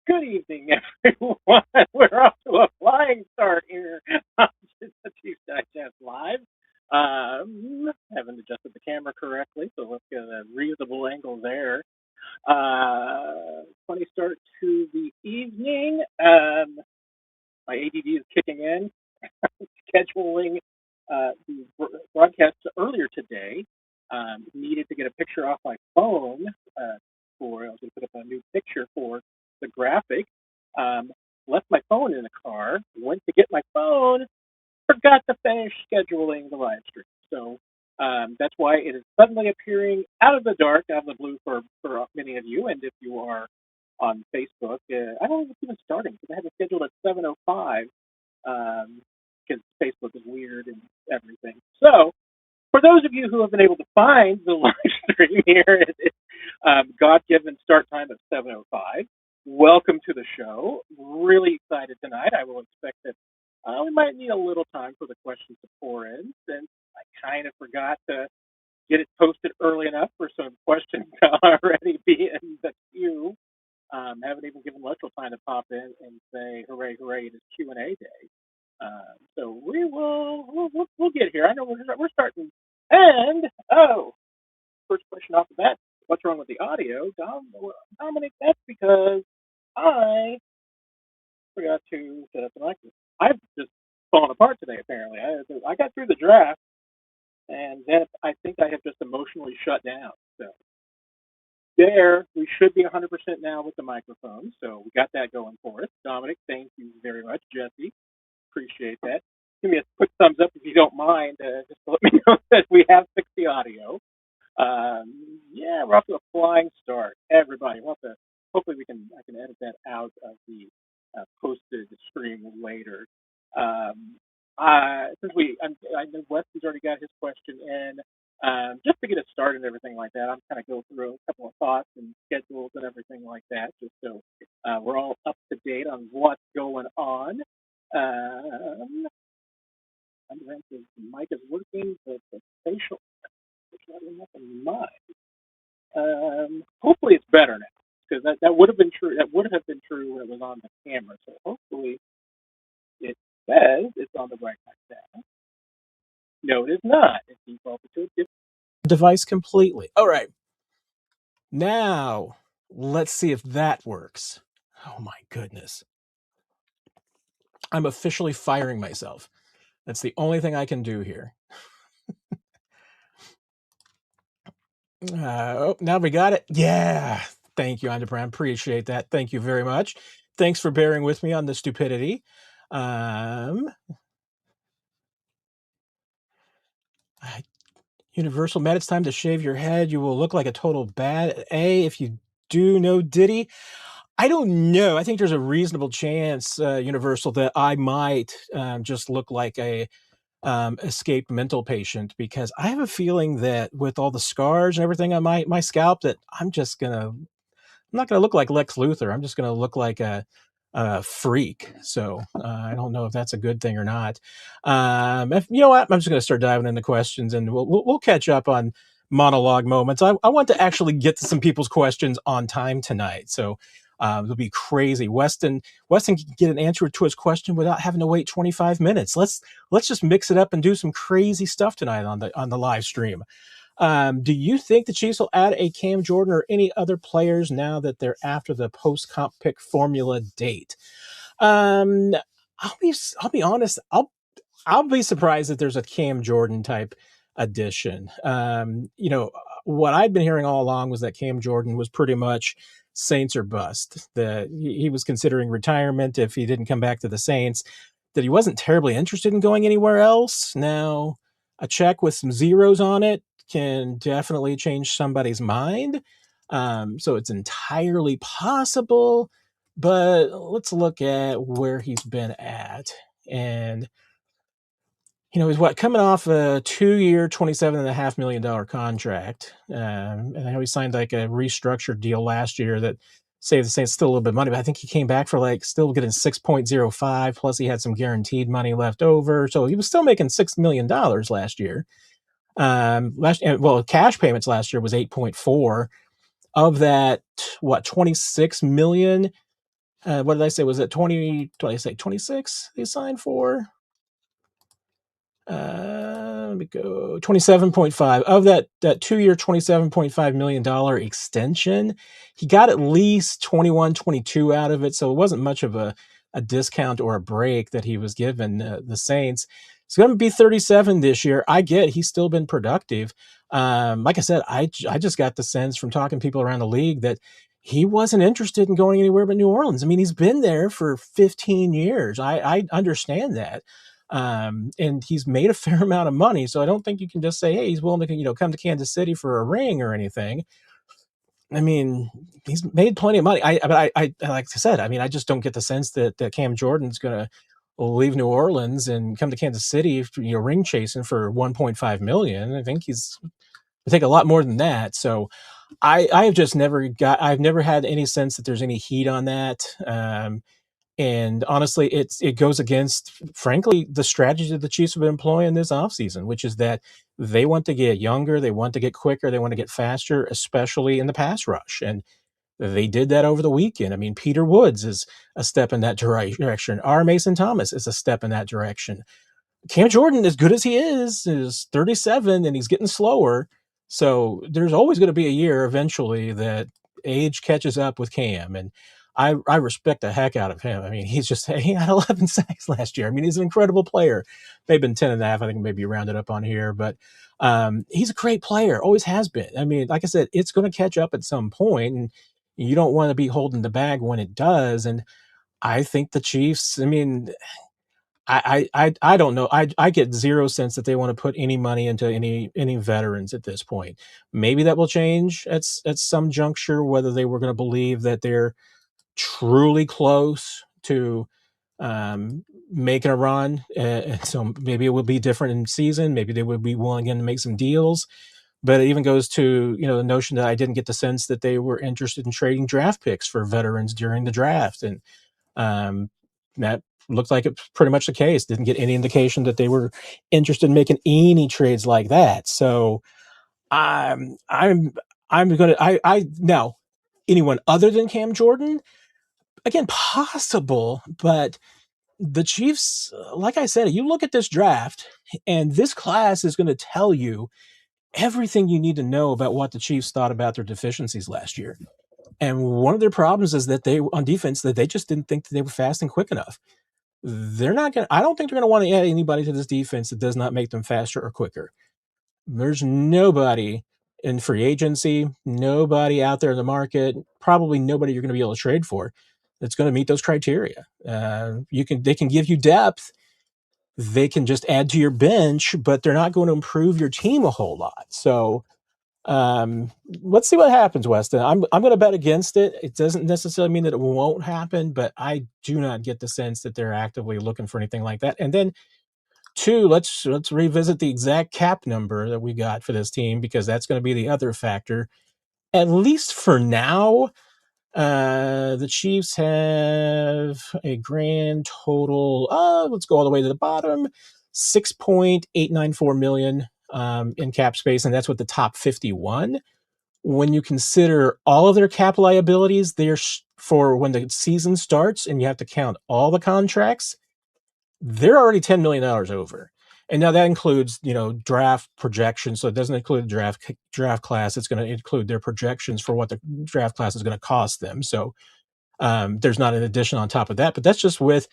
Good evening, everyone. We're off to a flying start here on the Chiefs Digest Live. Haven't adjusted the camera correctly, so let's get a reasonable angle there. Funny start to the evening. My ADD is kicking in, scheduling the broadcast earlier today. Needed to get a picture off my phone I was going to put up a new picture for the graphic. Left my phone in the car, went to get my phone, forgot to finish scheduling the live stream. So that's why it is suddenly appearing out of the dark, out of the blue for many of you. And if you are on Facebook, I don't know if it's even starting because I had it scheduled at 7:05 because Facebook is weird and everything. So for those of you who have been able to find the live stream here, it's God-given start time of 7:05. Welcome to the show. Really excited tonight. I will expect that we might need a little time for the questions to pour in, since I kind of forgot to get it posted early enough for some questions to already be in the queue. Haven't even given Luttrell time to pop in and say, hooray, hooray, it is Q&A day. So we'll get here. I know we're starting. And, first question off the bat, what's wrong with the audio? Dominic, that's because I forgot to set up the microphone. I've just fallen apart today, apparently. I got through the draft, and then I think I have just emotionally shut down. So there, we should be 100% now with the microphone. So we got that going for us. Dominic, thank you very much. Jesse, appreciate that. Give me a quick thumbs up if you don't mind, just to let me know that we have fixed the audio. Yeah, we're off to a flying start. Everybody, hopefully I can edit that out of the posted stream later. I know Wes has already got his question in. Just to get us started and everything like that, I'm kind of go through a couple of thoughts and schedules and everything like that, just so we're all up to date on what's going on. The mic is working, but the facial enough in mind. Hopefully it's better now, because that would have been true. That would have been true when it was on the camera. So hopefully it says it's on the right side now. No, it is not. It's defaulted to a different device completely. All right. Now let's see if that works. Oh my goodness. I'm officially firing myself. That's the only thing I can do here. Now we got it. Yeah. Thank you, Andrew Brown. Appreciate that. Thank you very much. Thanks for bearing with me on the stupidity. Universal Matt, it's time to shave your head. You will look like a total bad A if you do no Diddy. I don't know. I think there's a reasonable chance, Universal, that I might just look like a escaped mental patient, because I have a feeling that with all the scars and everything on my scalp, that I'm not gonna look like Lex Luthor. I'm just gonna look like a freak. So I don't know if that's a good thing or not. You know what? I'm just gonna start diving into questions, and we'll catch up on monologue moments. I want to actually get to some people's questions on time tonight. So it'll be crazy. Weston can get an answer to his question without having to wait 25 minutes. Let's just mix it up and do some crazy stuff tonight on the live stream. Do you think the Chiefs will add a Cam Jordan or any other players now that they're after the post-comp pick formula date? I'll be honest. I'll be surprised if there's a Cam Jordan type addition. What I'd been hearing all along was that Cam Jordan was pretty much Saints or bust. That he was considering retirement if he didn't come back to the Saints. That he wasn't terribly interested in going anywhere else. Now, a check with some zeros on it can definitely change somebody's mind. So it's entirely possible, but let's look at where he's been at. And, he's coming off a 2-year, $27.5 million contract. And I know he signed like a restructured deal last year that saved the Saints still a little bit of money, but I think he came back for still getting 6.05, plus he had some guaranteed money left over. So he was still making $6 million last year. Cash payments last year was 8.4. Of that, 26 million what did I say? Was it 20? What did I say? 26 they signed for? Let me go 27.5 of that 2-year $27.5 million extension. He got at least 21, 22 out of it. So it wasn't much of a discount or a break that he was given the Saints. He's going to be 37 this year. I get he's still been productive. Like I said, I just got the sense from talking to people around the league that he wasn't interested in going anywhere but New Orleans. I mean, he's been there for 15 years. I understand that. And he's made a fair amount of money. So I don't think you can just say, hey, he's willing to, come to Kansas City for a ring or anything. I mean, he's made plenty of money. But I like I said, I mean, I just don't get the sense that Cam Jordan's going to leave New Orleans and come to Kansas City, ring chasing for 1.5 million. I think I think a lot more than that. So I've never had any sense that there's any heat on that. And honestly, it goes against, frankly, the strategy that the Chiefs have been employing this offseason, which is that they want to get younger, they want to get quicker, they want to get faster, especially in the pass rush. And they did that over the weekend. I mean, Peter Woods is a step in that direction. R. Mason Thomas is a step in that direction. Cam Jordan, as good as he is 37 and he's getting slower. So there's always going to be a year eventually that age catches up with Cam. And I respect the heck out of him. I mean, he had 11 sacks last year. I mean, he's an incredible player. Maybe been 10 and a half. I think maybe rounded up on here, but he's a great player. Always has been. I mean, like I said, it's going to catch up at some point, and you don't want to be holding the bag when it does. And I think the Chiefs, I mean, I don't know. I get zero sense that they want to put any money into any veterans at this point. Maybe that will change at some juncture, whether they were going to believe that they're truly close to making a run. And so maybe it would be different in season. Maybe they would be willing again to make some deals. But it even goes to, the notion that I didn't get the sense that they were interested in trading draft picks for veterans during the draft. And that looked like it's pretty much the case. Didn't get any indication that they were interested in making any trades like that. So I'm gonna I now anyone other than Cam Jordan, again, possible, but the Chiefs, like I said, you look at this draft, and this class is going to tell you everything you need to know about what the Chiefs thought about their deficiencies last year. And one of their problems is that on defense, that they just didn't think that they were fast and quick enough. I don't think they're going to want to add anybody to this defense that does not make them faster or quicker. There's nobody in free agency, nobody out there in the market, probably nobody you're going to be able to trade for that's going to meet those criteria. They can give you depth. They can just add to your bench, but they're not going to improve your team a whole lot. So let's see what happens, Weston. I'm going to bet against it. It doesn't necessarily mean that it won't happen, but I do not get the sense that they're actively looking for anything like that. And then two, let's revisit the exact cap number that we got for this team, because that's going to be the other factor. At least for now, the Chiefs have a grand total of, let's go all the way to the bottom, $6.894 million in cap space, and that's with the top 51. When you consider all of their cap liabilities, they're for when the season starts and you have to count all the contracts, they're already $10 million over. And now that includes, draft projections. So it doesn't include the draft class. It's going to include their projections for what the draft class is going to cost them. So there's not an addition on top of that, but that's just with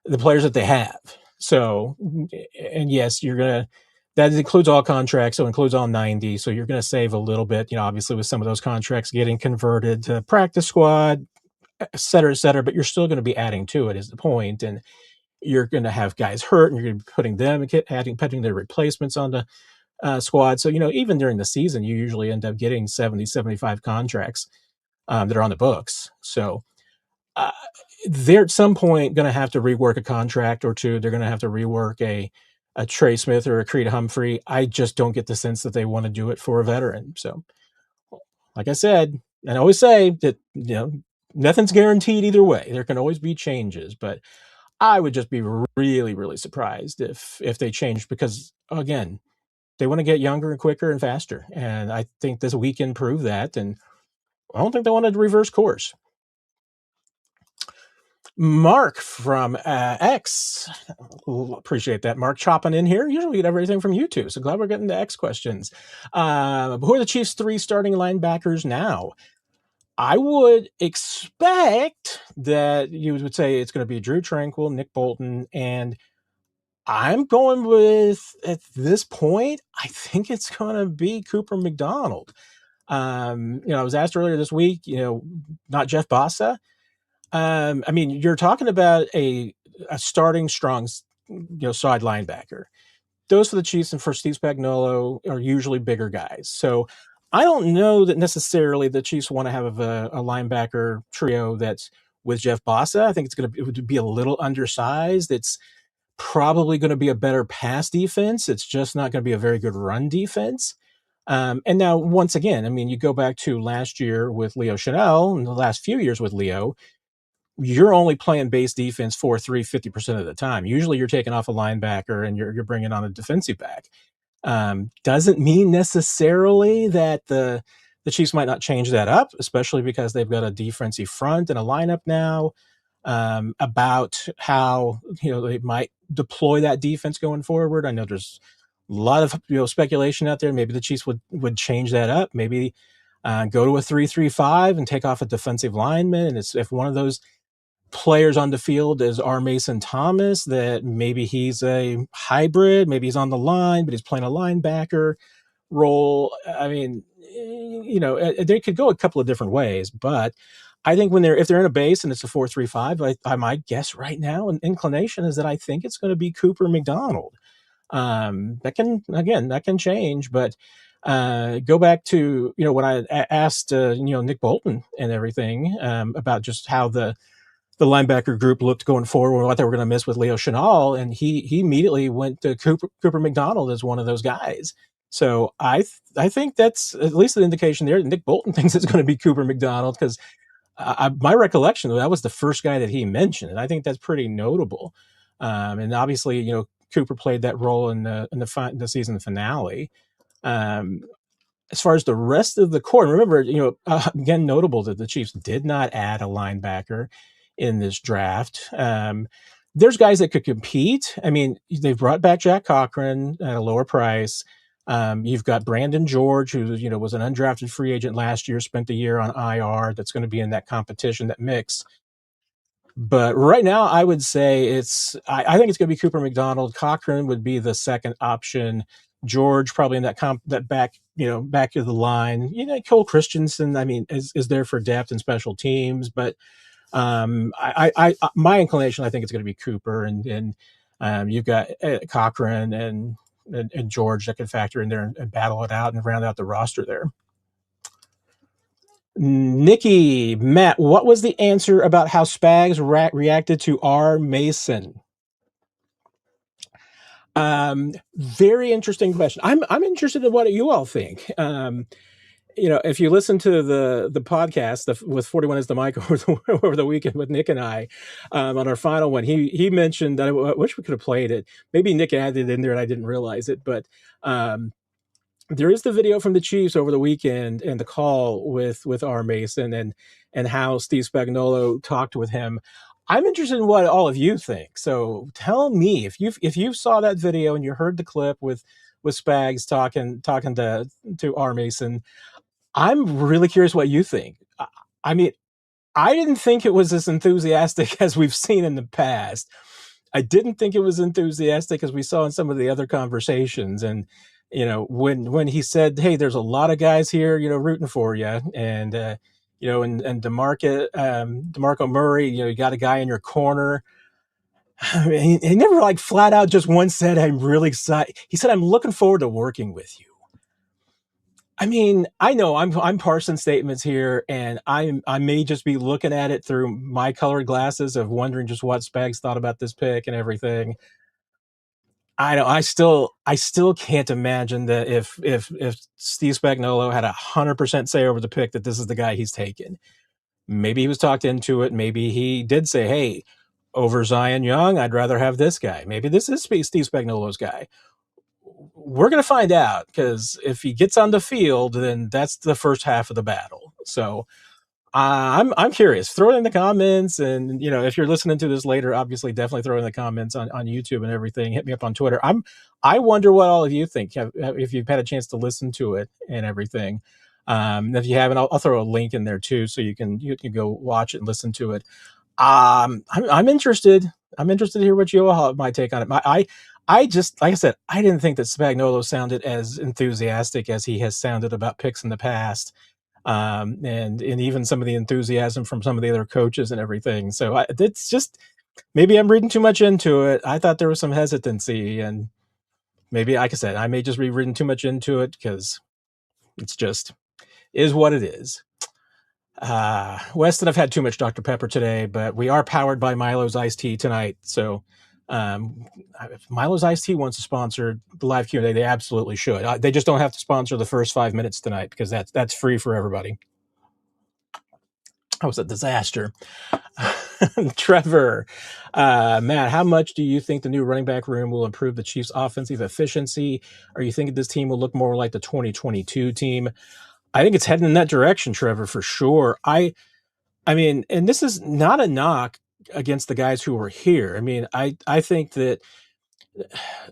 the players that they have. So, and yes, that includes all contracts. So it includes all 90. So you're going to save a little bit, obviously with some of those contracts getting converted to practice squad, et cetera, but you're still going to be adding to it is the point. And you're going to have guys hurt, and you're going to be putting their replacements on the squad. So, even during the season, you usually end up getting 70, 75 contracts that are on the books. So they're at some point going to have to rework a contract or two. They're going to have to rework a Trey Smith or a Creed Humphrey. I just don't get the sense that they want to do it for a veteran. So, like I said, and I always say that, nothing's guaranteed either way. There can always be changes, but I would just be really, really surprised if they changed, because, again, they want to get younger and quicker and faster. And I think this weekend proved that. And I don't think they wanted to reverse course. Mark from X. Appreciate that. Mark chopping in here. Usually we get everything from YouTube, so glad we're getting to X questions. Who are the Chiefs' 3 starting linebackers now? I would expect that you would say it's going to be Drew Tranquil, Nick Bolton, and I'm going with, at this point, I think it's going to be Cooper McDonald. I was asked earlier this week, not Jeff Bossa. I mean, you're talking about a starting strong, side linebacker. Those for the Chiefs and for Steve Spagnuolo are usually bigger guys. So I don't know that necessarily the Chiefs want to have a linebacker trio that's with Jeff Bossa. I think it would be a little undersized. It's probably going to be a better pass defense. It's just not going to be a very good run defense. And now, once again, I mean, you go back to last year with Leo Chanel and the last few years with Leo, you're only playing base defense 4-3 50% of the time. Usually you're taking off a linebacker and you're bringing on a defensive back. Doesn't mean necessarily that the Chiefs might not change that up, especially because they've got a defensive front and a lineup now. About how they might deploy that defense going forward. I know there's a lot of speculation out there. Maybe the Chiefs would change that up. Maybe go to a 3-3-5 and take off a defensive lineman. And if one of those players on the field is R. Mason Thomas, that maybe he's a hybrid, maybe he's on the line, but he's playing a linebacker role. I mean, they could go a couple of different ways, but I think if they're in a base and it's a 4-3-5, I might guess right now an inclination is that I think it's going to be Cooper McDonald. That can change, but go back to when I asked Nick Bolton and everything about just how the linebacker group looked going forward, what they were going to miss with Leo Chenal, and he immediately went to Cooper McDonald as one of those guys. So I think that's at least an indication there that Nick Bolton thinks it's going to be Cooper McDonald, because my recollection, that was the first guy that he mentioned, and I think that's pretty notable. And obviously, Cooper played that role in the season finale. As far as the rest of the core, remember, again, notable that the Chiefs did not add a linebacker in this draft. There's guys that could compete. I mean, they've brought back Jack Cochran at a lower price. You've got Brandon George, who was an undrafted free agent last year, spent a year on IR. That's going to be in that competition, that mix. But right now, I would say I think it's going to be Cooper McDonald. Cochran would be the second option. George probably in that back of the line. Cole Christensen, I mean, is there for depth and special teams, but my inclination, I think it's going to be Cooper, and you've got Cochran and George that can factor in there and battle it out and round out the roster there. Nikki, Matt, what was the answer about how Spags reacted to R. Mason? Very interesting question. I'm interested in what you all think. If you listen to the podcast with 41 is the mic over the weekend with Nick and I, on our final one, he mentioned that I wish we could have played it. Maybe Nick added it in there and I didn't realize it, but there is the video from the Chiefs over the weekend and the call with R. Mason and how Steve Spagnuolo talked with him. I'm interested in what all of you think. So tell me if you saw that video and you heard the clip with Spags talking to R. Mason. I'm really curious what you think. I mean, I didn't think it was as enthusiastic as we've seen in the past. I didn't think it was enthusiastic as we saw in some of the other conversations. And, when he said, hey, there's a lot of guys here, rooting for you. And, and DeMarco Murray, you got a guy in your corner. I mean, he never flat out just once said, I'm really excited. He said, I'm looking forward to working with you. I mean, I know I'm parsing statements here, and I may just be looking at it through my colored glasses of wondering just what Spags thought about this pick and everything. I know I still can't imagine that if Steve Spagnuolo had 100% say over the pick, that this is the guy he's taken. Maybe he was talked into it. Maybe he did say, hey, over Zion Young, I'd rather have this guy. Maybe this is Steve Spagnuolo's guy. We're going to find out, because if he gets on the field, then that's the first half of the battle. So I'm curious. Throw it in the comments, and if you're listening to this later, obviously definitely throw it in the comments on YouTube and everything. Hit me up on Twitter. I wonder what all of you think. If you've had a chance to listen to it and everything. If you haven't, I'll throw a link in there too, so you can go watch it and listen to it. I'm interested. I'm interested to hear what you all might take on it. I just, like I said, I didn't think that Spagnuolo sounded as enthusiastic as he has sounded about picks in the past, and even some of the enthusiasm from some of the other coaches and everything. So it's just, maybe I'm reading too much into it. I thought there was some hesitancy, and maybe, like I said, I may just be reading too much into it because it's just is what it is. Weston, I've had too much Dr. Pepper today, but we are powered by Milo's Iced Tea tonight. So if Milo's Iced Tea wants to sponsor the live Q&A, they absolutely should. They just don't have to sponsor the first 5 minutes tonight, because that's free for everybody. That was a disaster. Trevor, Matt, how much do you think the new running back room will improve the Chiefs' offensive efficiency? Are you thinking this team will look more like the 2022 team? I think it's heading in that direction, Trevor, for sure. I mean, and this is not a knock against the guys who were here. I mean, I think that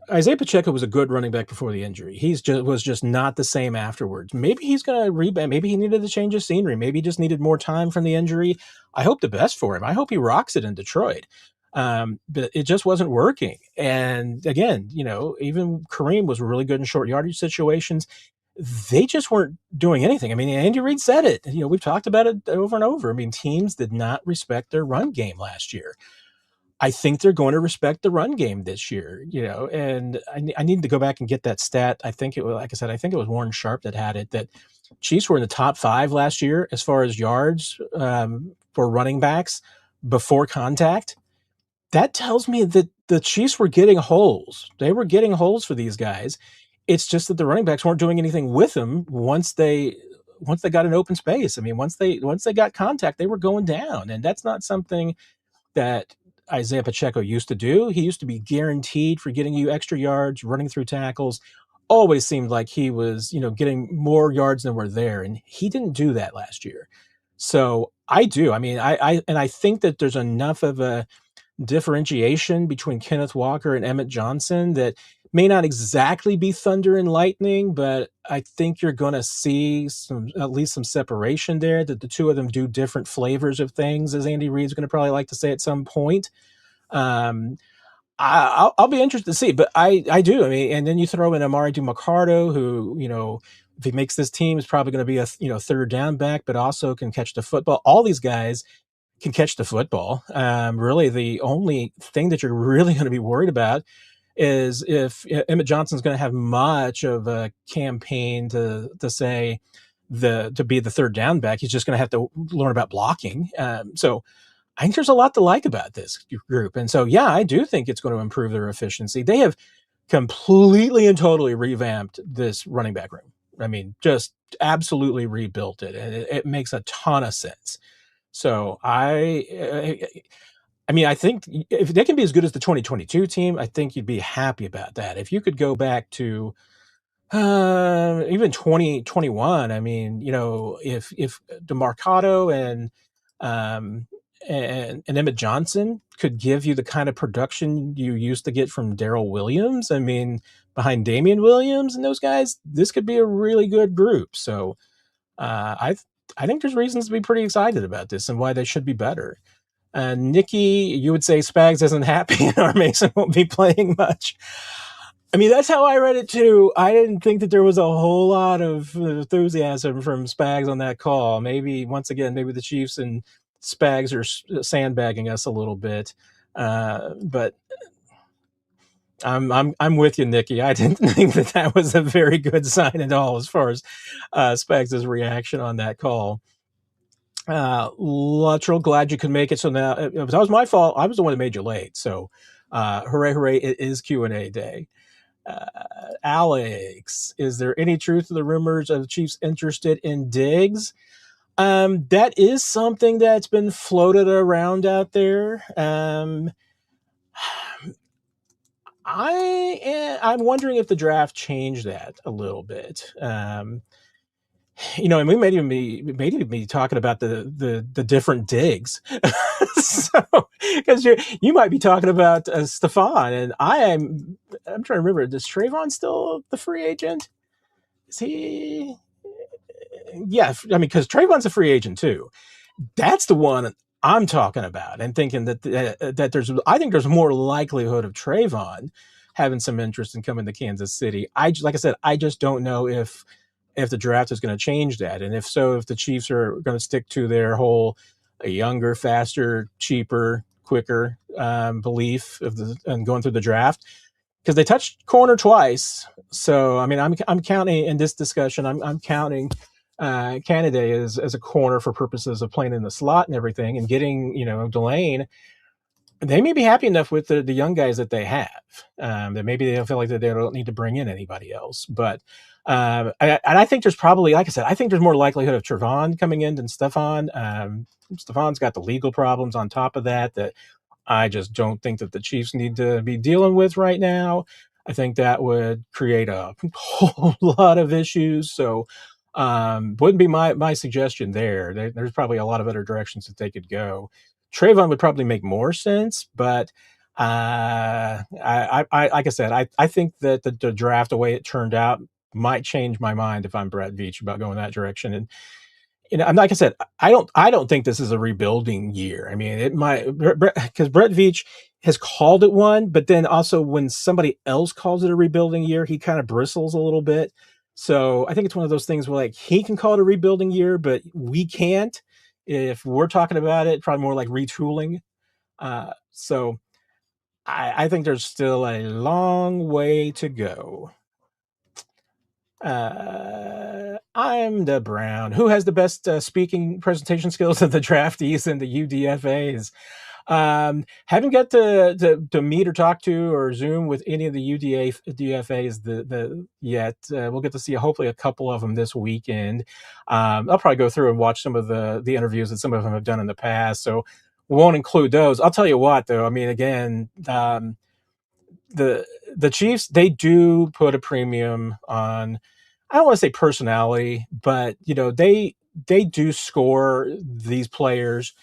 Isaiah Pacheco was a good running back before the injury. Was just not the same afterwards. Maybe he's going to rebound. Maybe he needed a change of scenery. Maybe he just needed more time from the injury. I hope the best for him. I hope he rocks it in Detroit. But it just wasn't working. And again, even Kareem was really good in short yardage situations. They just weren't doing anything. I mean, Andy Reid said it. We've talked about it over and over. I mean, teams did not respect their run game last year. I think they're going to respect the run game this year, and I need to go back and get that stat. I think it was, like I said, I think it was Warren Sharp that had it, that Chiefs were in the top 5 last year as far as yards for running backs before contact. That tells me that the Chiefs were getting holes. They were getting holes for these guys. It's just that the running backs weren't doing anything with them once they got an open space. I mean, once they got contact, they were going down, and that's not something that Isaiah Pacheco used to do. He used to be guaranteed for getting you extra yards, running through tackles. Always seemed like he was, getting more yards than were there, and he didn't do that last year. So I do. I mean, I think that there's enough of a differentiation between Kenneth Walker and Emmett Johnson that may not exactly be thunder and lightning, but I think you're going to see at least some separation there, that the two of them do different flavors of things, as Andy Reid's going to probably like to say at some point. I'll be interested to see, but I do. I mean, and then you throw in Amari DiMarcardo, who, if he makes this team, is probably going to be a third down back, but also can catch the football. All these guys can catch the football. Really, the only thing that you're really going to be worried about is if Emmett Johnson's going to have much of a campaign to say to be the third down back. He's just going to have to learn about blocking. So I think there's a lot to like about this group. And so, yeah, I do think it's going to improve their efficiency. They have completely and totally revamped this running back room. I mean, just absolutely rebuilt it. And it makes a ton of sense. So I mean, I think if they can be as good as the 2022 team, I think you'd be happy about that. If you could go back to even 2021, I mean, if DeMarcado and Emmett Johnson could give you the kind of production you used to get from Darrell Williams, I mean, behind Damian Williams and those guys, this could be a really good group. So I think there's reasons to be pretty excited about this and why they should be better. Nikki, you would say Spags isn't happy and our Mason won't be playing much. I mean, that's how I read it too. I didn't think that there was a whole lot of enthusiasm from Spags on that call. Maybe, once again, maybe the Chiefs and Spags are sandbagging us a little bit. But I'm with you, Nikki. I didn't think that was a very good sign at all as far as Spags' reaction on that call. Luttrell, glad you could make it. So now, if that was my fault, I was the one that made you late. So, hooray! It is Q&A day. Alex, is there any truth to the rumors of the Chiefs interested in Diggs? That is something that's been floated around out there. I'm wondering if the draft changed that a little bit. And we may even be talking about the different digs. So, because you might be talking about Stefan, and I'm trying to remember. Is Trayvon still the free agent? Is he? Yeah, I mean, because Trayvon's a free agent too. That's the one I'm talking about, and thinking that I think there's more likelihood of Trayvon having some interest in coming to Kansas City. Like I said, I just don't know if the draft is going to change that, and if so, if the Chiefs are going to stick to their whole a younger, faster, cheaper, quicker belief and going through the draft, because they touched corner twice. So I mean, I'm counting in this discussion. I'm counting Canada as a corner for purposes of playing in the slot and everything, and getting Delane. They may be happy enough with the young guys that they have, that maybe they feel like that they don't need to bring in anybody else. But I think there's probably, like I said, I think there's more likelihood of Trevon coming in than Stefan. Stefan's got the legal problems on top of that I just don't think that the Chiefs need to be dealing with right now. I think that would create a whole lot of issues. So, wouldn't be my suggestion there. There's probably a lot of other directions that they could go. Trayvon would probably make more sense, but I like I said, I think that the draft, the way it turned out, might change my mind if I'm Brett Veach about going that direction. And like I said, I don't think this is a rebuilding year. I mean, it might, because Brett Veach has called it one, but then also when somebody else calls it a rebuilding year, he kind of bristles a little bit. So I think it's one of those things where like he can call it a rebuilding year, but we can't. If we're talking about it, probably more like retooling. So I think there's still a long way to go. I'm the Brown. Who has the best speaking presentation skills of the draftees and the UDFAs? Haven't got to meet or talk to or Zoom with any of the UDFAs yet. We'll get to see hopefully a couple of them this weekend. I'll probably go through and watch some of the interviews that some of them have done in the past, so we won't include those. I'll tell you what, though. I mean, again, the Chiefs, they do put a premium on, I don't want to say personality, but they do score these players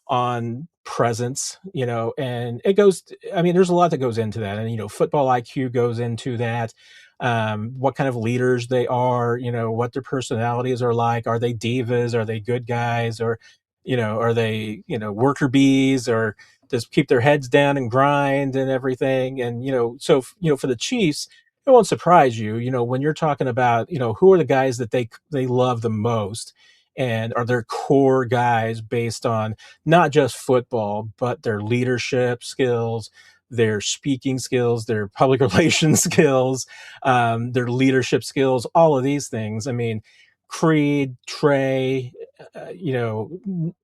on presence, and it goes, I mean, there's a lot that goes into that, and football IQ goes into that. What kind of leaders they are, what their personalities are like. Are they divas? Are they good guys? Or are they worker bees, or just keep their heads down and grind and everything? And so for the Chiefs, it won't surprise you, when you're talking about who are the guys that they love the most, and are their core guys based on not just football, but their leadership skills, their speaking skills, their public relations skills, their leadership skills, all of these things. I mean, Creed, Trey,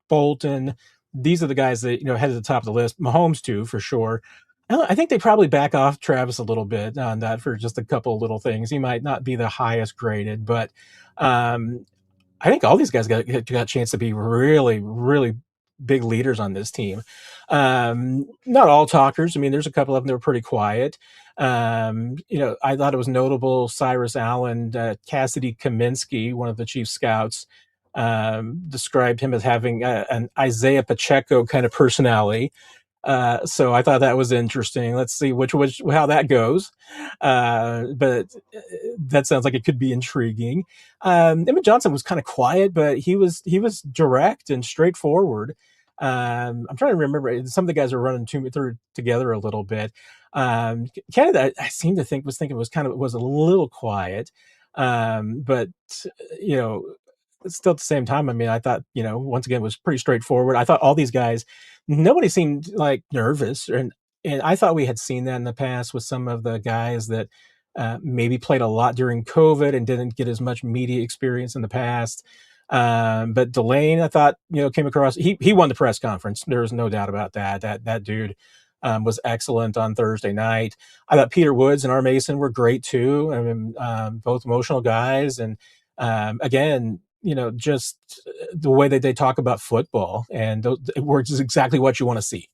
Bolton, these are the guys that head to the top of the list. Mahomes too, for sure. I think they probably back off Travis a little bit on that for just a couple of little things. He might not be the highest graded, but I think all these guys got a chance to be really, really big leaders on this team. Not all talkers. I mean, there's a couple of them that were pretty quiet. I thought it was notable. Cyrus Allen, Cassidy Kaminsky, one of the chief scouts, described him as having an Isaiah Pacheco kind of personality. So I thought that was interesting. Let's see which how that goes. But that sounds like it could be intriguing. Emmett Johnson was kind of quiet, but he was direct and straightforward. I'm trying to remember. Some of the guys are running through together a little bit. Canada, I seem to think was a little quiet, but you know still at the same time, I mean, I thought, once again, it was pretty straightforward. I thought all these guys, nobody seemed like nervous. And I thought we had seen that in the past with some of the guys that maybe played a lot during COVID and didn't get as much media experience in the past. But Delane, I thought, came across, he won the press conference. There was no doubt about that. That dude was excellent on Thursday night. I thought Peter Woods and R. Mason were great too. I mean, both emotional guys. And again, just the way that they talk about football, and it works is exactly what you want to see.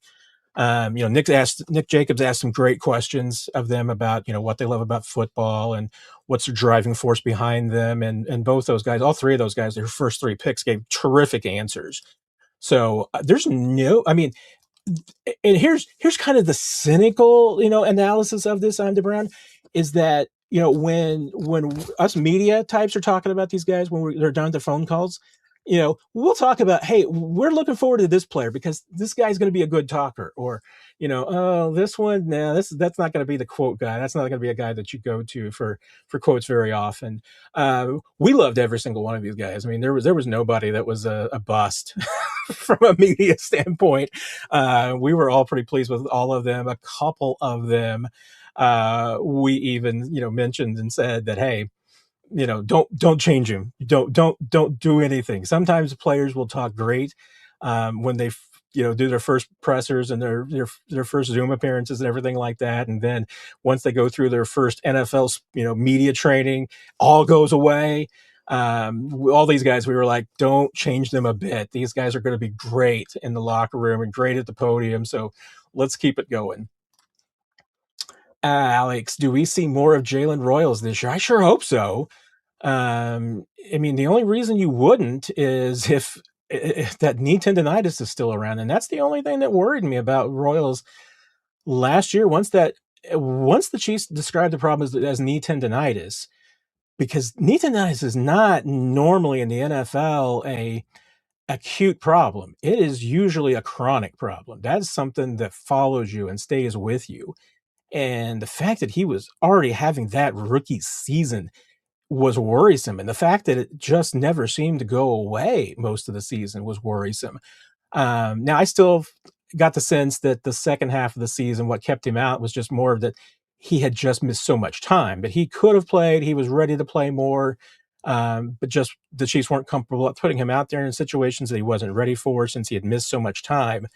Nick Jacobs asked some great questions of them about what they love about football and what's the driving force behind them, and both those guys, all three of those guys, their first three picks gave terrific answers. So there's no, I mean, and here's kind of the cynical analysis of this, on Brown, is that when us media types are talking about these guys, when they're done the phone calls, we'll talk about, hey, we're looking forward to this player because this guy's going to be a good talker, or oh, this one, nah, that's not going to be the quote guy. That's not going to be a guy that you go to for quotes very often. We loved every single one of these guys. I mean, there was nobody that was a bust from a media standpoint. We were all pretty pleased with all of them. A couple of them, we even mentioned and said that, hey, don't change him. Don't do anything. Sometimes players will talk great when they do their first pressers and their first Zoom appearances and everything like that, and then once they go through their first NFL media training, all goes away. All these guys, we were like, don't change them a bit. These guys are going to be great in the locker room and great at the podium, so let's keep it going. Alex, do we see more of Jalen Royals this year? I sure hope so. I mean, the only reason you wouldn't is if that knee tendonitis is still around, and that's the only thing that worried me about Royals last year. Once the Chiefs described the problem as knee tendonitis, because knee tendonitis is not normally in the NFL a acute problem. It is usually a chronic problem. That's something that follows you and stays with you. And the fact that he was already having that rookie season was worrisome, and the fact that it just never seemed to go away most of the season was worrisome. Now, I still got the sense that the second half of the season, what kept him out was just more of that he had just missed so much time, but he could have played. He was ready to play more, but just the Chiefs weren't comfortable putting him out there in situations that he wasn't ready for since he had missed so much time.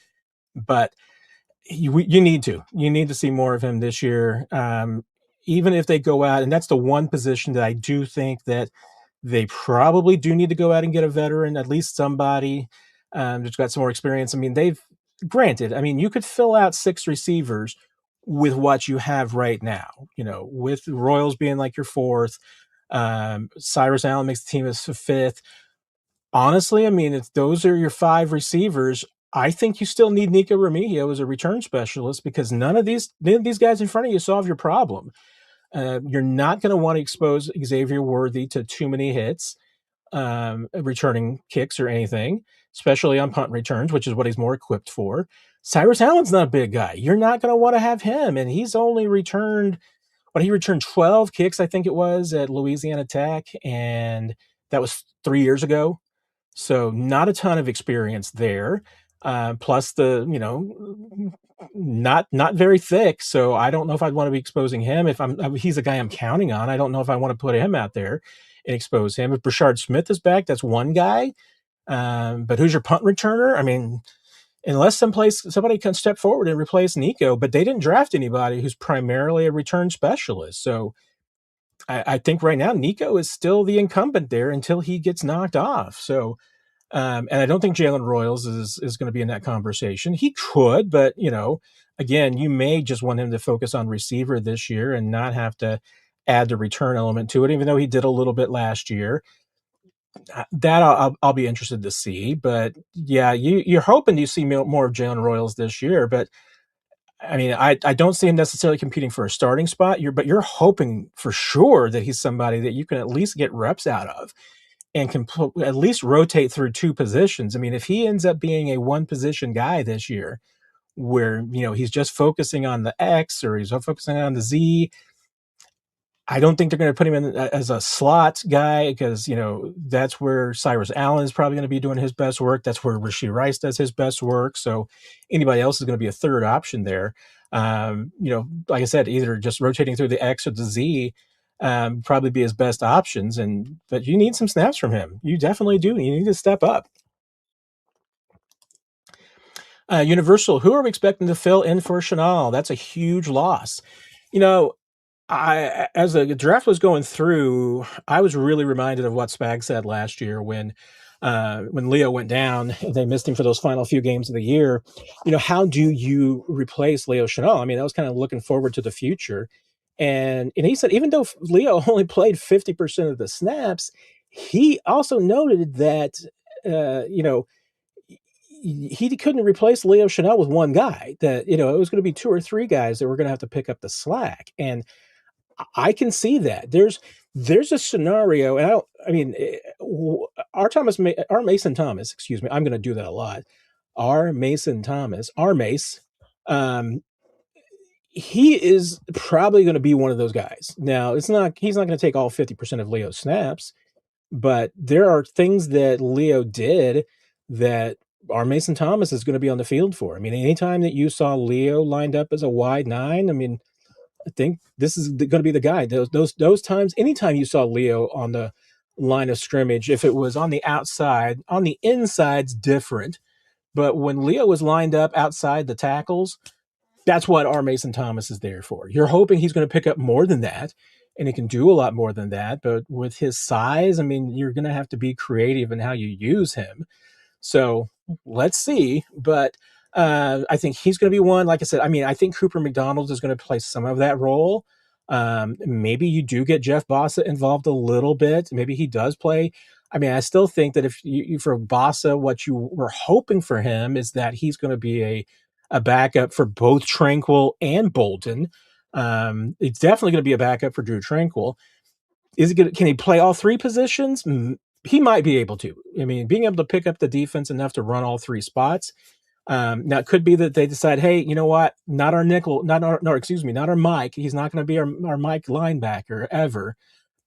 But you need to see more of him this year. Even if they go out, and that's the one position that I do think that they probably do need to go out and get a veteran, at least somebody that's got some more experience. I mean, you could fill out 6 receivers with what you have right now, with Royals being like your 4th. Cyrus Allen makes the team as 5th. Honestly, I mean, if those are your 5 receivers, I think you still need Nico Remigio as a return specialist, because none of these guys in front of you solve your problem. You're not going to want to expose Xavier Worthy to too many hits, returning kicks or anything, especially on punt returns, which is what he's more equipped for. Cyrus Allen's not a big guy. You're not going to want to have him, and he's only returned 12 kicks, I think it was, at Louisiana Tech, and that was 3 years ago. So not a ton of experience there. Plus not very thick. So I don't know if I'd want to be exposing him. If he's a guy I'm counting on, I don't know if I want to put him out there and expose him. If Brashard Smith is back, that's one guy. But who's your punt returner? I mean, unless somebody can step forward and replace Nico, but they didn't draft anybody who's primarily a return specialist. So I think right now Nico is still the incumbent there until he gets knocked off. So, and I don't think Jalen Royals is going to be in that conversation. He could, but again, you may just want him to focus on receiver this year and not have to add the return element to it, even though he did a little bit last year. That I'll be interested to see. But yeah, you're hoping you see more of Jalen Royals this year, but I mean, I don't see him necessarily competing for a starting spot. But you're hoping for sure that he's somebody that you can at least get reps out of and can at least rotate through 2 positions. I mean, if he ends up being a 1-position guy this year, where he's just focusing on the X or he's focusing on the Z, I don't think they're going to put him in as a slot guy, because that's where Cyrus Allen is probably going to be doing his best work. That's where Rashee Rice does his best work. So anybody else is going to be a third option there. Like I said, either just rotating through the X or the Z, probably be his best options. But you need some snaps from him. You definitely do. You need to step up. Universal, who are we expecting to fill in for Chanel? That's a huge loss. As the draft was going through, I was really reminded of what Spag said last year when when Leo went down, they missed him for those final few games of the year. How do you replace Leo Chenal? I mean, I was kind of looking forward to the future. And he said, even though Leo only played 50% of the snaps, he also noted that, you know, he couldn't replace Leo Chenal with one guy, that, it was going to be two or three guys that were going to have to pick up the slack. And I can see that there's a scenario, and I mean, our Mason Thomas, excuse me, I'm going to do that a lot. Our Mason Thomas, our Mace, um, he is probably going to be one of those guys. Now, he's not going to take all 50% of Leo's snaps, but there are things that Leo did that our Mason Thomas is going to be on the field for. I mean, anytime that you saw Leo lined up as a wide nine, I mean, I think this is going to be the guy. Those times, anytime you saw Leo on the line of scrimmage, if it was on the outside, on the inside's different. But when Leo was lined up outside the tackles, that's what our Mason Thomas is there for. You're hoping he's going to pick up more than that, and he can do a lot more than that. But with his size, I mean, you're going to have to be creative in how you use him. So let's see. But I think he's going to be one. Like I said, I mean, I think Cooper McDonald is going to play some of that role. Maybe you do get Jeff Bossa involved a little bit. Maybe he does play. I mean, I still think that if you for Bossa, what you were hoping for him is that he's going to be a backup for both Tranquil and Bolton. It's definitely going to be a backup for Drew Tranquil. Is it good? Can he play all three positions? He might be able to. I mean, being able to pick up the defense enough to run all three spots. Now it could be that they decide, hey, you know what? Not our nickel, not our Mike. He's not going to be our Mike linebacker ever.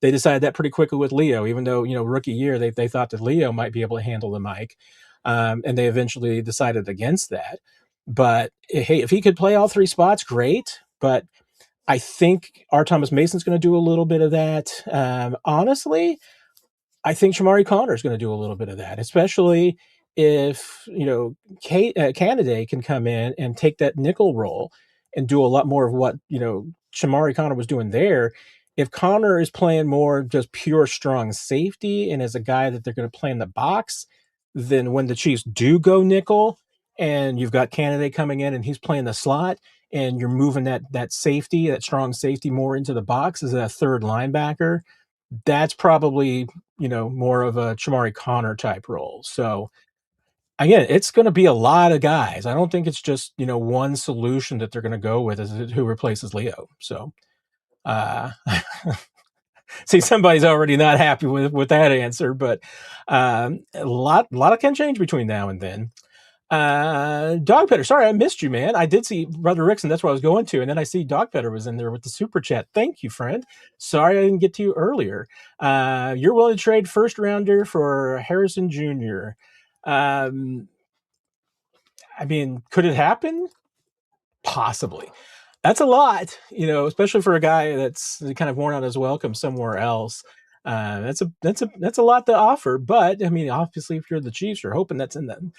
They decided that pretty quickly with Leo, even though, rookie year, they thought that Leo might be able to handle the Mike. And they eventually decided against that. But hey, if he could play all three spots, great. But I think R. Thomas Mason's going to do a little bit of that. Honestly, I think Shamari Connor is going to do a little bit of that, especially if, Canada can come in and take that nickel role and do a lot more of what, Shamari Connor was doing there. If Connor is playing more just pure strong safety and as a guy that they're going to play in the box, then when the Chiefs do go nickel and you've got Canada coming in and he's playing the slot and you're moving that safety, that strong safety more into the box as a third linebacker, that's probably, more of a Shamari Connor type role. So again, it's going to be a lot of guys. I don't think it's just, one solution that they're going to go with as who replaces Leo. So, uh, see, somebody's already not happy with that answer, but a lot can change between now and then. Dog Petter, sorry I missed you, man. I did see Brother Rickson, that's where I was going to, and then I see Dog Petter was in there with the super chat. Thank you, friend. Sorry I didn't get to you earlier. You're willing to trade first rounder for Harrison Jr. I mean, could it happen? Possibly. That's a lot, especially for a guy that's kind of worn out his welcome somewhere else. That's a lot to offer. But I mean, obviously, if you're the Chiefs, you're hoping that's in the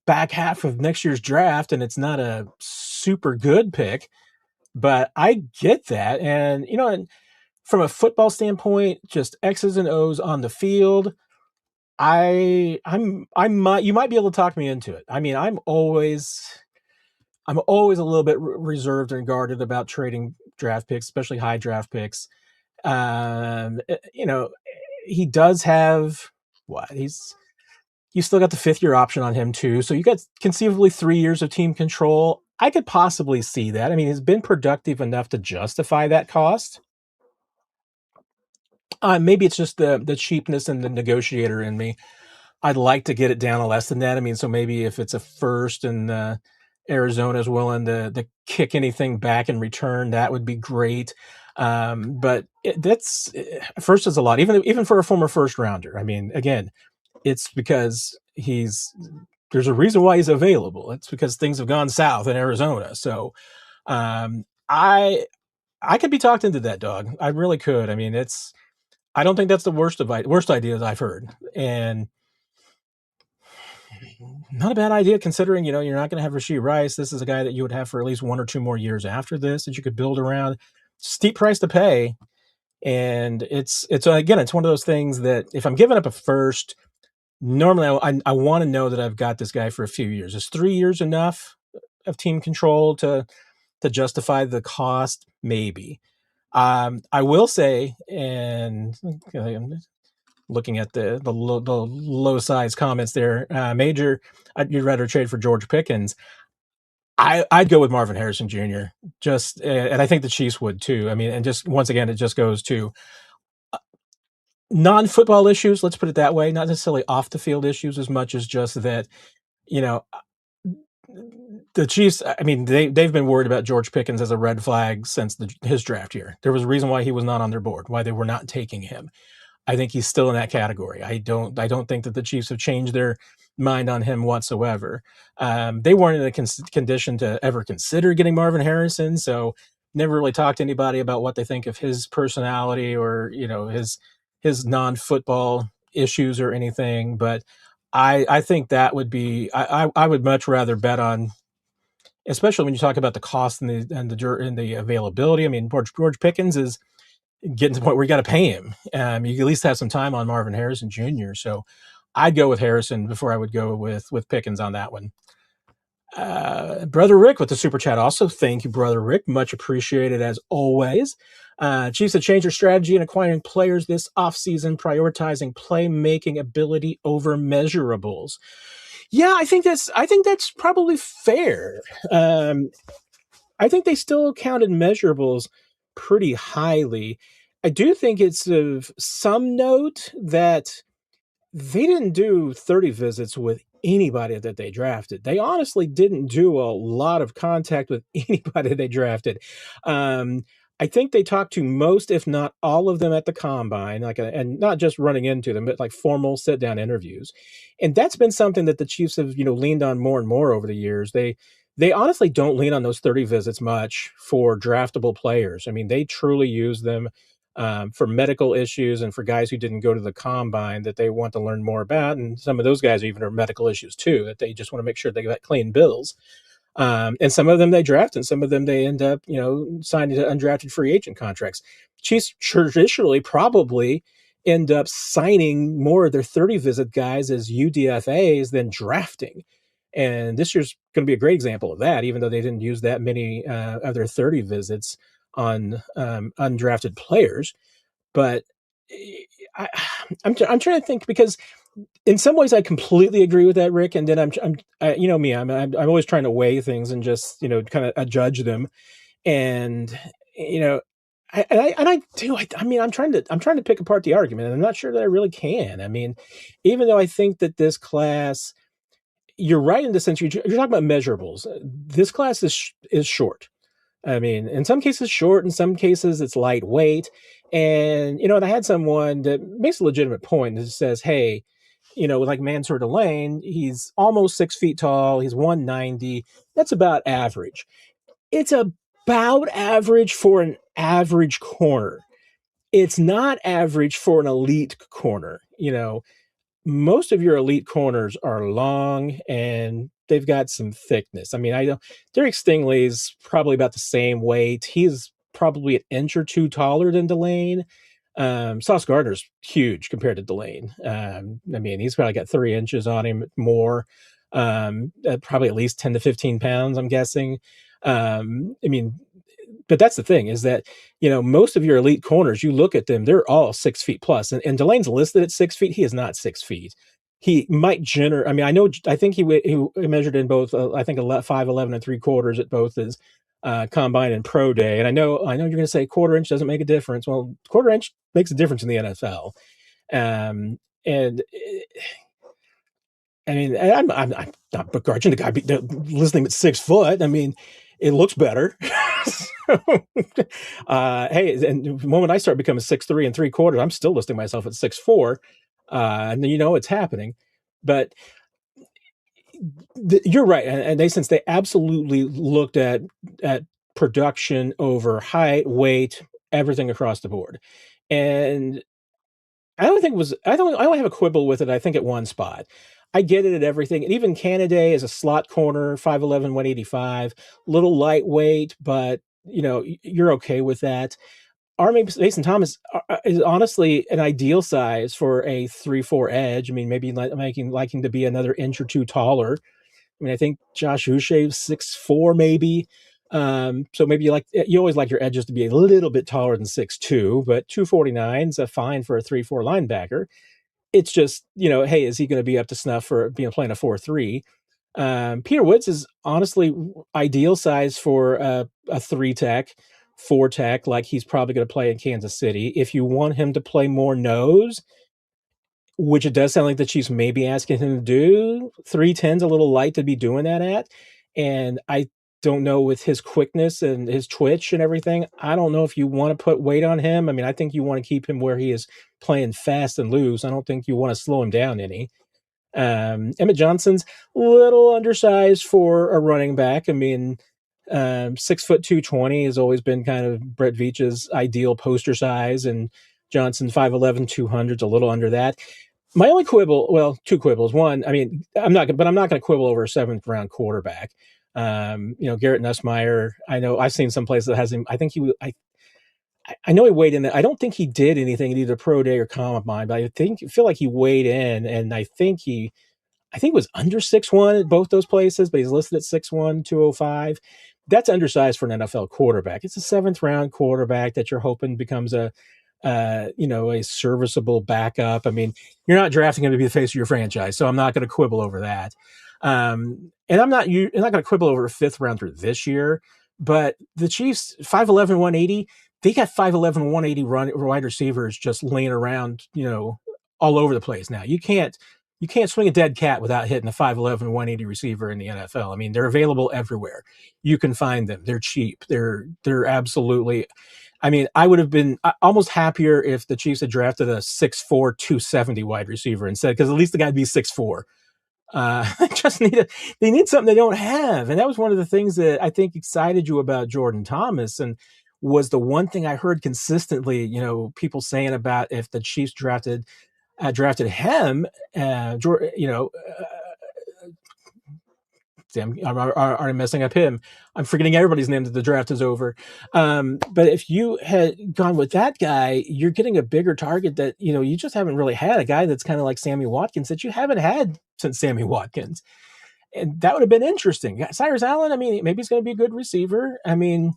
back half of next year's draft and it's not a super good pick. But I get that, and and from a football standpoint, just X's and O's on the field. You might be able to talk me into it. I mean, I'm always a little bit reserved and guarded about trading draft picks, especially high draft picks. He does have what you still got the 5th-year option on him too. So you got conceivably 3 years of team control. I could possibly see that. I mean, he's been productive enough to justify that cost. Maybe it's just the cheapness and the negotiator in me. I'd like to get it down to less than that. I mean, so maybe if it's a first and Arizona's willing to kick anything back in return, that would be great. But that's first is a lot, even for a former first rounder. I mean, again, it's because there's a reason why he's available. It's because things have gone south in Arizona. So I could be talked into that, dog. I really could. I mean, I don't think that's the worst ideas I've heard. And not a bad idea considering, you're not going to have Rashee Rice. This is a guy that you would have for at least 1 or 2 more years after this that you could build around. Steep price to pay. And it's one of those things that if I'm giving up a first, Normally I want to know that I've got this guy for a few years. Is 3 years enough of team control to justify the cost? Maybe. I will say, and I'm looking at the low size comments there, Major, you'd rather trade for George Pickens. I'd go with Marvin Harrison Jr. Just, and I think the Chiefs would too. I mean, and just once again, it just goes to non-football issues. Let's put it that way. Not necessarily off the field issues as much as just that, you know, the Chiefs. I mean, they've been worried about George Pickens as a red flag since his draft year. There was a reason why he was not on their board, why they were not taking him. I think he's still in that category. I don't think that the Chiefs have changed their mind on him whatsoever. They weren't in a condition to ever consider getting Marvin Harrison, so never really talked to anybody about what they think of his personality or his non-football issues or anything. But I think that would be I would much rather bet on, especially when you talk about the cost and the availability. I mean, George Pickens is getting to the point where you got to pay him. You at least have some time on Marvin Harrison Jr. So I'd go with Harrison before I would go with Pickens on that one. Brother Rick with the super chat. Also, thank you, Brother Rick. Much appreciated as always. Chiefs have changed their strategy in acquiring players this offseason, prioritizing playmaking ability over measurables. Yeah, I think that's probably fair. I think they still counted measurables pretty highly. I do think it's of some note that they didn't do 30 visits with anybody that they drafted. They honestly didn't do a lot of contact with anybody they drafted. Um, I think they talked to most, if not all of them at the combine, and not just running into them, but like formal sit down interviews. And that's been something that the Chiefs have, leaned on more and more over the years. They honestly don't lean on those 30 visits much for draftable players. I mean, they truly use them for medical issues and for guys who didn't go to the combine that they want to learn more about. And some of those guys even are medical issues too, that they just want to make sure they got clean bills. And some of them they draft, and some of them they end up, signing to undrafted free agent contracts. Chiefs traditionally probably end up signing more of their 30 visit guys as UDFAs than drafting. And this year's going to be a great example of that, even though they didn't use that many of their 30 visits on undrafted players. But I'm trying to think, because in some ways I completely agree with that, Rick. And then you know me, I'm always trying to weigh things and just kind of judge them. And you know, I do. I mean, I'm trying to pick apart the argument, and I'm not sure that I really can. I mean, even though I think that this class, you're right in the sense you're talking about measurables. This class is short. I mean, in some cases short, in some cases it's lightweight. And I had someone that makes a legitimate point that says, hey, like Mansour Delane, he's almost 6 feet tall, he's 190. That's about average. It's about average for an average corner. It's not average for an elite corner. Most of your elite corners are long and they've got some thickness. I mean, I know Derek Stingley's probably about the same weight. He's probably an inch or two taller than Delane. Sauce Gardner's huge compared to Delane. I mean, he's probably got 3 inches on him more, probably at least 10 to 15 pounds, I'm guessing. I mean, but that's the thing, is that most of your elite corners, you look at them, they're all 6 feet plus, and Delane's listed at 6 feet. He is not 6 feet. He might I mean, I think he measured in both, I think 5'11" and 3/4 at both his combine and pro day. And I know you're going to say quarter inch doesn't make a difference. Well, quarter inch makes a difference in the NFL. And I mean, I'm not begrudging the guy listening at 6 foot. I mean, it looks better. So, hey, and the moment I start becoming 6'3 3/4, I'm still listing myself at 6'4, and then it's happening. But you're right, and since they absolutely looked at production over height, weight, everything across the board, and I only have a quibble with it, I think, at one spot. I get it at everything. And even Canada is a slot corner, 5'11", 185, little lightweight, but you're okay with that. our Mason Thomas is honestly an ideal size for a 3-4 edge. I mean, maybe liking to be another inch or two taller. I mean, I think Josh Uche's 6'4", maybe. So maybe you always like your edges to be a little bit taller than 6'2", but 249 is a fine for a 3-4 linebacker. It's just, hey, is he going to be up to snuff for playing a 4-3? Peter Woods is honestly ideal size for a 3 tech, 4 tech, like he's probably going to play in Kansas City. If you want him to play more nose, which it does sound like the Chiefs may be asking him to do, 310's a little light to be doing that at. And I don't know, with his quickness and his twitch and everything, I don't know if you want to put weight on him. I mean, I think you want to keep him where he is playing fast and loose. I don't think you want to slow him down any. Emmett Johnson's a little undersized for a running back. I mean, 6 foot 220 has always been kind of Brett Veach's ideal poster size, and Johnson 5'11", 200's a little under that. My only quibble, well, two quibbles. One, I mean, I'm not going to quibble over a 7th round quarterback. Garrett Nussmeier, I know I've seen some place that has him. I think I know he weighed in. I don't think he did anything at either pro day or combine, but I feel like he weighed in, and I think he was under 6'1" at both those places, but he's listed at 6'1", 205. That's undersized for an NFL quarterback. It's a 7th round quarterback that you're hoping becomes a serviceable backup. I mean, you're not drafting him to be the face of your franchise, so I'm not going to quibble over that. And I'm not going to quibble over a 5th rounder this year, but the Chiefs 5'11", 180, they got 5'11", 180 wide receivers just laying around, all over the place now. You can't swing a dead cat without hitting a 5'11", 180 receiver in the NFL. I mean, they're available everywhere. You can find them. They're cheap. They're absolutely. I mean, I would have been almost happier if the Chiefs had drafted a 6'4", 270 wide receiver instead, because at least the guy'd be 6'4". They need something they don't have. And that was one of the things that I think excited you about Jordan Thomas, and was the one thing I heard consistently, people saying about if the Chiefs drafted him, I'm already messing up him. I'm forgetting everybody's name that the draft is over. But if you had gone with that guy, you're getting a bigger target that, you just haven't really had, a guy that's kind of like Sammy Watkins that you haven't had since Sammy Watkins. And that would have been interesting. Cyrus Allen, I mean, maybe he's going to be a good receiver. I mean,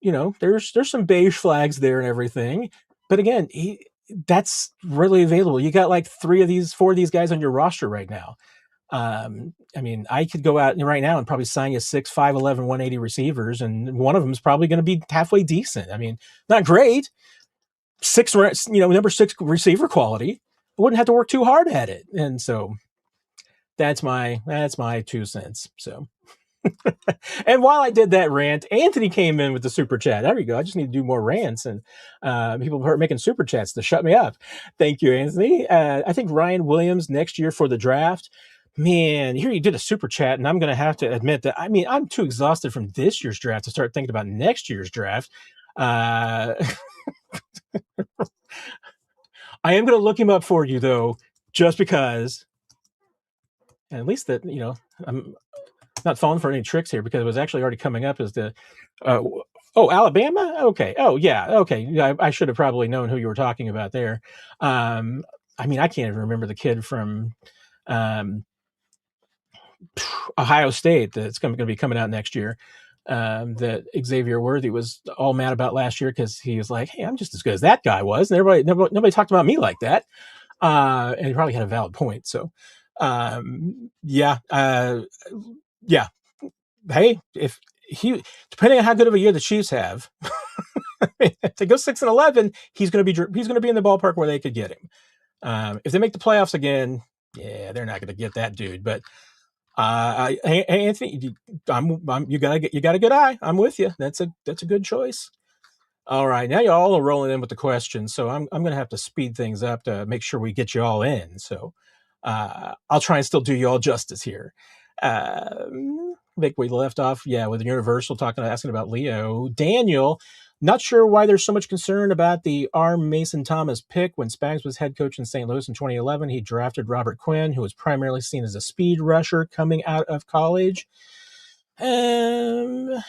there's some beige flags there and everything. But again, that's really available. You got like 4 of these guys on your roster right now. I mean, I could go out right now and probably sign you 6, 5'11", 180 receivers, and one of them is probably going to be halfway decent. I mean, not great. Number 6 receiver quality. I wouldn't have to work too hard at it. And so that's my 2 cents. So, and while I did that rant, Anthony came in with the super chat. There you go. I just need to do more rants, and people are making super chats to shut me up. Thank you, Anthony. I think Ryan Williams next year for the draft. Man, here you did a super chat, and I'm going to have to admit that, I mean, I'm too exhausted from this year's draft to start thinking about next year's draft. I am going to look him up for you, though, just because, and at least that, I'm not falling for any tricks here, because it was actually already coming up as the, Alabama? Okay. Oh, yeah. Okay. I should have probably known who you were talking about there. I mean, I can't even remember the kid from Ohio State that's going to be coming out next year, that Xavier Worthy was all mad about last year, because he was like, hey, I'm just as good as that guy was, and nobody talked about me like that, and he probably had a valid point. So yeah, hey, if he, depending on how good of a year the Chiefs have, if they go 6-11, he's going to be in the ballpark where they could get him. If they make the playoffs again, yeah, they're not going to get that dude. But hey, Anthony, you got a good eye. I'm with you. That's a good choice. All right, now you all are rolling in with the questions, so I'm going to have to speed things up to make sure we get you all in. So I'll try and still do you all justice here. I think we left off, with Universal asking about Leo. Daniel, not sure why there's so much concern about the Mason Thomas pick. When Spags was head coach in St. Louis in 2011, he drafted Robert Quinn, who was primarily seen as a speed rusher coming out of college. And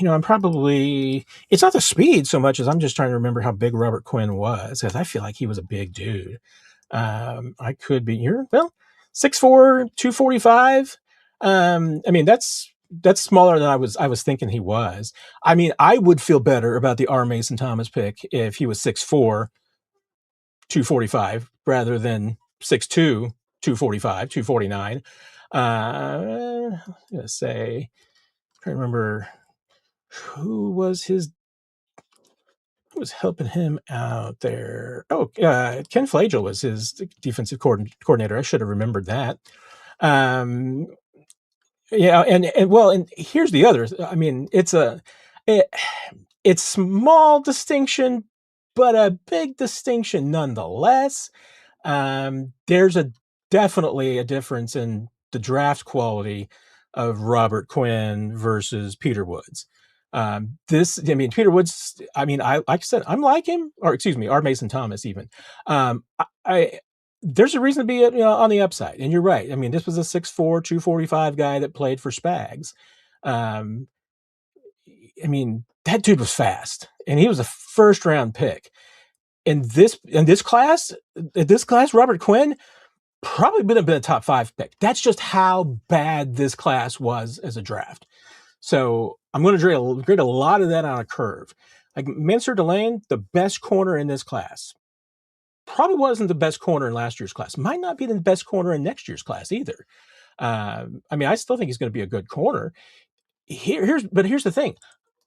I'm probably, it's not the speed so much as I'm just trying to remember how big Robert Quinn was, because I feel like he was a big dude. I could be here. Well, 6'4", 245. I mean, that's smaller than I was thinking he was. I mean, I would feel better about the R. Mason Thomas pick if he was 6'4", 245 rather than 6'2", 245, 249. I'm gonna say, I'm trying to remember who was his who was helping him out there. Oh, Ken Flagel was his defensive coordinator. I should have remembered that. Um, yeah, and well, and here's the other. I mean, it, it's small distinction, but a big distinction nonetheless. There's definitely a difference in the draft quality of Robert Quinn versus Peter Woods. I mean, Peter Woods, I mean, like I said, I'm like him, or excuse me, R. Mason Thomas even. I there's a reason to be on the upside, and you're right. I mean, this was a 6'4", 245 guy that played for Spags. Um, I mean, that dude was fast, and he was a first round pick. In this class, Robert Quinn probably would have been a top 5 pick. That's just how bad this class was as a draft. So I'm going to grade a lot of that on a curve. Like Mansour Delane, the best corner in this class, probably wasn't the best corner in last year's class. Might not be the best corner in next year's class either. I mean, I still think he's going to be a good corner. Here's the thing.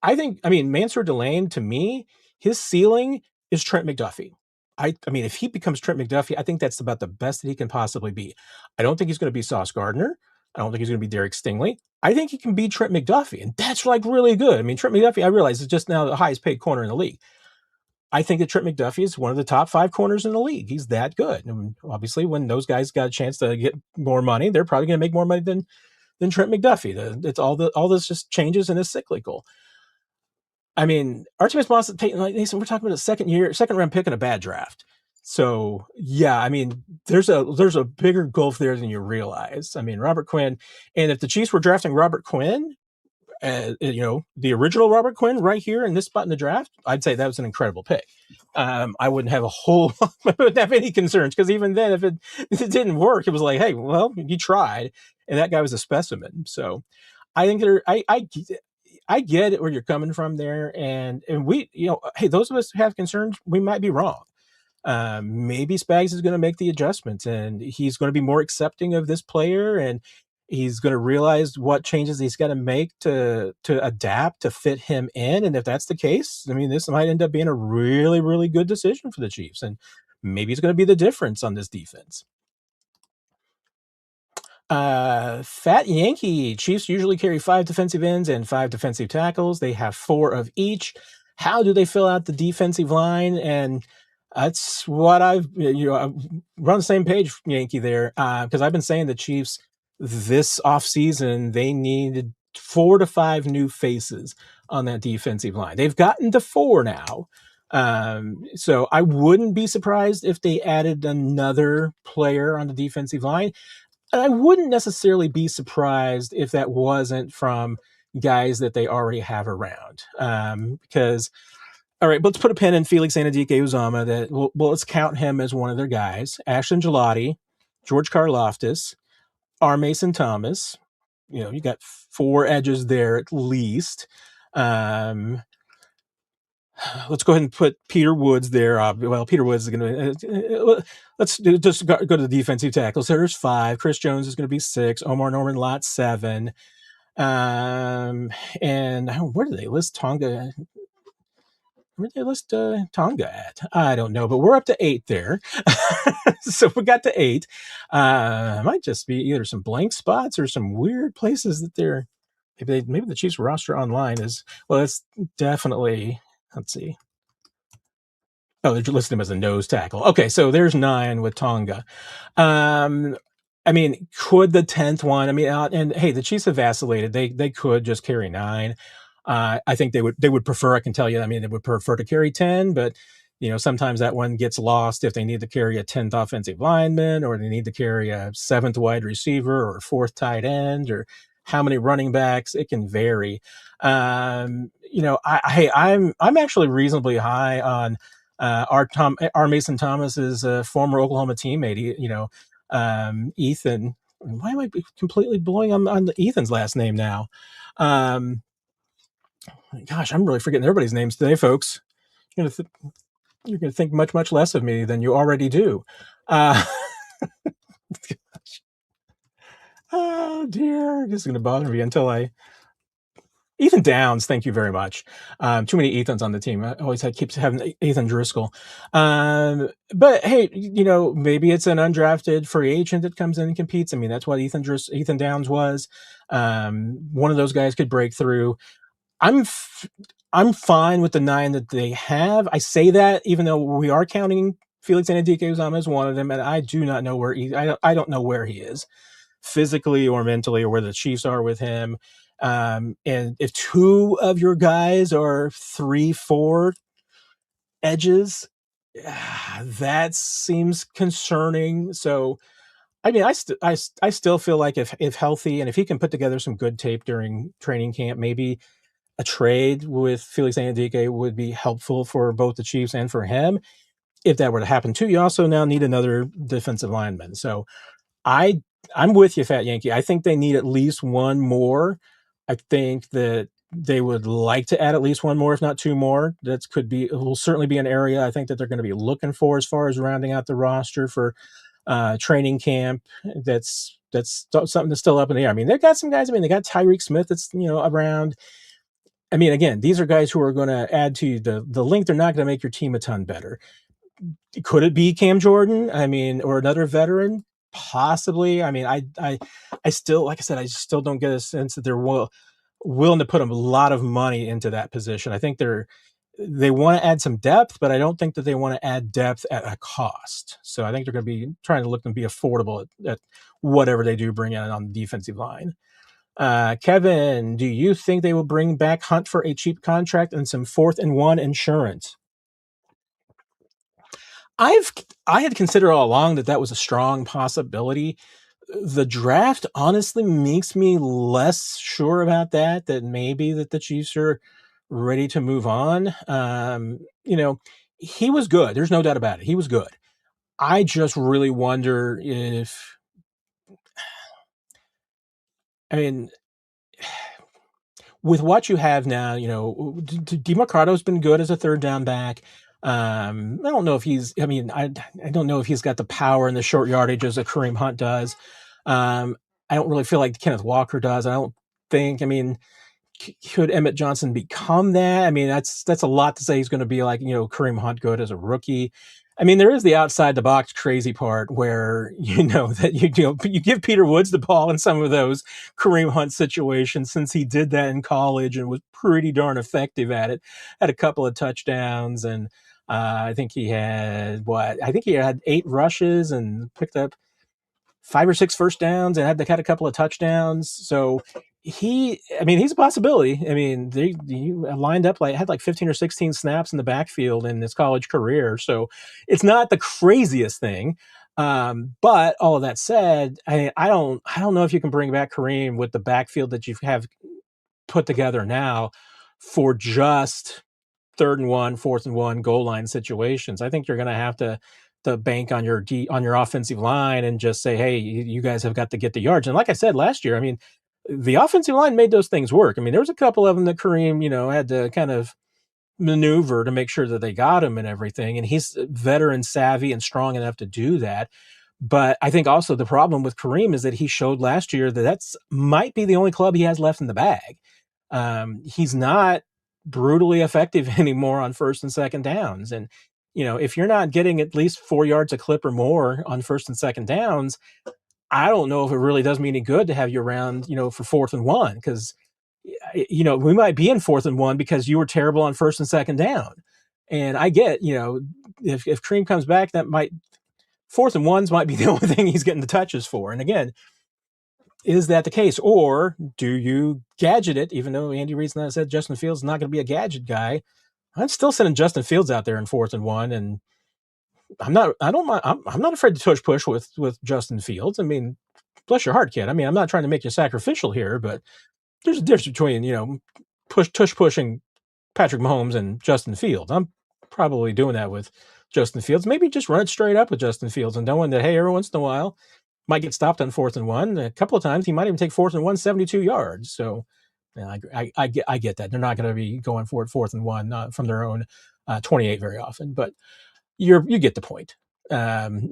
I mean, Mansour Delane, to me, his ceiling is Trent McDuffie. I mean, if he becomes Trent McDuffie, I think that's about the best that he can possibly be. I don't think he's going to be Sauce Gardner. I don't think he's going to be Derek Stingley. I think he can be Trent McDuffie, and that's like really good. I mean, Trent McDuffie, I realize, is just now the highest paid corner in the league. I think that Trent McDuffie is one of the top 5 corners in the league. He's that good. And obviously, when those guys got a chance to get more money, they're probably going to make more money than Trent McDuffie. It's all this just changes and is cyclical. I mean, Artemis Moss, like Nathan, we're talking about a second round pick in a bad draft. So yeah, I mean, there's a bigger gulf there than you realize. I mean, Robert Quinn, and if the Chiefs were drafting Robert Quinn, the original Robert Quinn right here in this spot in the draft, I'd say that was an incredible pick. I wouldn't have I wouldn't have any concerns, because even then, if it didn't work, it was like, hey, well, you tried, and that guy was a specimen. So I think I get it where you're coming from there, and we, hey, those of us who have concerns, we might be wrong. Maybe Spags is going to make the adjustments, and he's going to be more accepting of this player, and he's going to realize what changes he's got to make to adapt to fit him in. And if that's the case, I mean, this might end up being a really, really good decision for the Chiefs, and maybe it's going to be the difference on this defense. Fat Yankee. Chiefs usually carry 5 defensive ends and 5 defensive tackles. They have 4 of each. How do they fill out the defensive line? And that's what we're on the same page, Yankee, there, because I've been saying the Chiefs this offseason, they needed 4 to 5 new faces on that defensive line. They've gotten to 4 now. So I wouldn't be surprised if they added another player on the defensive line. And I wouldn't necessarily be surprised if that wasn't from guys that they already have around. Because, all right, let's put a pin in Felix Anudike-Uzomah. Let's count him as one of their guys. Ashton Gelati, George Karlaftis, R. Mason Thomas. You got 4 edges there at least. Let's go ahead and put Peter Woods there. Well, Peter Woods is going to. Let's just go to the defensive tackles. There's 5. Chris Jones is going to be 6. Omar Norman Lott 7. And where do they list Tonga? Where do they list Tonga at? I don't know, but we're up to 8 there. So we got to 8. Might just be either some blank spots or some weird places that they're. Maybe the Chiefs roster online is. Well, it's definitely. Let's see. Oh, they're listing him as a nose tackle. Okay, so there's 9 with Tonga. I mean, could the 10th one? I mean, and hey, the Chiefs have vacillated. They could just carry 9. I think they would prefer. I can tell you. I mean, they would prefer to carry 10, but sometimes that one gets lost if they need to carry a 10th offensive lineman, or they need to carry a 7th wide receiver or a 4th tight end, or how many running backs. It can vary. I'm actually reasonably high on our Mason Thomas's former Oklahoma teammate. Ethan. Why am I completely blowing on Ethan's last name now? Gosh, I'm really forgetting everybody's names today, folks. You're gonna, you're gonna think much less of me than you already do. Uh, oh dear, this is gonna bother me until I. Ethan Downs, thank you very much. Too many Ethans on the team. I always keeps having Ethan Driscoll. But hey, maybe it's an undrafted free agent that comes in and competes. I mean, that's what Ethan Downs was. One of those guys could break through. I'm fine with the 9 that they have. I say that even though we are counting Felix Anudike-Uzomah as one of them, and I do not know where I don't know where he is physically or mentally, or where the Chiefs are with him. And if 2 of your guys are 3-4 edges, that seems concerning. So, I mean, I still feel like if healthy, and if he can put together some good tape during training camp, maybe a trade with Felix Anudike would be helpful for both the Chiefs and for him. If that were to happen too, you also now need another defensive lineman. So I I'm with you, Fat Yankee. I think they need at least one more. I think that they would like to add at least one more, if not 2 more. It will certainly be an area I think that they're going to be looking for as far as rounding out the roster for training camp. That's something that's still up in the air. I mean, they've got some guys. I mean, they got Tyreek Smith that's around. I mean, again, these are guys who are going to add to the length. They're not going to make your team a ton better. Could it be Cam Jordan? I mean, or another veteran? Possibly. I mean, I still, like I said, I still don't get a sense that they're willing to put a lot of money into that position. I think they want to add some depth, but I don't think that they want to add depth at a cost. So I think they're going to be trying to look and be affordable at whatever they do bring in on the defensive line. Kevin, do you think they will bring back Hunt for a cheap contract and some 4th and 1 insurance? I had considered all along that was a strong possibility. The draft honestly makes me less sure about that maybe that the Chiefs are ready to move on. He was good. There's no doubt about it. He was good. I just really wonder if, I mean, with what you have now, DeMarcado's been good as a 3rd down back. I don't know if I don't know if he's got the power and the short yardage as a Kareem Hunt does. I don't really feel like Kenneth Walker does. I don't think, could Emmett Johnson become that? I mean, that's a lot to say he's going to be like, Kareem Hunt good as a rookie. I mean, there is the outside the box crazy part where, that you give Peter Woods the ball in some of those Kareem Hunt situations, since he did that in college and was pretty darn effective at it, had a couple of touchdowns. And I think he had 8 rushes and picked up 5 or 6 first downs and had a couple of touchdowns. So he's a possibility. I mean, he lined up had 15 or 16 snaps in the backfield in his college career. So it's not the craziest thing. But all of that said, I don't know if you can bring back Kareem with the backfield that you have put together now for just 3rd and 1, 4th and 1 goal line situations. I think you're going to have to bank on your offensive line and just say, hey, you guys have got to get the yards. And like I said last year, I mean, the offensive line made those things work. I mean, there was a couple of them that Kareem, had to kind of maneuver to make sure that they got him and everything. And he's veteran savvy and strong enough to do that. But I think also the problem with Kareem is that he showed last year that might be the only club he has left in the bag. He's not brutally effective anymore on 1st and 2nd downs. And, if you're not getting at least 4 yards a clip or more on 1st and 2nd downs, I don't know if it really does me any good to have you around, for 4th and 1, because, we might be in 4th and 1 because you were terrible on 1st and 2nd down. And I get, if Kareem comes back, 4th and 1s might be the only thing he's getting the touches for. And again, is that the case? Or do you gadget it, even though Andy Reid's not said Justin Fields is not going to be a gadget guy? I'm still sending Justin Fields out there in 4th and 1, and I'm not afraid to push with Justin Fields. I mean, bless your heart, kid. I mean, I'm not trying to make you sacrificial here, but there's a difference between, tush pushing Patrick Mahomes and Justin Fields. I'm probably doing that with Justin Fields. Maybe just run it straight up with Justin Fields and knowing that, hey, every once in a while might get stopped on 4th and 1. A couple of times he might even take 4th and 1, 72 yards. So yeah, I get that. They're not going to be going for it 4th and 1 from their own 28 very often, but you get the point. Um,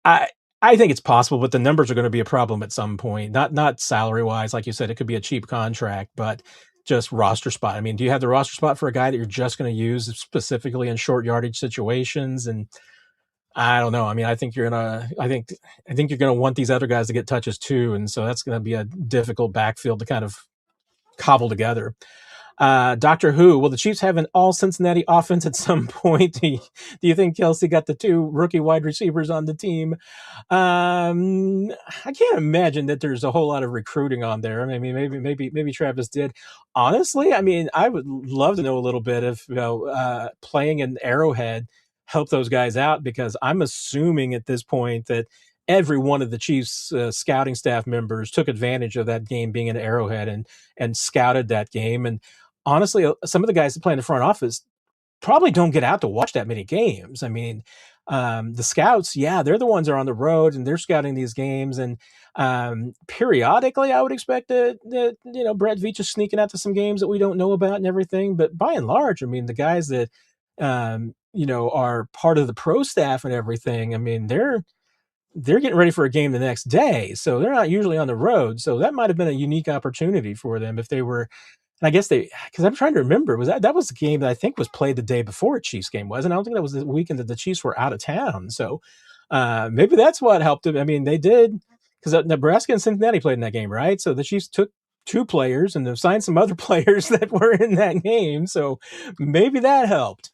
I I think it's possible, but the numbers are going to be a problem at some point. Not salary wise, like you said, it could be a cheap contract, but just roster spot. I mean, do you have the roster spot for a guy that you're just going to use specifically in short yardage situations? And I don't know. I mean, I think you're gonna want these other guys to get touches too, and so that's going to be a difficult backfield to kind of cobble together. Doctor Who, will the Chiefs have an all Cincinnati offense at some point? Do you think Kelsey got the 2 rookie wide receivers on the team? I can't imagine that there's a whole lot of recruiting on there. I mean, maybe Travis did. Honestly, I mean, I would love to know a little bit of playing in Arrowhead help those guys out, because I'm assuming at this point that every one of the Chiefs scouting staff members took advantage of that game being in Arrowhead and scouted that game. And honestly, some of the guys that play in the front office probably don't get out to watch that many games. I mean, the scouts, yeah, they're the ones that are on the road and they're scouting these games. And periodically, I would expect that Brett Veach is sneaking out to some games that we don't know about and everything. But by and large, I mean, the guys that are part of the pro staff and everything, I mean, they're getting ready for a game the next day, so they're not usually on the road. So that might have been a unique opportunity for them if they were. And I guess because I'm trying to remember, that was the game that I think was played the day before a Chiefs game, wasn't? I don't think that was the weekend that the Chiefs were out of town. So maybe that's what helped them. I mean, they did, because Nebraska and Cincinnati played in that game, right? So the Chiefs took 2 players and they've signed some other players that were in that game. So maybe that helped.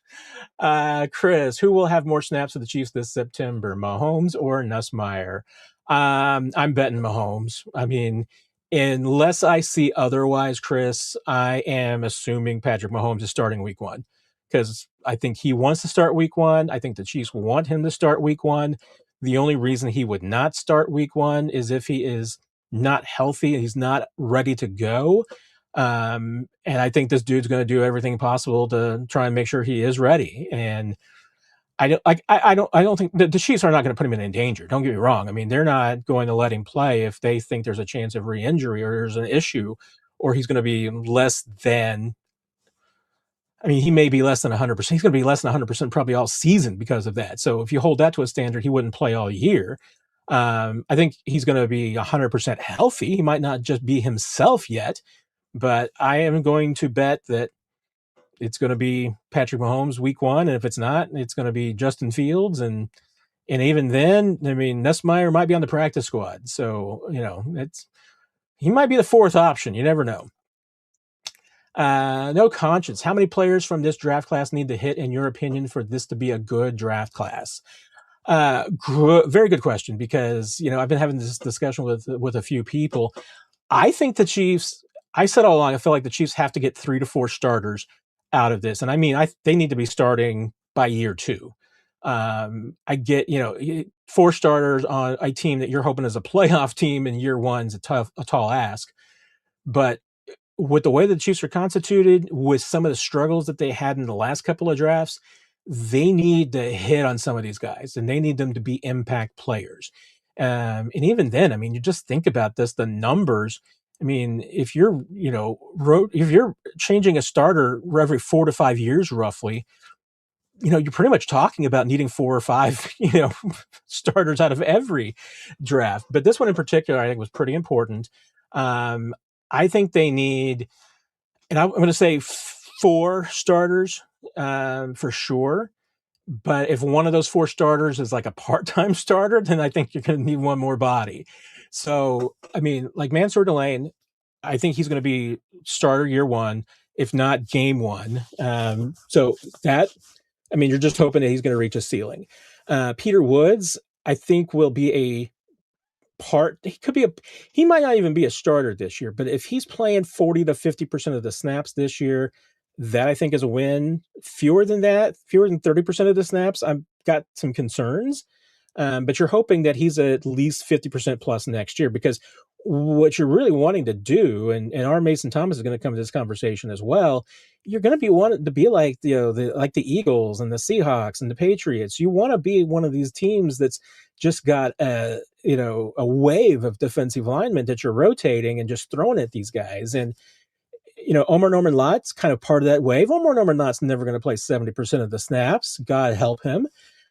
Chris, who will have more snaps for the Chiefs this September, Mahomes or Nussmeier? I'm betting Mahomes. I mean, unless I see otherwise, Chris, I am assuming Patrick Mahomes is starting week 1, because I think he wants to start week 1. I think the Chiefs want him to start week 1. The only reason he would not start week 1 is if he is not healthy and he's not ready to go. And I think this dude's going to do everything possible to try and make sure he is ready. And I don't think the Chiefs are not going to put him in danger. Don't get me wrong. I mean, they're not going to let him play if they think there's a chance of re-injury or there's an issue, or he's going to be less than. I mean, he may be less than 100%. He's going to be less than 100% probably all season because of that. So if you hold that to a standard, he wouldn't play all year. I think he's going to be 100% healthy. He might not just be himself yet, but I am going to bet that it's going to be Patrick Mahomes week 1. And if it's not, it's going to be Justin Fields. And even then, I mean, Nussmeier might be on the practice squad. So, he might be the 4th option. You never know. No conscience. How many players from this draft class need to hit, in your opinion, for this to be a good draft class? Very good question, because, I've been having this discussion with a few people. I think the Chiefs, I said all along, I feel like the Chiefs have to get 3 to 4 starters out of this. And I mean, they need to be starting by year 2. I get, 4 starters on a team that you're hoping is a playoff team in year 1 is a tall ask. But with the way the Chiefs are constituted, with some of the struggles that they had in the last couple of drafts, they need to hit on some of these guys, and they need them to be impact players. And even then, I mean, you just think about this, the numbers. I mean, if you're, if you're changing a starter every 4 to 5 years, roughly, you're pretty much talking about needing 4 or 5, starters out of every draft. But this one in particular, I think, was pretty important. I think they need, and I'm going to say 4 starters for sure. But if one of those 4 starters is like a part-time starter, then I think you're going to need one more body. So, I mean, like Mansour Delane, I think he's going to be starter year 1, if not game 1. So that, I mean, you're just hoping that he's going to reach a ceiling. Peter Woods, I think, will be a part. He might not even be a starter this year, but if he's playing 40 to 50% of the snaps this year, that I think is a win. Fewer than 30% of the snaps, I've got some concerns. but you're hoping that he's at least 50% plus next year, because what you're really wanting to do, and our Mason Thomas is going to come to this conversation as well. You're going to be wanting to be like like the Eagles and the Seahawks and the Patriots. You want to be one of these teams that's just got a wave of defensive linemen that you're rotating and just throwing at these guys. And Omar Norman Lott's kind of part of that wave. Omar Norman Lott's never going to play 70% of the snaps. God help him.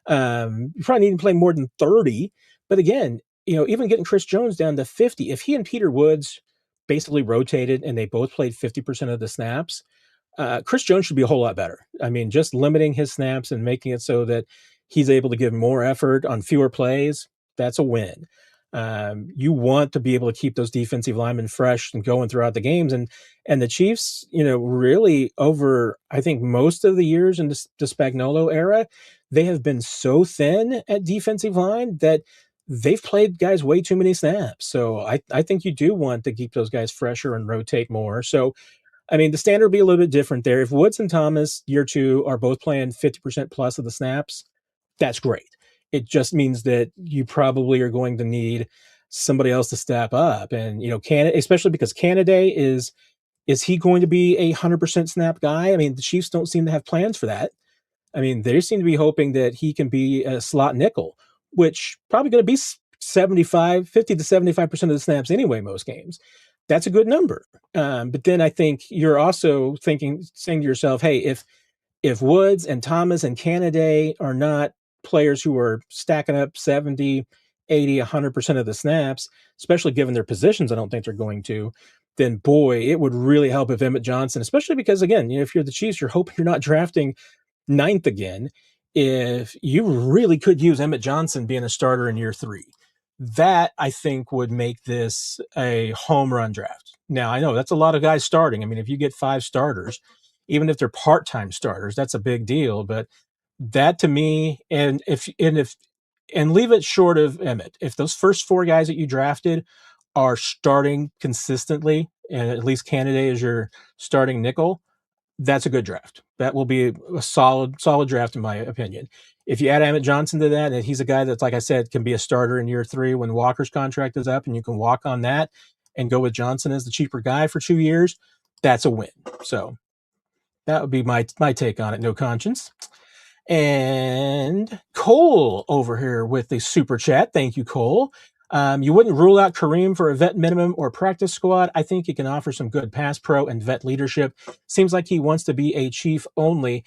You probably need to play more than 30. But again, even getting Chris Jones down to 50, if he and Peter Woods basically rotated and they both played 50% of the snaps, Chris Jones should be a whole lot better. I mean, just limiting his snaps and making it so that he's able to give more effort on fewer plays, that's a win. You want to be able to keep those defensive linemen fresh and going throughout the games. And the Chiefs, really over, I think, most of the years in the Spagnuolo era, they have been so thin at defensive line that they've played guys way too many snaps. So I think you do want to keep those guys fresher and rotate more. So, I mean, the standard will be a little bit different there. If Woods and Thomas, year two, are both playing 50% plus of the snaps, that's great. It just means that you probably are going to need somebody else to step up. And, especially because Canada is he going to be a 100% snap guy? I mean, the Chiefs don't seem to have plans for that. I mean, they seem to be hoping that he can be a slot nickel, which probably going to be 50 to 75% of the snaps anyway, most games. That's a good number. But then I think you're also saying to yourself, hey, if Woods and Thomas and Canada are not players who are stacking up 70, 80, 100% of the snaps, especially given their positions, I don't think they're going to, then boy, it would really help if Emmett Johnson, especially because, again, if you're the Chiefs, you're hoping you're not drafting ninth again. If you really could use Emmett Johnson being a starter in year three, that I think would make this a home run draft. Now, I know that's a lot of guys starting. I mean, if you get 5 starters, even if they're part-time starters, that's a big deal. But that to me, and leave it short of Emmett, if those first 4 guys that you drafted are starting consistently, and at least Canada is your starting nickel, that's a good draft. That will be a solid draft, in my opinion. If you add Emmett Johnson to that, and he's a guy that's, like I said, can be a starter in year 3 when Walker's contract is up, and you can walk on that and go with Johnson as the cheaper guy for 2 years, that's a win. So that would be my take on it. No conscience. And Cole over here with the super chat. Thank you, Cole. You wouldn't rule out Kareem for a vet minimum or practice squad. I think he can offer some good pass pro and vet leadership. Seems like he wants to be a Chief only.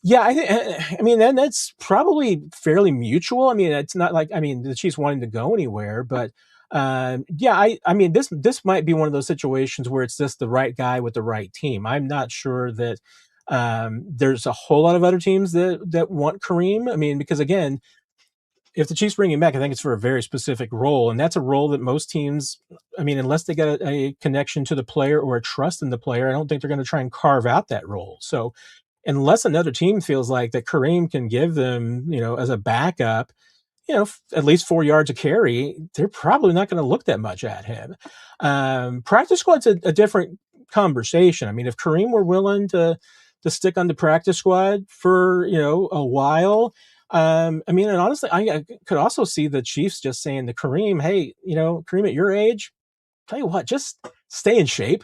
Yeah, I mean, then that's probably fairly mutual. I mean, it's not like, the Chiefs wanting to go anywhere, but yeah, I mean, this might be one of those situations where it's just the right guy with the right team. I'm not sure that there's a whole lot of other teams that want Kareem. I mean, because again, if the Chiefs bring him back, I think it's for a very specific role, and that's a role that most teams, I mean, unless they get a connection to the player or a trust in the player, I don't think they're going to try and carve out that role. So unless another team feels like that Kareem can give them, as a backup, at least 4 yards a carry, they're probably not going to look that much at him. Practice squad's a different conversation. I mean, if Kareem were willing to stick on the practice squad for, a while, I mean, and honestly, I could also see the Chiefs just saying to Kareem, hey, Kareem, at your age, tell you what, just stay in shape,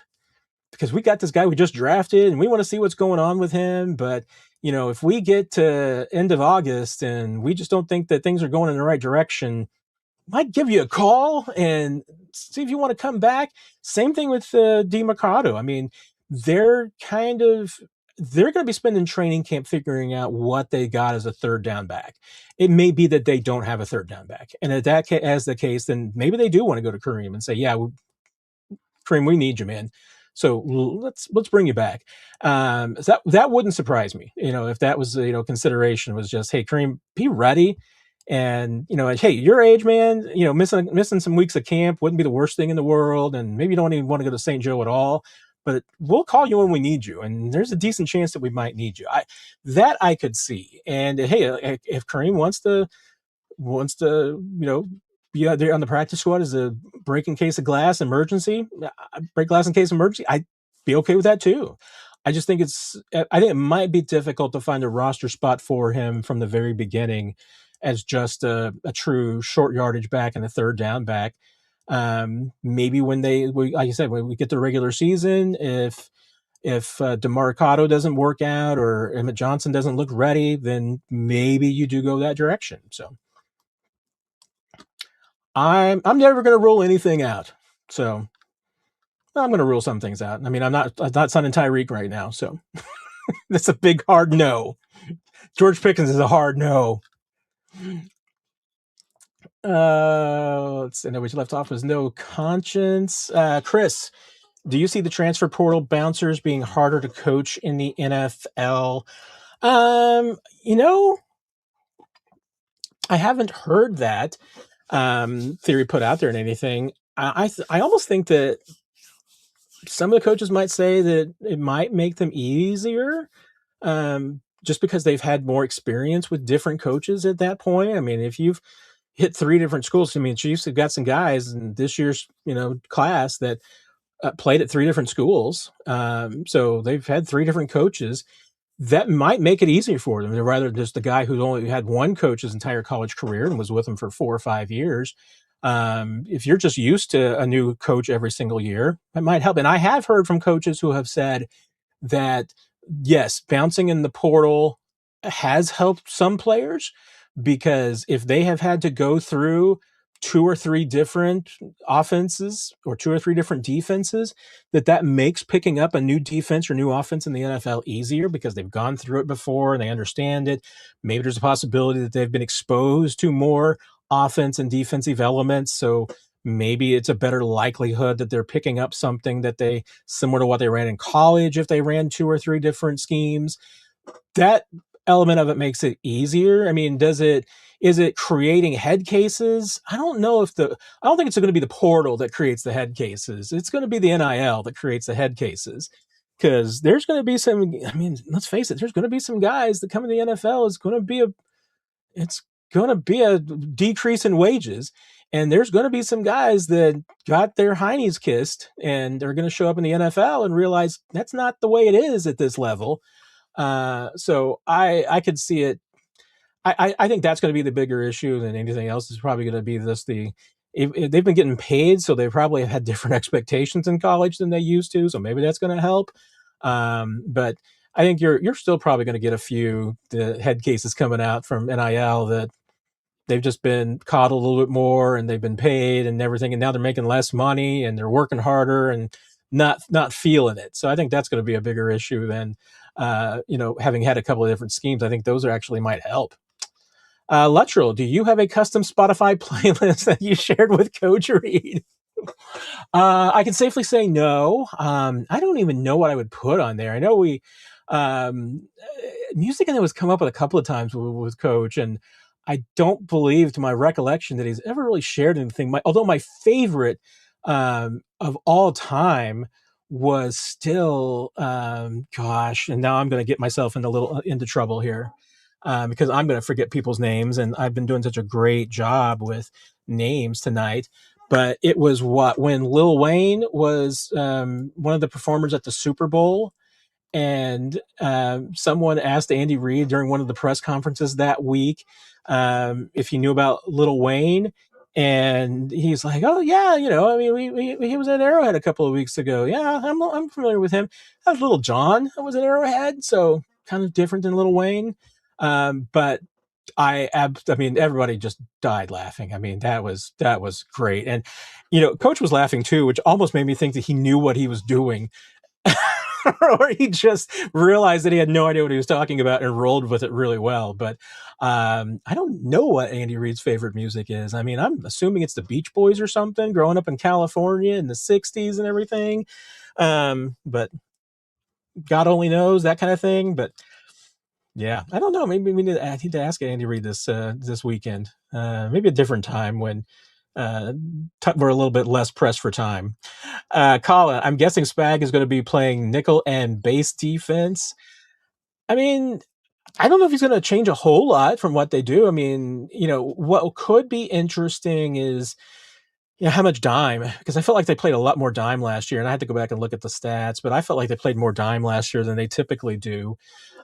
because we got this guy we just drafted and we want to see what's going on with him. But, if we get to end of August and we just don't think that things are going in the right direction, might give you a call and see if you want to come back. Same thing with DeMarcado. I mean, they're going to be spending training camp figuring out what they got as a third down back. It may be that they don't have a third down back. And if that as the case, then maybe they do want to go to Kareem and say, yeah, Kareem, we need you, man. So let's bring you back. So that wouldn't surprise me, if that was, consideration was just, hey, Kareem, be ready. And, hey, your age, man, missing some weeks of camp wouldn't be the worst thing in the world. And maybe you don't even want to go to St. Joe at all, but we'll call you when we need you. And there's a decent chance that we might need you. I could see. And hey, if Kareem wants to, be out there on the practice squad as a break in case of glass emergency, break glass in case of emergency, I'd be okay with that too. I just think it might be difficult to find a roster spot for him from the very beginning. as just a true short yardage back and a third down back. Maybe when like I said, when we get to the regular season, if DeMarcado doesn't work out or Emmett Johnson doesn't look ready, then maybe you do go that direction. So I'm never going to rule anything out. So I'm going to rule some things out. I mean, I'm not signing Tyreek right now, so that's a big hard no. George Pickens is a hard no. Let's see. No, we left off was no conscience. Chris, do you see the transfer portal bouncers being harder to coach in the NFL? You know, I haven't heard that theory put out there in anything. I almost think that some of the coaches might say that it might make them easier, just because they've had more experience with different coaches at that point. I mean, if you've hit 3 different schools, I mean, Chiefs have got some guys in this year's class that played at 3 different schools, so they've had 3 different coaches. That might make it easier for them, rather than just the guy who's only had one coach his entire college career and was with him for 4 or 5 years. If you're just used to a new coach every single year, that might help. And I have heard from coaches who have said that, yes, bouncing in the portal has helped some players, because if they have had to go through 2 or 3 different offenses or 2 or 3 different defenses, that makes picking up a new defense or new offense in the NFL easier, because they've gone through it before and they understand it. Maybe there's a possibility that they've been exposed to more offense and defensive elements, so maybe it's a better likelihood that they're picking up something that they similar to what they ran in college if they ran 2 or 3 different schemes. That element of it makes it easier. I mean, is it creating head cases? I don't think it's going to be the portal that creates the head cases. It's going to be the NIL that creates the head cases, because there's going to be some, I mean, let's face it, there's going to be some guys that come in the NFL. It's going to be a decrease in wages. And there's going to be some guys that got their heinies kissed and they're going to show up in the NFL and realize that's not the way it is at this level. So I could see it. I think that's going to be the bigger issue than anything else. Is probably going to be if they've been getting paid, so they probably have had different expectations in college than they used to. So maybe that's going to help. But I think you're still probably going to get a few the head cases coming out from NIL that they've just been coddled a little bit more and they've been paid and everything, and now they're making less money and they're working harder and not feeling it. So I think that's going to be a bigger issue than having had a couple of different schemes. I think those actually might help. Luttrell, do you have a custom Spotify playlist that you shared with Coach Reed? I can safely say no. I don't even know what I would put on there. I know music that was come up with a couple of times with Coach, and I don't believe, to my recollection, that he's ever really shared anything. Although my favorite of all time was still, gosh, and now I'm going to get myself into trouble here, because I'm going to forget people's names, and I've been doing such a great job with names tonight. But it was when Lil Wayne was one of the performers at the Super Bowl, and someone asked Andy Reid during one of the press conferences that week if he knew about Lil Wayne, and he's like, "Oh yeah, I mean, he was at Arrowhead a couple of weeks ago. Yeah, I'm familiar with him. That was Little John. That was at Arrowhead, so kind of different than Lil Wayne." But I mean, everybody just died laughing. I mean, that was great, and Coach was laughing too, which almost made me think that he knew what he was doing. Or he just realized that he had no idea what he was talking about and rolled with it really well. But I don't know what Andy Reid's favorite music is. I mean, I'm assuming it's the Beach Boys or something, growing up in California in the 60s and everything. But God only knows, that kind of thing. But yeah, I don't know. Maybe I need to ask Andy Reid this weekend. Maybe a different time when we're a little bit less pressed for time. Colin, I'm guessing Spag is going to be playing nickel and base defense. I mean, I don't know if he's going to change a whole lot from what they do. I mean, what could be interesting is Yeah, how much dime? Because I felt like they played a lot more dime last year, and I had to go back and look at the stats, but I felt like they played more dime last year than they typically do.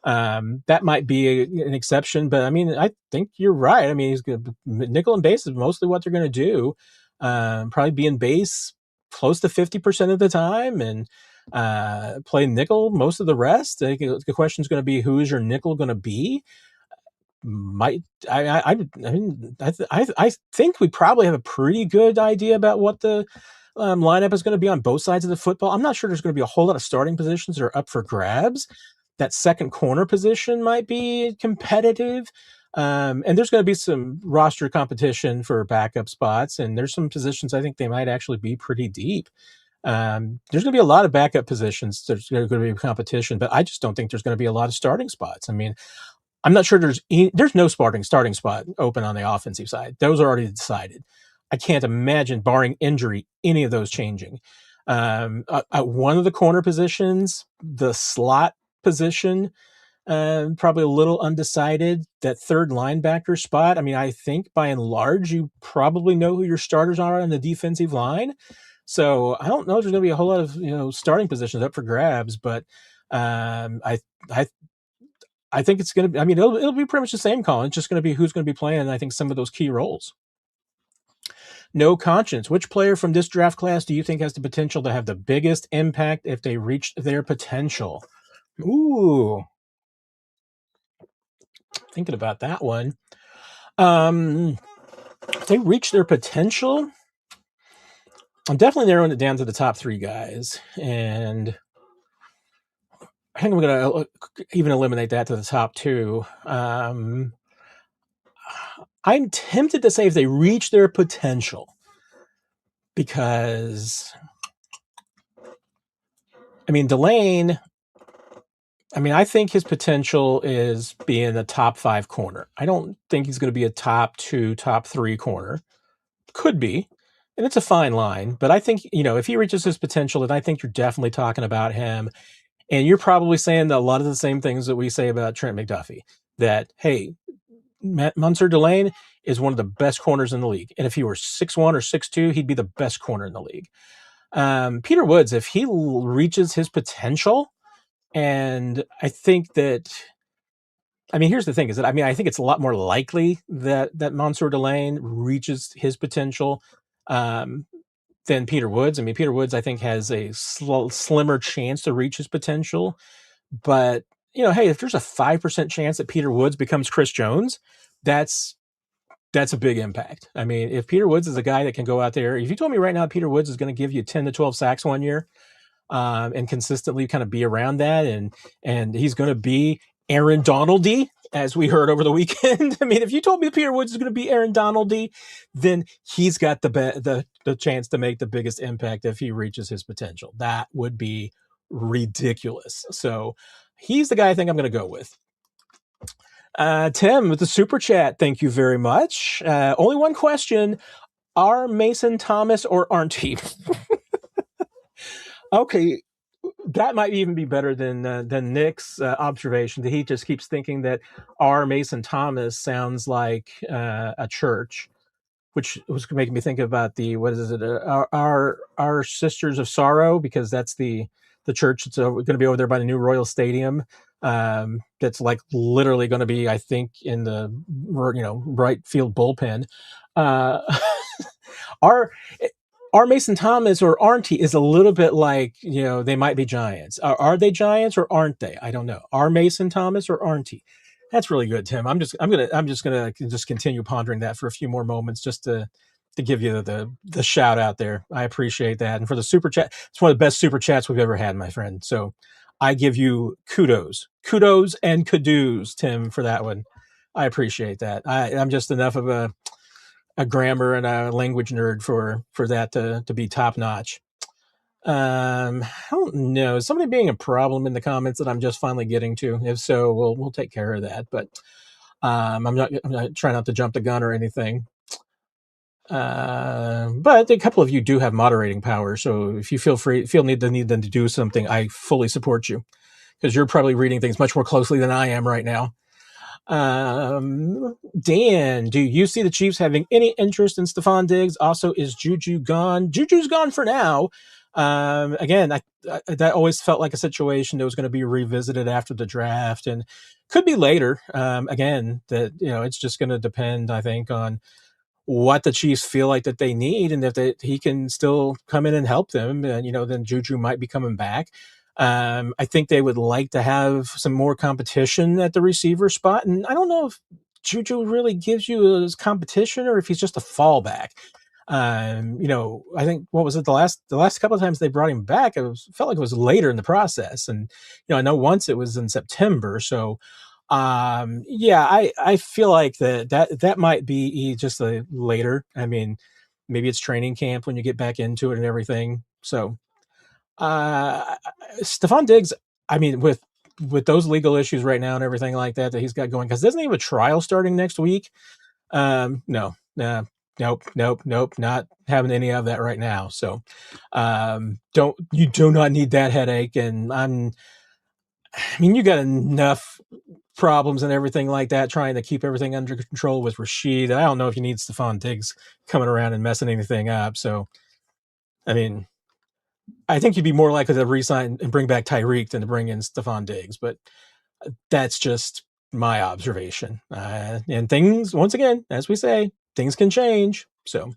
That might be an exception, but I mean, I think you're right. I mean, he's good. Nickel and base is mostly what they're going to do. Probably be in base close to 50% of the time, and play nickel most of the rest. I think the question is going to be, who is your nickel going to be? Might I think we probably have a pretty good idea about what the lineup is going to be on both sides of the football. I'm not sure there's going to be a whole lot of starting positions that are up for grabs. That second corner position might be competitive. And there's going to be some roster competition for backup spots, and there's some positions I think they might actually be pretty deep. There's going to be a lot of backup positions. There's going to be competition, but I just don't think there's going to be a lot of starting spots. I mean, I'm not sure there's no starting spot open on the offensive side. Those are already decided. I can't imagine, barring injury, any of those changing. At one of the corner positions, the slot position, probably a little undecided. That third linebacker spot, I mean, I think by and large, you probably know who your starters are on the defensive line. So I don't know if there's going to be a whole lot of starting positions up for grabs, but I I think it's going to be, I mean, it'll be pretty much the same, Colin. It's just going to be who's going to be playing, I think, some of those key roles. No conscience. Which player from this draft class do you think has the potential to have the biggest impact if they reach their potential? Ooh, thinking about that one. If they reach their potential, I'm definitely narrowing it down to the top three guys. And I think I'm going to even eliminate that to the top two. I'm tempted to say if they reach their potential, because I mean, Delane, I mean, I think his potential is being a top 5 corner. I don't think he's going to be a top 2, top 3 corner. Could be, and it's a fine line, but I think, if he reaches his potential, then I think you're definitely talking about him. And you're probably saying a lot of the same things that we say about Trent McDuffie, that, hey, Monsieur Delane is one of the best corners in the league. And if he were 6'1" or 6'2", he'd be the best corner in the league. Peter Woods, if he reaches his potential, and I think that, I mean, here's the thing is that, I mean, I think it's a lot more likely that Monsieur Delane reaches his potential than Peter Woods. I mean, Peter Woods, I think, has a slimmer chance to reach his potential. But, hey, if there's a 5% chance that Peter Woods becomes Chris Jones, that's a big impact. I mean, if Peter Woods is a guy that can go out there, if you told me right now Peter Woods is going to give you 10 to 12 sacks one year, and consistently kind of be around that, and he's going to be Aaron Donaldy, as we heard over the weekend. I mean, if you told me Peter Woods is going to be Aaron Donaldy, then he's got the chance to make the biggest impact if he reaches his potential. That would be ridiculous. So he's the guy I think I'm going to go with. Tim with the super chat, thank you very much. Only one question: are Mason Thomas or aren't he? Okay, that might even be better than Nick's observation. That he just keeps thinking that our Mason Thomas sounds like a church, which was making me think about what is it? Our Sisters of Sorrow, because that's the church that's going to be over there by the new Royal Stadium. That's like literally going to be, I think, in the right field bullpen. Our Mason Thomas or aren't he is a little bit like, they might be Giants. Are they Giants or aren't they? I don't know. Are Mason Thomas or aren't he? That's really good, Tim. I'm just gonna continue pondering that for a few more moments, just to give you the shout out there. I appreciate that. And for the super chat, it's one of the best super chats we've ever had, my friend. So I give you kudos and kudos, Tim, for that one. I appreciate that. I'm just enough of a grammar and a language nerd for that to be top notch. I don't know. Is somebody being a problem in the comments that I'm just finally getting to? If so, we'll take care of that. But I'm not trying not to jump the gun or anything. But a couple of you do have moderating power, so if you feel need to do something, I fully support you, because you're probably reading things much more closely than I am right now. Dan, do you see the Chiefs having any interest in Stephon Diggs? Also, is Juju gone? Juju's gone for now. Again, that always felt like a situation that was going to be revisited after the draft and could be later. Again, that it's just going to depend, I think, on what the Chiefs feel like that they need, and if he can still come in and help them, and then Juju might be coming back. I think they would like to have some more competition at the receiver spot, and I don't know if Juju really gives you his competition or if he's just a fallback. I think what was it the last couple of times they brought him back, felt like it was later in the process, and I know once it was in September, so yeah, I feel like that might be just a later. I mean, maybe it's training camp when you get back into it and everything. So, uh, Stephon Diggs, I mean, with those legal issues right now and everything like that he's got going, because doesn't he have a trial starting next week? No, nah, nope, not having any of that right now. So, you do not need that headache, and I mean, you got enough problems and everything like that, trying to keep everything under control with Rashid. I don't know if you need Stephon Diggs coming around and messing anything up. So, I mean, I think you'd be more likely to re-sign and bring back Tyreek than to bring in Stephon Diggs, but that's just my observation. And things, once again, as we say, things can change. So,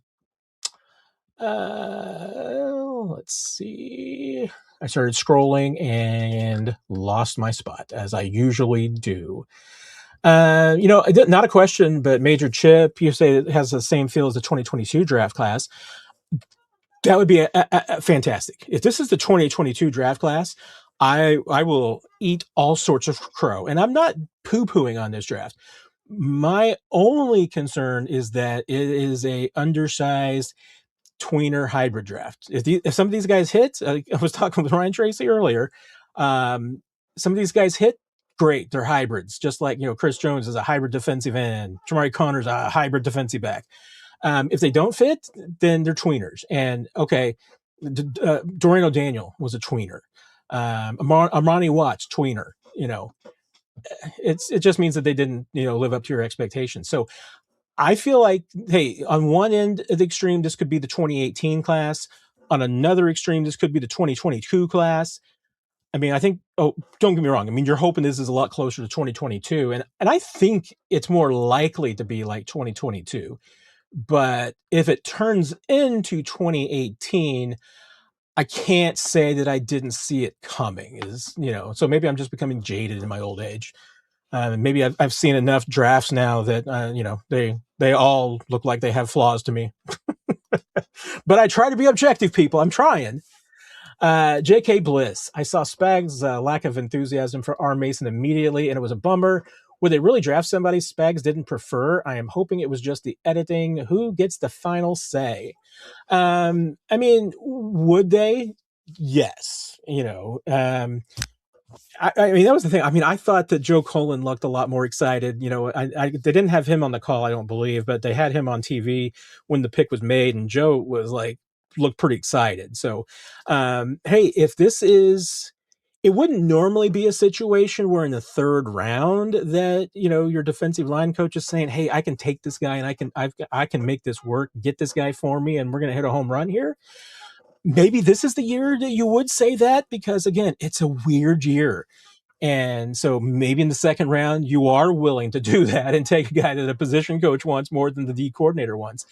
let's see. I started scrolling and lost my spot, as I usually do. Not a question, but Major Chip, you say it has the same feel as the 2022 draft class. That would be a fantastic. If this is the 2022 draft class, I will eat all sorts of crow. And I'm not poo-pooing on this draft. My only concern is that it is a undersized tweener hybrid draft. If some of these guys hit, I was talking with Ryan Tracy earlier, some of these guys hit, great, they're hybrids, just like Chris Jones is a hybrid defensive end, Jamari Connor's a hybrid defensive back. If they don't fit, then they're tweeners. And okay, Dorian O'Daniel was a tweener. Amani Watts, tweener. It just means that they didn't live up to your expectations. So I feel like, hey, on one end of the extreme, this could be the 2018 class. On another extreme, this could be the 2022 class. I mean, I think, don't get me wrong. I mean, you're hoping this is a lot closer to 2022. And I think it's more likely to be like 2022. But if it turns into 2018, I can't say that I didn't see it coming. So maybe I'm just becoming jaded in my old age. Maybe I've seen enough drafts now that they all look like they have flaws to me. But I try to be objective, people. I'm trying. J.K. Bliss. I saw Spags' lack of enthusiasm for R. Mason immediately, and it was a bummer. Would they really draft somebody Spags didn't prefer? I am hoping it was just the editing. Who gets the final say? I mean, would they? Yes. I mean, that was the thing. I mean, I thought that Joe Colin looked a lot more excited. They didn't have him on the call, I don't believe, but they had him on TV when the pick was made, and Joe was looked pretty excited. So, hey, if this is, it wouldn't normally be a situation where in the third round that your defensive line coach is saying, "Hey, I can take this guy and I can make this work. Get this guy for me, and we're going to hit a home run here." Maybe this is the year that you would say that, because again, it's a weird year. And so maybe in the second round, you are willing to do that and take a guy that a position coach wants more than the D coordinator wants.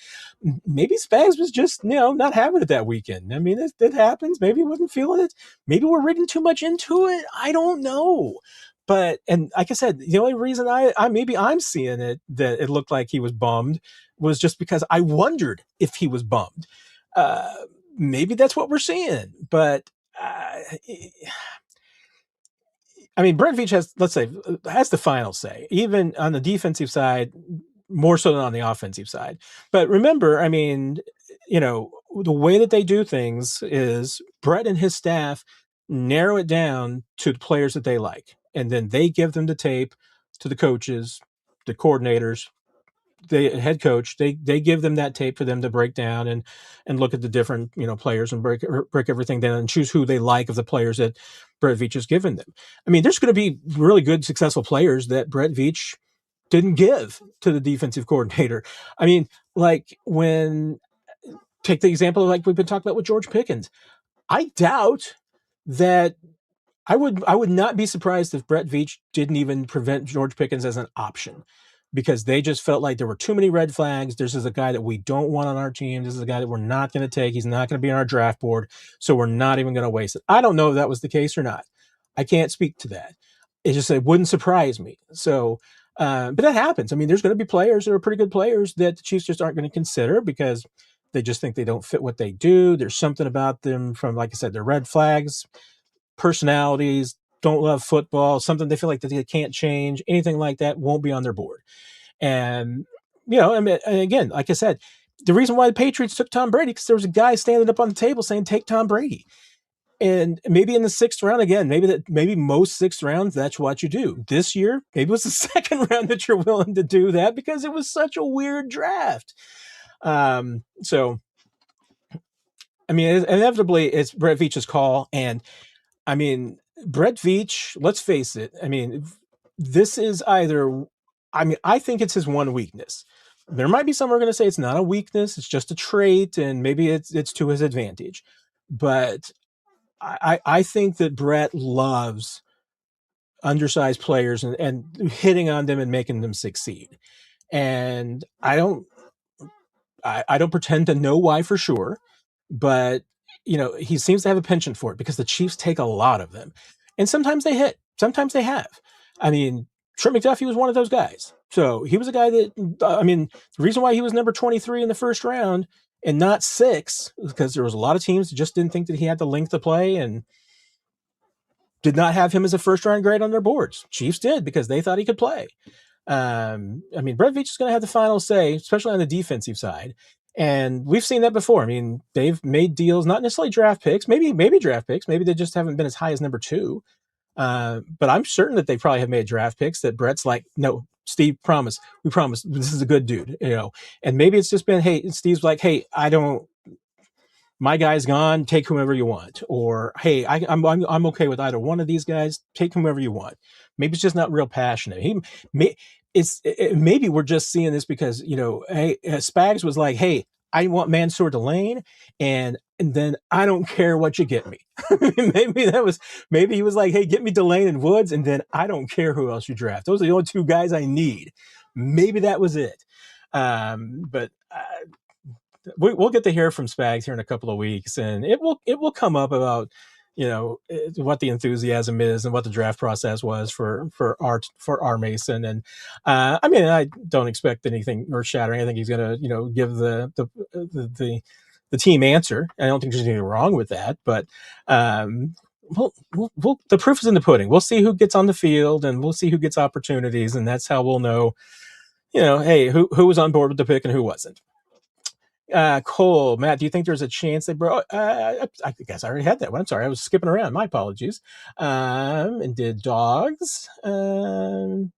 Maybe Spags was just, not having it that weekend. I mean, that happens. Maybe he wasn't feeling it. Maybe we're reading too much into it. I don't know. But, and like I said, the only reason maybe I'm seeing it, that it looked like he was bummed, was just because I wondered if he was bummed. Maybe that's what we're seeing. But, I mean, Brett Veach has the final say, even on the defensive side, more so than on the offensive side. But remember, I mean, the way that they do things is Brett and his staff narrow it down to the players that they like, and then they give them the tape to the coaches, the coordinators, the head coach. They give them that tape for them to break down and look at the different players and break everything down and choose who they like of the players that Brett Veach has given them. I mean, there's going to be really good, successful players that Brett Veach didn't give to the defensive coordinator. I mean, like take the example like we've been talking about with George Pickens. I doubt that I would not be surprised if Brett Veach didn't even prevent George Pickens as an option because they just felt like there were too many red flags. This is a guy that we don't want on our team. This is a guy that we're not going to take. He's not going to be on our draft board. So we're not even going to waste it. I don't know if that was the case or not. I can't speak to that. It wouldn't surprise me. So, but that happens. I mean, there's going to be players that are pretty good players that the Chiefs just aren't going to consider because they just think they don't fit what they do. There's something about them from, like I said, their red flags, personalities, don't love football, something they feel like that they can't change, anything like that won't be on their board. And, I mean, and again, like I said, the reason why the Patriots took Tom Brady, because there was a guy standing up on the table saying, take Tom Brady. And maybe in the sixth round, again, maybe most sixth rounds, that's what you do. This year, maybe it was the second round that you're willing to do that because it was such a weird draft. So, I mean, inevitably, it's Brett Veach's call. And I mean, Brett Veach, let's face it. I mean, this is I think it's his one weakness. There might be some who are going to say it's not a weakness, it's just a trait, and maybe it's to his advantage. But I think that Brett loves undersized players and hitting on them and making them succeed. And I don't pretend to know why for sure, but he seems to have a penchant for it because the Chiefs take a lot of them, and sometimes they hit, sometimes they have. I mean, Trent McDuffie was one of those guys. So he was a guy that, I mean, the reason why he was number 23 in the first round and not 6 is because there was a lot of teams that just didn't think that he had the length to play and did not have him as a first round grade on their boards. Chiefs did because they thought he could play. I mean, Brett Veach is going to have the final say, especially on the defensive side. And we've seen that before. I mean, they've made deals, not necessarily draft picks, maybe draft picks. Maybe they just haven't been as high as number 2. But I'm certain that they probably have made draft picks that Brett's like, no, Steve, we promise this is a good dude, and maybe it's just been, hey, Steve's like, hey, my guy's gone, take whomever you want. Or, hey, I'm okay with either one of these guys, take whomever you want. Maybe it's just not real passionate. Maybe we're just seeing this because, hey, Spags was like, hey, I want Mansour Delane, and then I don't care what you get me. Maybe he was like, hey, get me Delane and Woods, and then I don't care who else you draft. Those are the only 2 guys I need. Maybe that was it. But we'll get to hear from Spags here in a couple of weeks, and it will come up about what the enthusiasm is and what the draft process was for our Mason. And I mean, I don't expect anything earth shattering. I think he's going to give the team answer. I don't think there's anything wrong with that, but the proof is in the pudding. We'll see who gets on the field, and we'll see who gets opportunities, and that's how we'll know hey, who was on board with the pick and who wasn't. Cole, Matt, do you think there's a chance they brought? I guess I already had that one. I'm sorry, I was skipping around. My apologies. And did dogs? And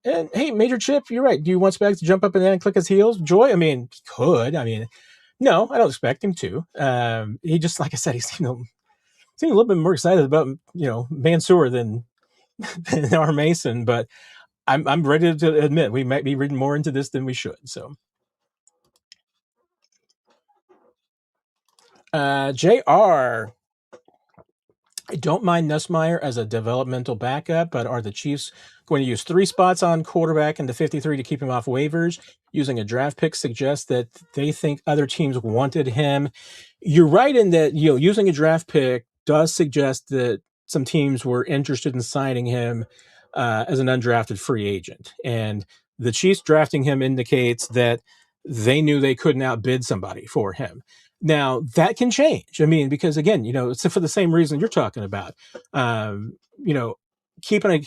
hey, Major Chip, you're right. Do you want Spags to jump up and click his heels? Joy, I mean, he could. I mean, no, I don't expect him to. He just, like I said, he seemed a little bit more excited about Mansour than our Mason. But I'm ready to admit we might be reading more into this than we should. So. JR, I don't mind Nussmeier as a developmental backup, but are the Chiefs going to use 3 spots on quarterback in the 53 to keep him off waivers? Using a draft pick suggests that they think other teams wanted him. You're right in that using a draft pick does suggest that some teams were interested in signing him as an undrafted free agent. And the Chiefs drafting him indicates that they knew they couldn't outbid somebody for him. Now that can change. I mean, because again, it's for the same reason you're talking about. Keeping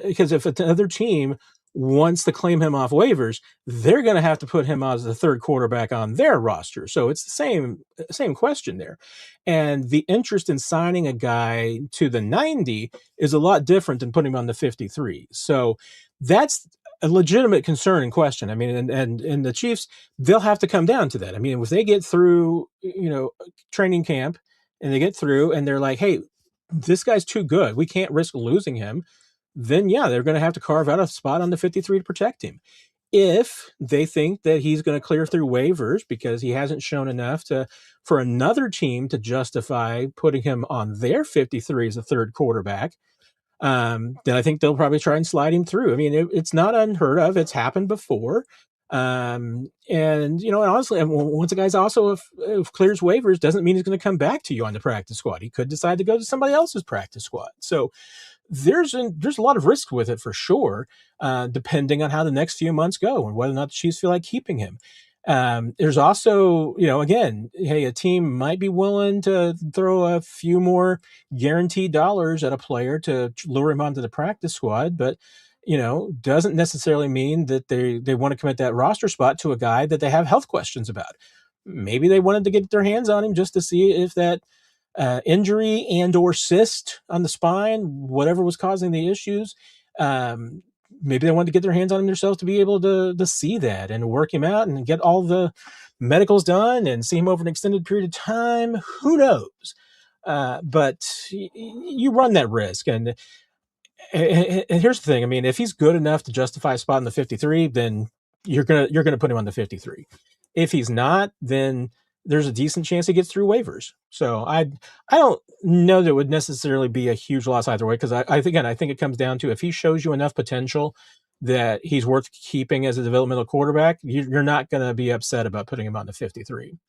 because if another team wants to claim him off waivers, they're going to have to put him as the 3rd quarterback on their roster. So it's the same question there. And the interest in signing a guy to the 90 is a lot different than putting him on the 53. So that's a legitimate concern and question. I mean, and the Chiefs, they'll have to come down to that. I mean, if they get through, training camp and they get through and they're like, hey, this guy's too good, we can't risk losing him, then yeah, they're going to have to carve out a spot on the 53 to protect him. If they think that he's going to clear through waivers because he hasn't shown enough for another team to justify putting him on their 53 as a third quarterback, then I think they'll probably try and slide him through. I mean, it's not unheard of. It's happened before. And honestly, once a guy's also if clears waivers, doesn't mean he's going to come back to you on the practice squad. He could decide to go to somebody else's practice squad. So there's a lot of risk with it for sure, depending on how the next few months go and whether or not the Chiefs feel like keeping him. There's also, again, hey, a team might be willing to throw a few more guaranteed dollars at a player to lure him onto the practice squad, but doesn't necessarily mean that they want to commit that roster spot to a guy that they have health questions about. Maybe they wanted to get their hands on him just to see if that injury and or cyst on the spine, whatever was causing the issues, maybe they wanted to get their hands on him themselves to be able to see that and work him out and get all the medicals done and see him over an extended period of time. Who knows? But you run that risk. And here's the thing. I mean, if he's good enough to justify a spot in the 53, then you're gonna put him on the 53. If he's not, then there's a decent chance he gets through waivers. So I don't know that it would necessarily be a huge loss either way, because I think it comes down to if he shows you enough potential that he's worth keeping as a developmental quarterback, you're not going to be upset about putting him on the 53.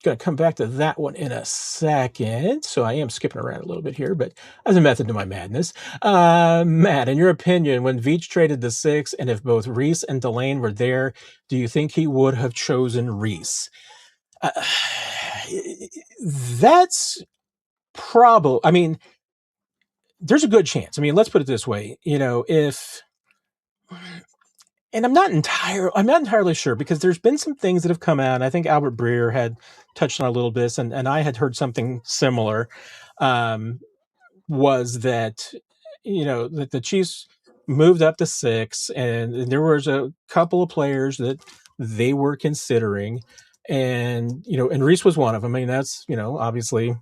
Going to come back to that one in a second. So I am skipping around a little bit here, but as a method to my madness. Matt, in your opinion, when Veach traded the 6, and if both Reese and Delane were there, do you think he would have chosen Reese? That's probably, I mean, there's a good chance. I mean, let's put it this way, and I'm not entirely sure, because there's been some things that have come out, and I think Albert Breer had touched on a little bit, and I had heard something similar, was that, that the Chiefs moved up to 6, and there was a couple of players that they were considering, and, and Reese was one of them. I mean, that's, obviously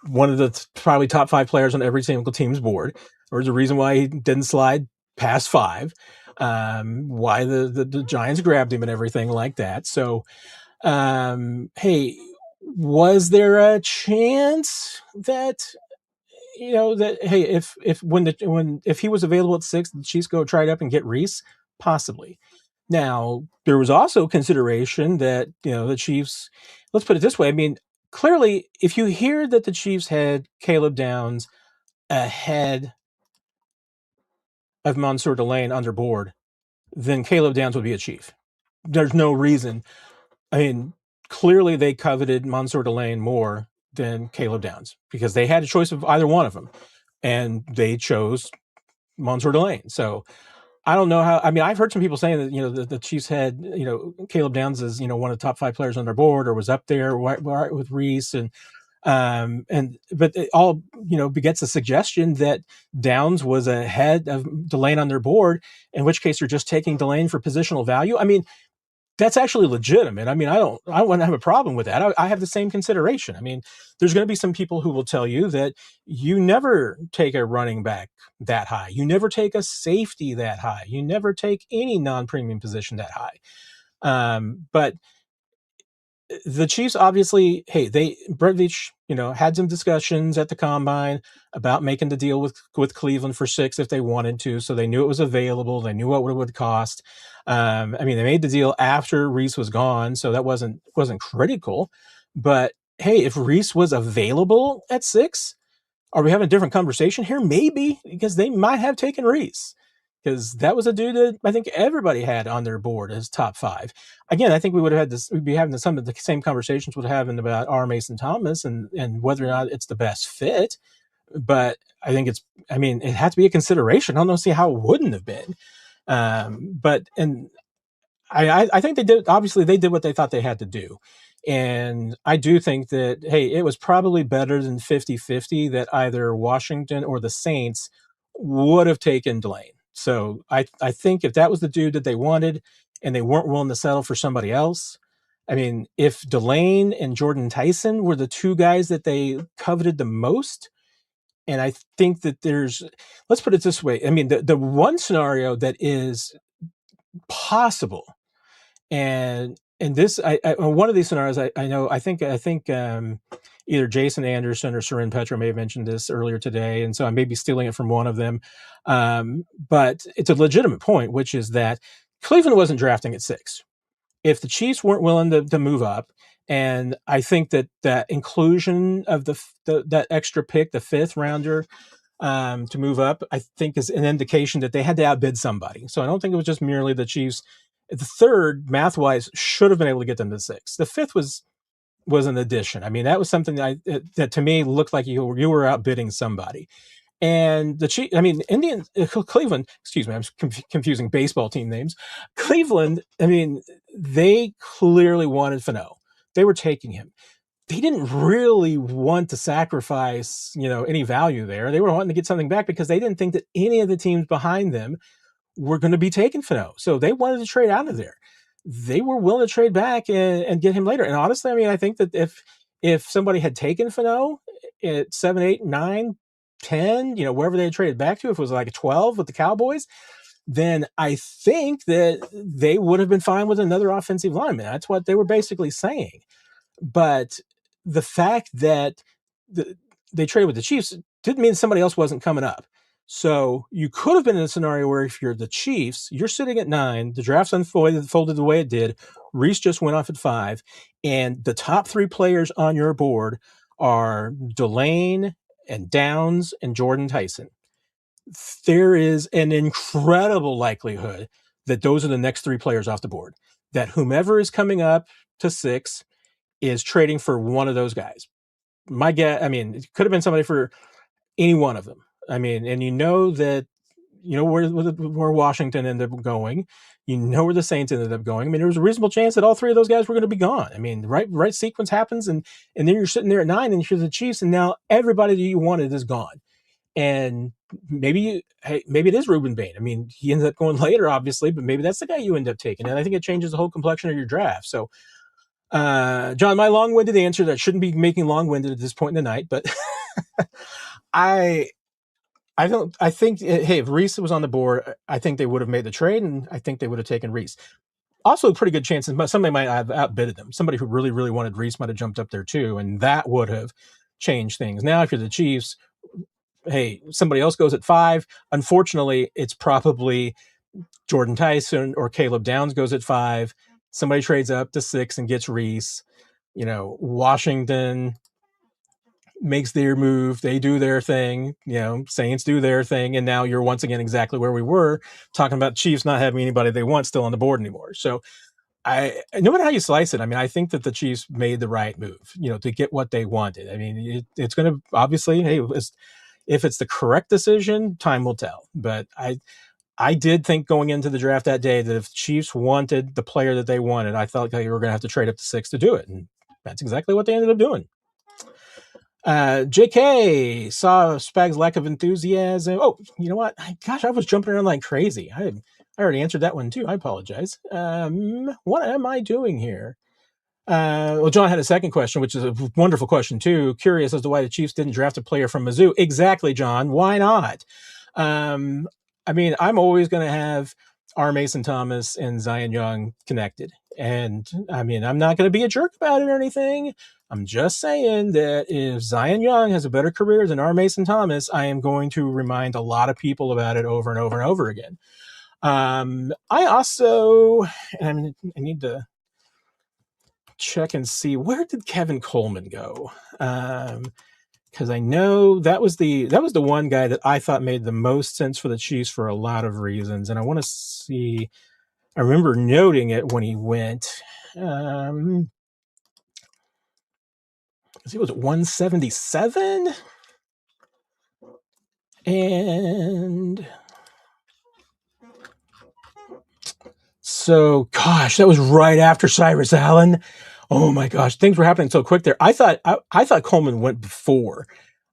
one of the probably top 5 players on every single team's board. There's a reason why he didn't slide past 5, why the Giants grabbed him and everything like that. So, hey, was there a chance that, hey, if he was available at 6, the Chiefs go try it up and get Reese? Possibly. Now, there was also consideration that, the Chiefs, let's put it this way. I mean, clearly, if you hear that the Chiefs had Caleb Downs ahead of Mansour Delane on their board, then Caleb Downs would be a Chief. There's no reason. I mean, clearly they coveted Mansour Delane more than Caleb Downs, because they had a choice of either one of them, and they chose Mansour Delane. So I don't know how. I mean, I've heard some people saying that the Chiefs had Caleb Downs as one of the top 5 players on their board, or was up there with Reese, but it all begets a suggestion that Downs was ahead of Delane on their board, in which case you're just taking Delane for positional value. I mean, that's actually legitimate. I mean, I wouldn't have a problem with that. I have the same consideration. I mean, there's going to be some people who will tell you that you never take a running back that high. You never take a safety that high. You never take any non-premium position that high. But the Chiefs, obviously, hey, Brett Veach, had some discussions at the combine about making the deal with Cleveland for 6 if they wanted to. So they knew it was available. They knew what it would cost. I mean, they made the deal after Reese was gone, so that wasn't critical. But hey, if Reese was available at 6, are we having a different conversation here? Maybe, because they might have taken Reese, because that was a dude that I think everybody had on their board as top 5. Again, I think we would have had this. We'd be having some of the same conversations we're having about R. Mason Thomas and whether or not it's the best fit. But I think it had to be a consideration. I don't see how it wouldn't have been. But I think they did. Obviously, they did what they thought they had to do. And I do think that, hey, it was probably better than 50-50 that either Washington or the Saints would have taken Delane. So I think if that was the dude that they wanted, and they weren't willing to settle for somebody else. I mean, if Delane and Jordan Tyson were the two guys that they coveted the most, and I think that let's put it this way. I mean, the one scenario that is possible, and this, one of these scenarios, I know, I think either Jason Anderson or Soren Petro may have mentioned this earlier today, and so I may be stealing it from one of them. But it's a legitimate point, which is that Cleveland wasn't drafting at 6. If the Chiefs weren't willing to move up, and I think that inclusion of that extra pick, the 5th rounder, to move up, I think is an indication that they had to outbid somebody. So I don't think it was just merely the Chiefs. The 3rd, math-wise, should have been able to get them to 6. The 5th was an addition. I mean, that was something that to me looked like you were outbidding somebody. And Cleveland, excuse me, I'm confusing baseball team names. Cleveland, I mean, they clearly wanted Fano. They were taking him. They didn't really want to sacrifice, any value there. They were wanting to get something back because they didn't think that any of the teams behind them were going to be taking Fano. So they wanted to trade out of there. They were willing to trade back and get him later. And honestly, I mean, I think that if somebody had taken Fano at 7, 8, 9, 10, wherever they had traded back to, if it was like a 12 with the Cowboys, then I think that they would have been fine with another offensive lineman. That's what they were basically saying. But the fact that they traded with the Chiefs didn't mean somebody else wasn't coming up. So you could have been in a scenario where if you're the Chiefs, you're sitting at 9, the draft's unfolded the way it did, Reese just went off at 5, and the top 3 players on your board are Delane and Downs and Jordan Tyson. There is an incredible likelihood that those are the next 3 players off the board, that whomever is coming up to 6 is trading for one of those guys. My guess, I mean, it could have been somebody for any one of them. I mean, and that, where Washington ended up going, where the Saints ended up going. I mean, there was a reasonable chance that all 3 of those guys were going to be gone. I mean, the right sequence happens, and then you're sitting there at 9, and you're the Chiefs, and now everybody that you wanted is gone. And maybe it is Reuben Bain. I mean, he ends up going later, obviously, but maybe that's the guy you end up taking. And I think it changes the whole complexion of your draft. So, John, my long-winded answer that shouldn't be making long-winded at this point in the night, but I think, hey, if Reese was on the board, I think they would have made the trade, and I think they would have taken Reese. Also, a pretty good chance that somebody might have outbidded them. Somebody who really, really wanted Reese might have jumped up there too, and that would have changed things. Now, if you're the Chiefs, hey, somebody else goes at 5. Unfortunately, it's probably Jordan Tyson or Caleb Downs goes at 5. Somebody trades up to 6 and gets Reese. Washington makes their move. They do their thing. Saints do their thing. And now you're once again exactly where we were, talking about Chiefs not having anybody they want still on the board anymore. So no matter how you slice it, I mean, I think that the Chiefs made the right move, to get what they wanted. I mean, it's going to obviously, hey, if it's the correct decision, time will tell. But I did think going into the draft that day that if the Chiefs wanted the player that they wanted, I felt like they were going to have to trade up to 6 to do it. And that's exactly what they ended up doing. JK saw Spag's lack of enthusiasm. Oh, you know what? I was jumping around like crazy. I already answered that one too. I apologize. What am I doing here? Well, John had a second question, which is a wonderful question too. Curious as to why the Chiefs didn't draft a player from Mizzou. Exactly, John. Why not? I mean, I'm always going to have R. Mason Thomas and Zion Young connected. And I mean, I'm not going to be a jerk about it or anything. I'm just saying that if Zion Young has a better career than R. Mason Thomas, I am going to remind a lot of people about it over and over and over again. I also, and I need to check and see, where did Kevin Coleman go? Because I know that was the one guy that I thought made the most sense for the Chiefs for a lot of reasons. And I want to see, I remember noting it when he went. He was at 177. And so, gosh, that was right after Cyrus Allen. Oh my gosh, things were happening so quick there. I thought Coleman went before.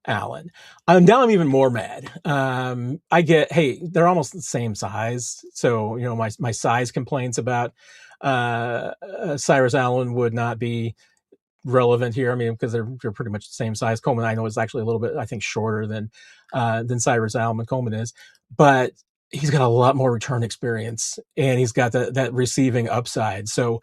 Allen. Now I'm even more mad. Hey, they're almost the same size. So, my size complaints about Cyrus Allen would not be relevant here. I mean, because they're pretty much the same size. Coleman, I know, is actually a little bit, I think, shorter than Cyrus Allen Coleman is, but he's got a lot more return experience and he's got that receiving upside. So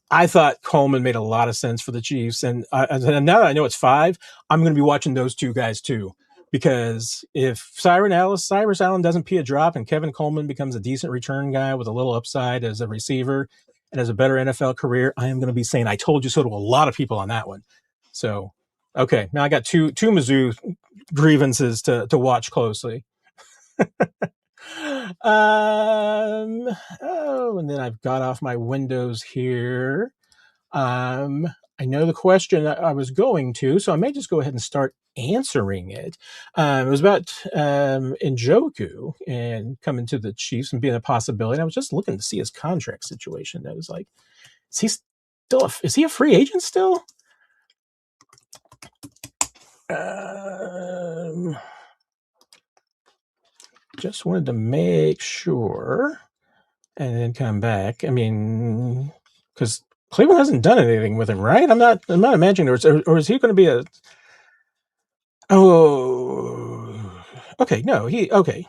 I thought Coleman made a lot of sense for the Chiefs. And now that I know it's 5, I'm going to be watching those two guys too. Because if Cyrus Allen doesn't pee a drop and Kevin Coleman becomes a decent return guy with a little upside as a receiver and has a better NFL career, I am going to be saying I told you so to a lot of people on that one. So, okay, now I got two Mizzou grievances to watch closely. And then I've got off my windows here. I know the question I was going to, so I may just go ahead and start answering it. It was about Njoku and coming to the Chiefs and being a possibility. And I was just looking to see his contract situation. I was like, is he a free agent still? Just wanted to make sure and then come back. I mean, because Cleveland hasn't done anything with him, right? I'm not imagining, or is he going to be a? Oh, okay. No, okay.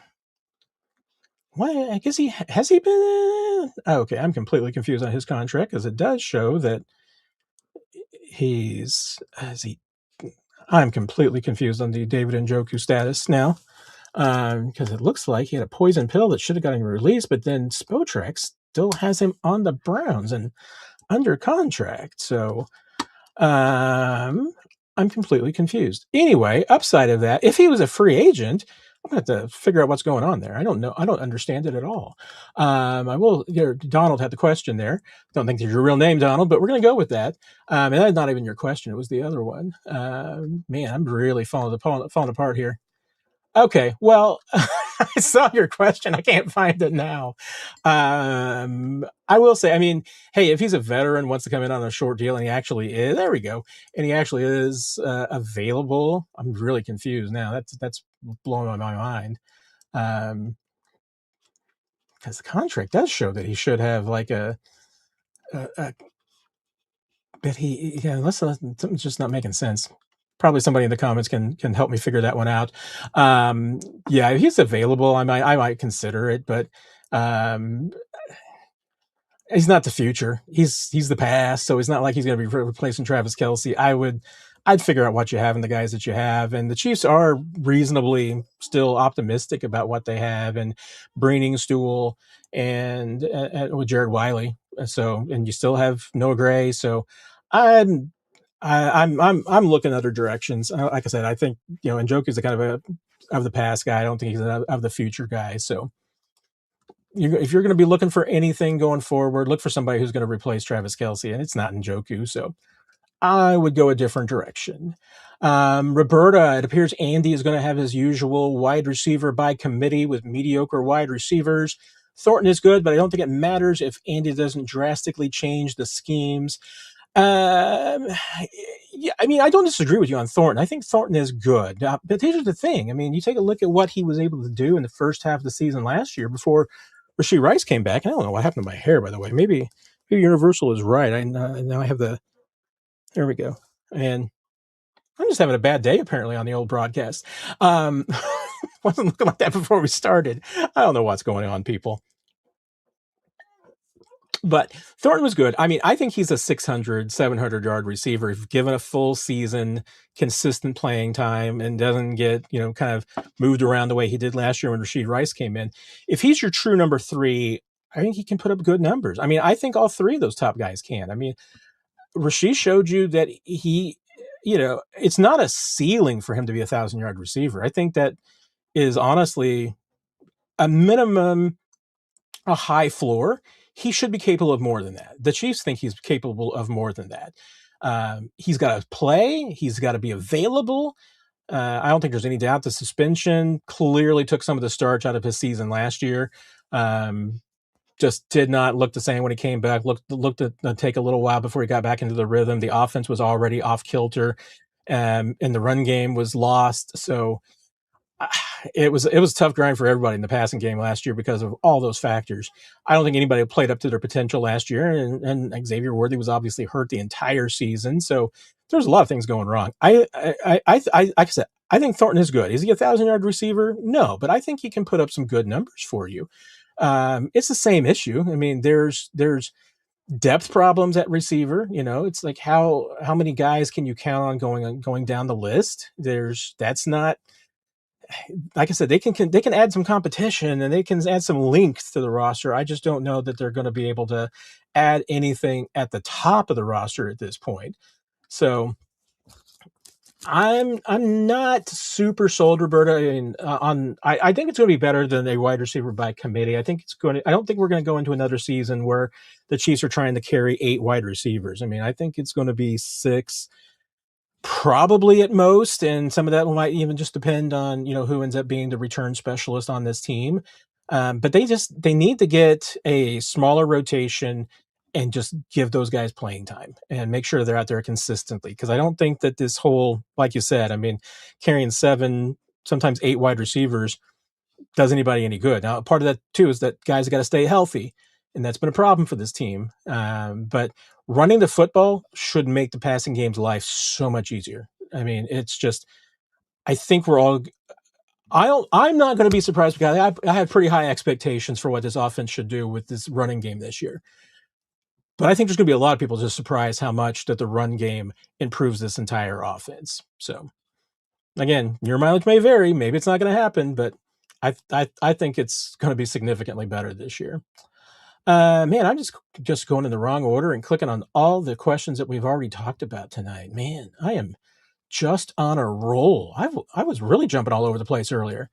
Why? I guess has he been? Okay, I'm completely confused on his contract because it does show that I'm completely confused on the David Njoku status now. Because it looks like he had a poison pill that should have gotten released, but then Spotrac still has him on the Browns and under contract. So I'm completely confused. Anyway, upside of that, if he was a free agent, I'm going to have to figure out what's going on there. I don't know. I don't understand it at all. Donald had the question there. Don't think there's your real name, Donald, but we're going to go with that. And that's not even your question. It was the other one. Man, I'm really falling apart here. Okay, well, I saw your question. I can't find it now. I will say, I mean, hey, if he's a veteran, wants to come in on a short deal, and he actually is, there we go, and he actually is available. I'm really confused now. That's blowing my mind. Because the contract does show that he should have like something's just not making sense. Probably somebody in the comments can help me figure that one out. Yeah, if he's available, I might consider it, but he's not the future. He's the past, so it's not like he's going to be replacing Travis Kelce. I'd figure out what you have and the guys that you have, and the Chiefs are reasonably still optimistic about what they have and Breening Stool and with Jared Wiley. So, and you still have Noah Gray. So, I'm looking other directions. Like I said, I think Njoku is the kind of the past guy. I don't think he's of the future guy. So if you're going to be looking for anything going forward, look for somebody who's going to replace Travis Kelce, and it's not Njoku. So I would go a different direction. Roberta, it appears Andy is going to have his usual wide receiver by committee with mediocre wide receivers. Thornton is good, but I don't think it matters if Andy doesn't drastically change the schemes. Yeah, I mean, I don't disagree with you on Thornton. I think Thornton is good. But here's the thing. I mean, you take a look at what he was able to do in the first half of the season last year before Rashee Rice came back. And I don't know what happened to my hair, by the way. Maybe Universal is right. Now I have there we go. And I'm just having a bad day, apparently, on the old broadcast. Wasn't looking like that before we started. I don't know what's going on, people. But Thornton was good. I mean, I think he's a 600, 700-yard receiver. If given a full season, consistent playing time, and doesn't get, kind of moved around the way he did last year when Rashee Rice came in. If he's your true number 3, I think he can put up good numbers. I mean, I think all 3 of those top guys can. I mean, Rashee showed you that he, it's not a ceiling for him to be a 1,000-yard receiver. I think that is honestly a minimum, a high floor. He should be capable of more than that. The Chiefs think he's capable of more than that. He's got to play. He's got to be available. I don't think there's any doubt the suspension clearly took some of the starch out of his season last year. Just did not look the same when he came back. Looked to take a little while before he got back into the rhythm. The offense was already off kilter. and the run game was lost. So it was a tough grind for everybody in the passing game last year because of all those factors. I don't think anybody played up to their potential last year, and Xavier Worthy was obviously hurt the entire season. So there's a lot of things going wrong. Like I said, I think Thornton is good. Is he a 1,000-yard receiver? No, but I think he can put up some good numbers for you. It's the same issue. I mean, there's depth problems at receiver. It's like how many guys can you count on going down the list? That's not, like I said, they can add some competition and they can add some length to the roster. I just don't know that they're going to be able to add anything at the top of the roster at this point. So I'm not super sold, Roberta. I think it's going to be better than a wide receiver by committee. I don't think we're going to go into another season where the Chiefs are trying to carry 8 wide receivers. I mean, I think it's going to be 6, probably at most, and some of that might even just depend on who ends up being the return specialist on this team. But they need to get a smaller rotation and just give those guys playing time and make sure they're out there consistently. Because I don't think that this whole, like you said, I mean, carrying 7, sometimes 8 wide receivers does anybody any good. Now, part of that too is that guys got to stay healthy, and that's been a problem for this team. But running the football should make the passing game's life so much easier. I mean, it's just, I think we're all. I'm not going to be surprised because I have pretty high expectations for what this offense should do with this running game this year. But I think there's going to be a lot of people just surprised how much that the run game improves this entire offense. So, again, your mileage may vary. Maybe it's not going to happen, but I think it's going to be significantly better this year. Man, I'm just going in the wrong order and clicking on all the questions that we've already talked about tonight. Man, I am just on a roll. I was really jumping all over the place earlier.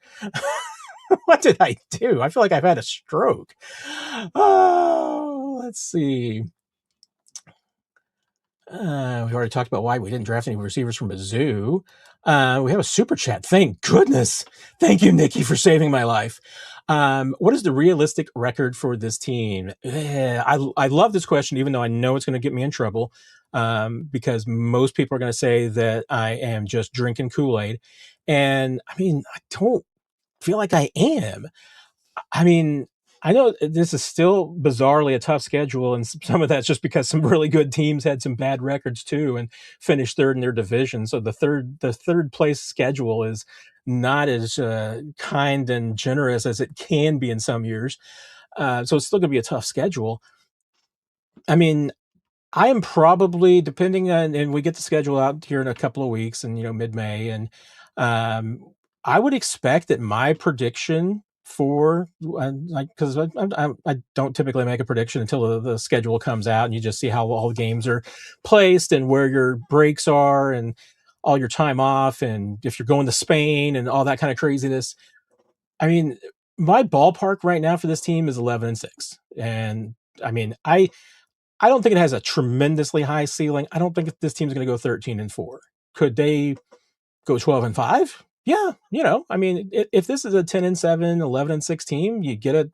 What did I do? I feel like I've had a stroke. Oh, let's see. We've already talked about why we didn't draft any receivers from a zoo. We have a super chat. Thank goodness. Thank you, Nikki, for saving my life. What is the realistic record for this team? I love this question, even though I know it's going to get me in trouble, because most people are going to say that I am just drinking Kool-Aid. And I mean, I don't feel like I am. I mean, I know this is still bizarrely a tough schedule, and some of that's just because some really good teams had some bad records too and finished third in their division. So the third place schedule is not as kind and generous as it can be in some years. So it's still going to be a tough schedule. I mean, I am probably, depending on, and we get the schedule out here in a couple of weeks, and mid-May, and I would expect that my prediction for, because I don't typically make a prediction until the schedule comes out and you just see how all the games are placed and where your breaks are and all your time off and if you're going to Spain and all that kind of craziness. I mean, my ballpark right now for this team is 11-6, and I mean, I don't think it has a tremendously high ceiling. I don't think this team's going to go 13-4. Could they go 12-5? Yeah, I mean, if this is a 10-7, 11-6 team, you get a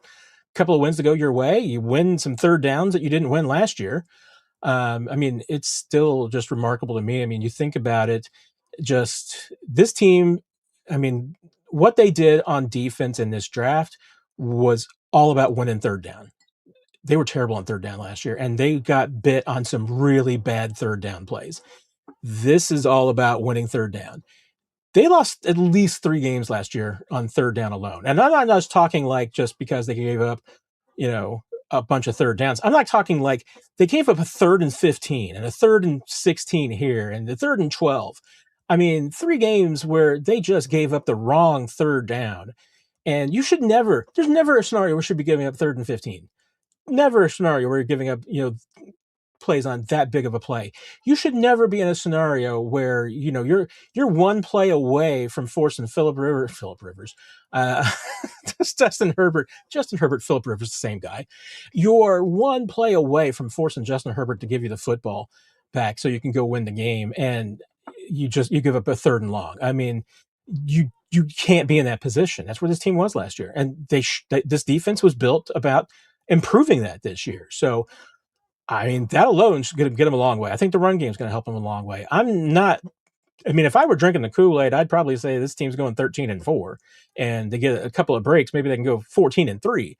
couple of wins to go your way. You win some third downs that you didn't win last year. I mean, it's still just remarkable to me. I mean, you think about it, just this team. I mean, what they did on defense in this draft was all about winning third down. They were terrible on third down last year, and they got bit on some really bad third down plays. This is all about winning third down. They lost at least 3 games last year on third down alone. And I'm not just talking like just because they gave up, a bunch of third downs. I'm not talking like they gave up a 3rd and 15 and a 3rd and 16 here and the 3rd and 12. I mean, 3 games where they just gave up the wrong third down. And there's never a scenario where we should be giving up 3rd and 15. Never a scenario where you're giving up, plays on that big of a play. You should never be in a scenario where you're one play away from forcing Philip Rivers, Justin Herbert, Philip Rivers, the same guy. You're one play away from forcing Justin Herbert to give you the football back so you can go win the game, and you give up a 3rd and long. I mean, you can't be in that position. That's where this team was last year, and this defense was built about improving that this year. So, I mean, that alone is going to get them a long way. I think the run game is going to help them a long way. I'm not I mean, if I were drinking the Kool-Aid, I'd probably say this team's going 13-4, and they get a couple of breaks. Maybe they can go 14-3,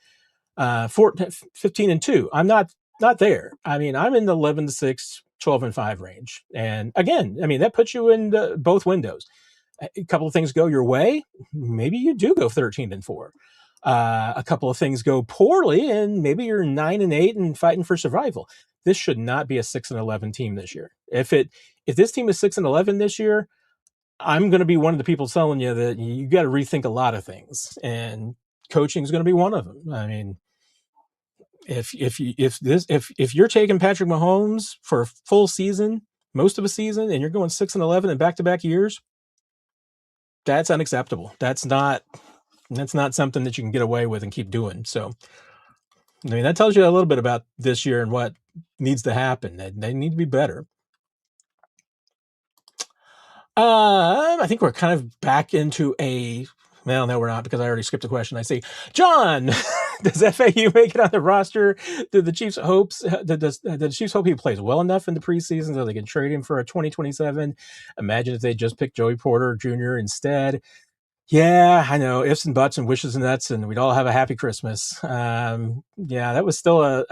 15-2. I'm not there. I mean, I'm in the 11-6, 12-5 range. And again, I mean, that puts you in both windows. A couple of things go your way, maybe you do go 13-4. A couple of things go poorly, and maybe you're 9-8 and fighting for survival. This should not be a 6-11 team this year. If this team is 6-11 this year, I'm going to be one of the people telling you that you got to rethink a lot of things, and coaching is going to be one of them. I mean, if you're taking Patrick Mahomes for a full season, most of a season, and you're going 6-11 in back-to-back years, that's unacceptable. That's not something that you can get away with and keep doing. So, I mean, that tells you a little bit about this year and what needs to happen. They need to be better. I think we're kind of back into well, no, we're not, because I already skipped a question. I see, John, does FAU make it on the roster? Did the Chiefs the Chiefs hope he plays well enough in the preseason so they can trade him for a 2027? Imagine if they just picked Joey Porter Jr. instead. Yeah, I know, ifs and buts and wishes and nuts, and we'd all have a happy Christmas. Yeah, that was still a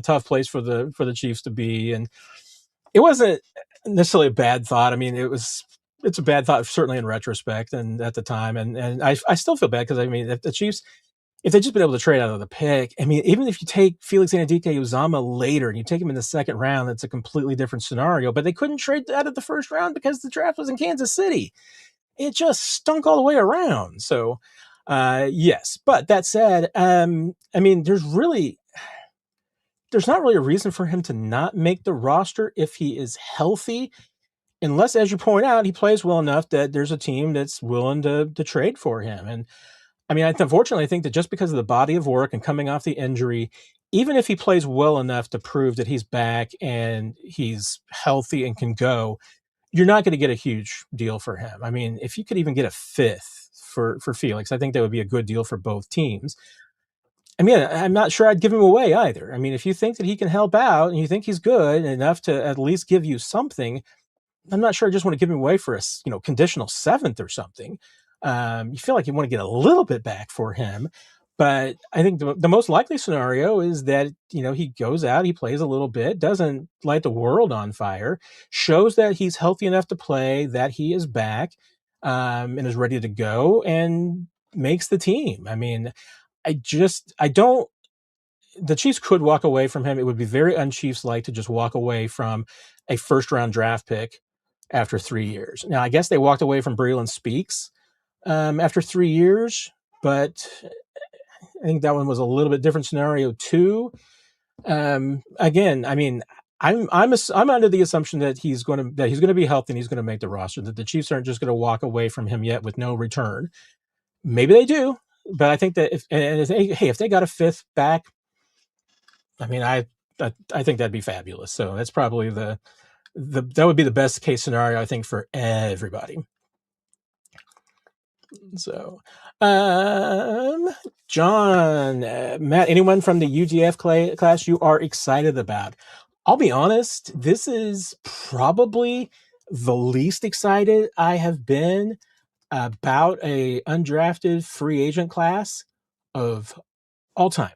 tough place for the Chiefs to be, and it wasn't necessarily a bad thought. I mean, it's a bad thought certainly in retrospect and at the time, and I still feel bad because I mean, if the Chiefs, if they'd just been able to trade out of the pick, I mean, even if you take Felix Anudike-Uzomah later and you take him in the second round, that's a completely different scenario. But they couldn't trade out of the first round because the draft was in Kansas City. It just stunk all the way around. So, yes. But that said, I mean, there's not really a reason for him to not make the roster if he is healthy, unless, as you point out, he plays well enough that there's a team that's willing to trade for him. And I mean, unfortunately, I think that just because of the body of work and coming off the injury, even if he plays well enough to prove that he's back and he's healthy and can go, you're not going to get a huge deal for him. I mean, if you could even get a fifth for Felix, I think that would be a good deal for both teams. I mean, I'm not sure I'd give him away either. I mean, if you think that he can help out and you think he's good enough to at least give you something, I'm not sure I just want to give him away for a conditional seventh or something. You feel like you want to get a little bit back for him, but I think the most likely scenario is that he goes out, he plays a little bit, doesn't light the world on fire, shows that he's healthy enough to play, that he is back, and is ready to go, and makes the team. I mean, I don't. The Chiefs could walk away from him. It would be very un-Chiefs-like to just walk away from a first-round draft pick after 3 years. Now, I guess they walked away from Breeland Speaks after 3 years, but I think that one was a little bit different scenario too. Again, I mean, I'm under the assumption that he's going to be healthy and he's going to make the roster. That the Chiefs aren't just going to walk away from him yet with no return. Maybe they do, but I think that if they got a fifth back, I mean, I think that'd be fabulous. So that's probably that would be the best case scenario, I think, for everybody. So, John, Matt, anyone from the UGF class you are excited about? I'll be honest, this is probably the least excited I have been about a undrafted free agent class of all time.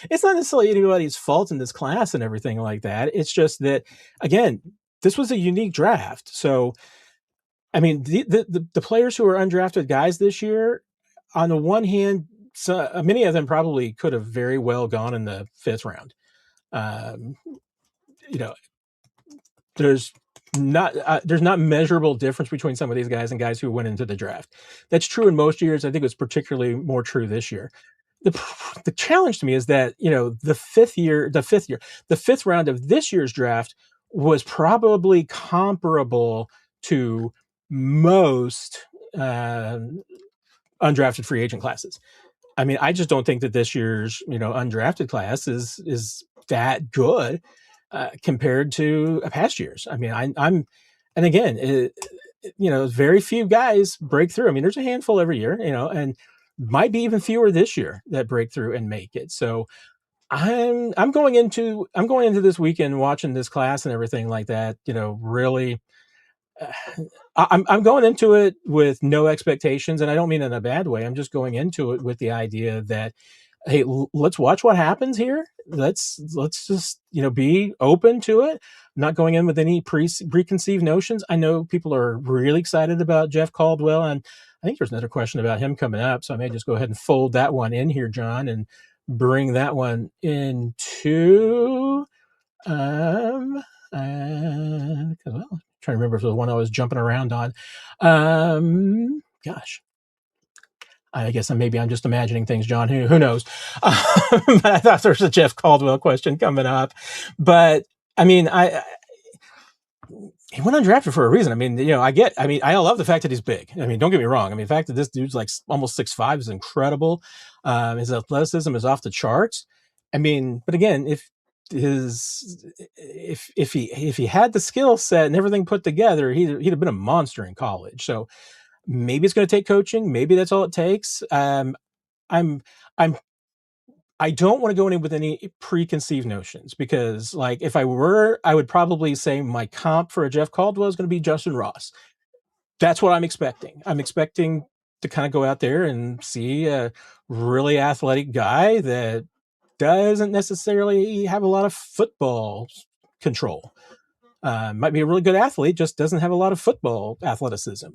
It's not necessarily anybody's fault in this class and everything like that. It's just that, again, this was a unique draft. So, I mean, the players who are undrafted guys this year, on the one hand, many of them probably could have very well gone in the fifth round. There's not measurable difference between some of these guys and guys who went into the draft. That's true in most years. I think it's particularly more true this year. The challenge to me is that the fifth round of this year's draft was probably comparable to most undrafted free agent classes. I mean, I just don't think that this year's undrafted class is that good compared to past years. I mean, and again, very few guys break through. I mean, there's a handful every year, and might be even fewer this year that break through and make it. So I'm going into this weekend watching this class and everything like that. Really, I'm going into it with no expectations, and I don't mean in a bad way. I'm just going into it with the idea that, hey, let's watch what happens here. Let's just be open to it. I'm not going in with any preconceived notions. I know people are really excited about Jeff Caldwell, and I think there's another question about him coming up. So I may just go ahead and fold that one in here, John, and bring that one into well, I'm trying to remember if it was one I was jumping around on. Gosh, I guess maybe I'm just imagining things, John. Who knows? But I thought there was a Jeff Caldwell question coming up. But I mean, he went undrafted for a reason. I mean, I love the fact that he's big. I mean, don't get me wrong. I mean, the fact that this dude's like almost 6'5" is incredible. His athleticism is off the charts. I mean, but again, if he had the skill set and everything put together, he'd have been a monster in college. So maybe it's going to take coaching. Maybe that's all it takes. I'm I'm I don't want to go in with any preconceived notions, because like if I were, I would probably say my comp for a Jeff Caldwell is going to be Justin Ross. That's what I'm expecting. I'm expecting to kind of go out there and see a really athletic guy that doesn't necessarily have a lot of football control. Might be a really good athlete, just doesn't have a lot of football athleticism.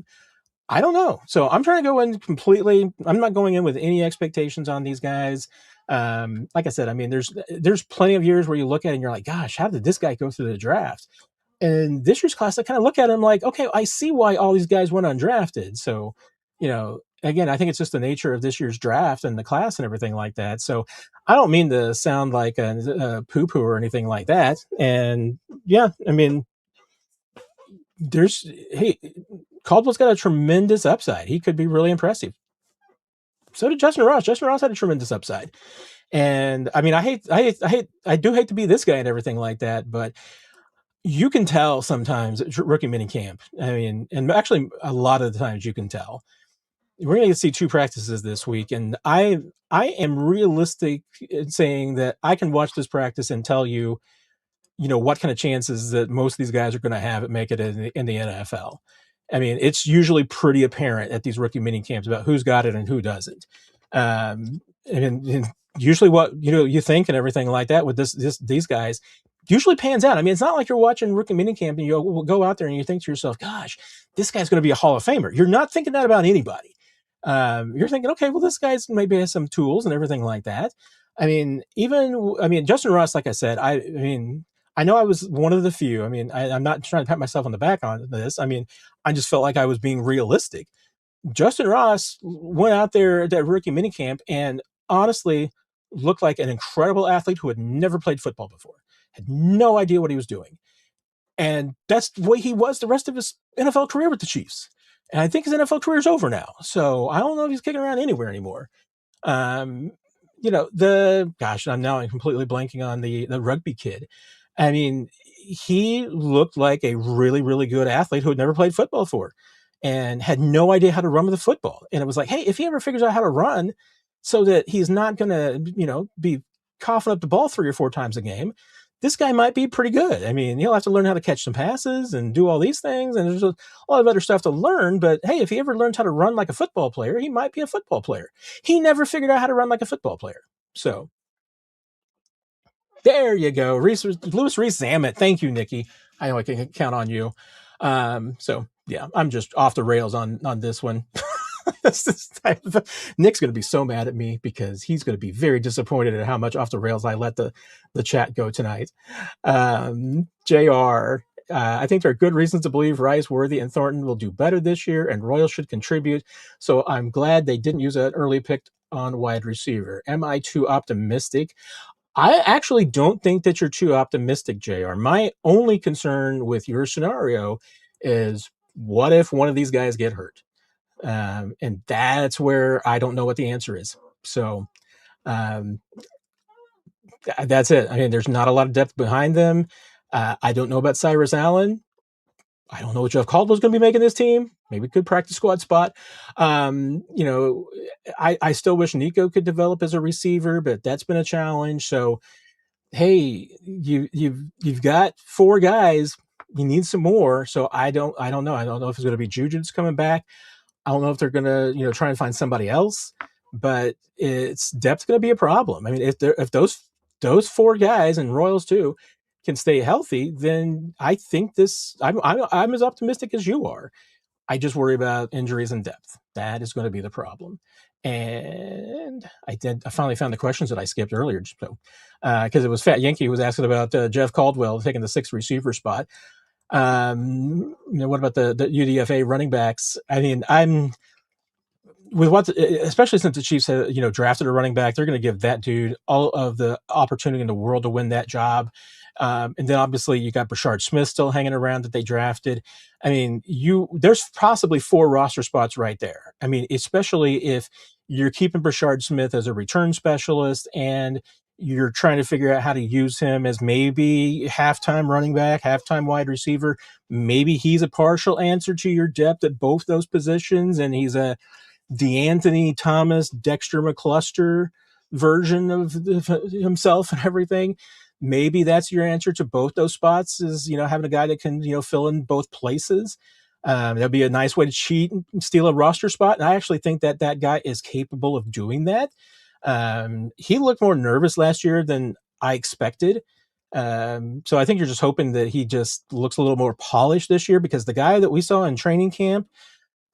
I don't know. So I'm trying to go in completely. I'm not going in with any expectations on these guys. Like I said, I mean, there's plenty of years where you look at it and you're like, gosh, how did this guy go through the draft? And this year's class, I kind of look at him like, okay, I see why all these guys went undrafted. So, again, I think it's just the nature of this year's draft and the class and everything like that. So I don't mean to sound like a poo-poo or anything like that. And yeah, I mean, hey, Caldwell's got a tremendous upside. He could be really impressive. So did Justin Ross. Justin Ross had a tremendous upside. And I mean, I do hate to be this guy and everything like that, but you can tell sometimes at rookie minicamp. I mean, and actually a lot of the times you can tell. We're going to see 2 practices this week, and I am realistic in saying that I can watch this practice and tell you, what kind of chances that most of these guys are going to have at make it in the NFL. I mean, it's usually pretty apparent at these rookie mini camps about who's got it and who doesn't. And usually what, you think and everything like that with these guys usually pans out. I mean, it's not like you're watching rookie mini camp and you go out there and you think to yourself, gosh, this guy's going to be a Hall of Famer. You're not thinking that about anybody. You're thinking, okay, well, this guy's maybe has some tools and everything like that. I mean, Justin Ross, like I said, I mean, I know I was one of the few. I mean, I'm not trying to pat myself on the back on this. I mean, I just felt like I was being realistic. Justin Ross went out there at that rookie minicamp and honestly looked like an incredible athlete who had never played football before, had no idea what he was doing. And that's the way he was the rest of his NFL career with the Chiefs. And I think his NFL career is over now. So I don't know if he's kicking around anywhere anymore. Um, I'm completely blanking on the rugby kid. I mean, he looked like a really, really good athlete who had never played football before and had no idea how to run with a football. And it was like, hey, if he ever figures out how to run so that he's not going to, be coughing up the ball 3 or 4 times a game, this guy might be pretty good. I mean, he'll have to learn how to catch some passes and do all these things. And there's a lot of other stuff to learn. But hey, if he ever learns how to run like a football player, he might be a football player. He never figured out how to run like a football player. So there you go. Louis Reese Zammit. Thank you, Nikki. I know I can count on you. So yeah, I'm just off the rails on this one. Nick's going to be so mad at me because he's going to be very disappointed at how much off the rails I let the chat go tonight. JR, I think there are good reasons to believe Rice, Worthy, and Thornton will do better this year, and Royal should contribute. So I'm glad they didn't use an early pick on wide receiver. Am I too optimistic? I actually don't think that you're too optimistic, JR. My only concern with your scenario is, what if one of these guys get hurt? And that's where I don't know what the answer is. So that's it. I mean, there's not a lot of depth behind them. I don't know about Cyrus Allen. I don't know what Jeff Caldwell's going to be making this team. maybe good practice squad spot. You know, I still wish Nico could develop as a receiver, but that's been a challenge. So, hey, you've got 4 guys. You need some more. So I don't know. I don't know if it's going to be Juju that's coming back. I don't know if they're going to, try and find somebody else, but it's depth going to be a problem. I mean, if those 4 guys and Royals too can stay healthy, then I think I'm as optimistic as you are. I just worry about injuries and depth. That is going to be the problem. And I finally found the questions that I skipped earlier. So, because it was Fat Yankee who was asking about Jeff Caldwell taking the 6th receiver spot. What about the UDFA running backs? I mean, I'm with especially since the Chiefs have drafted a running back, they're going to give that dude all of the opportunity in the world to win that job. And then obviously you got Brashard Smith still hanging around that they drafted. I mean, there's possibly 4 roster spots right there. I mean, especially if you're keeping Brashard Smith as a return specialist and you're trying to figure out how to use him as maybe halftime running back, halftime wide receiver. Maybe he's a partial answer to your depth at both those positions, and he's a DeAnthony Thomas, Dexter McCluster version of himself and everything. Maybe that's your answer to both those spots, is having a guy that can fill in both places. That'd be a nice way to cheat and steal a roster spot. And I actually think that guy is capable of doing that. He looked more nervous last year than I expected. So I think you're just hoping that he just looks a little more polished this year, because the guy that we saw in training camp,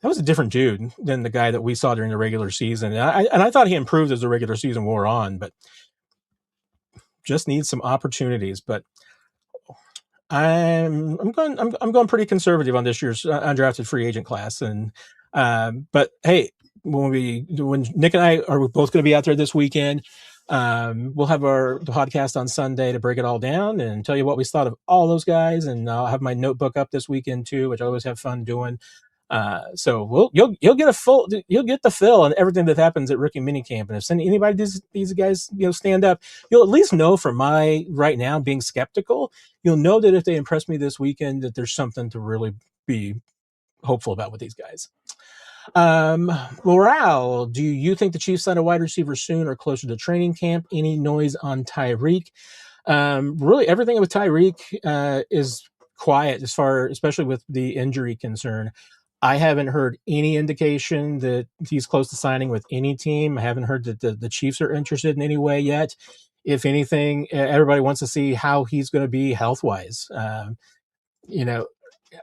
that was a different dude than the guy that we saw during the regular season. And I thought he improved as the regular season wore on, but just needs some opportunities. But I'm going pretty conservative on this year's undrafted free agent class. And but hey, when Nick and I are both going to be out there this weekend, we'll have the podcast on Sunday to break it all down and tell you what we thought of all those guys. And I'll have my notebook up this weekend too, which I always have fun doing. So you'll get the fill on everything that happens at rookie minicamp. And if anybody these guys stand up, you'll at least know from my right now being skeptical, you'll know that if they impress me this weekend, that there's something to really be hopeful about with these guys. Morale, do you think the Chiefs sign a wide receiver soon or closer to training camp? Any noise on Tyreek? Really everything with Tyreek is quiet, especially with the injury concern. I haven't heard any indication that he's close to signing with any team. I haven't heard that the Chiefs are interested in any way yet. If anything, everybody wants to see how he's going to be health-wise. You know,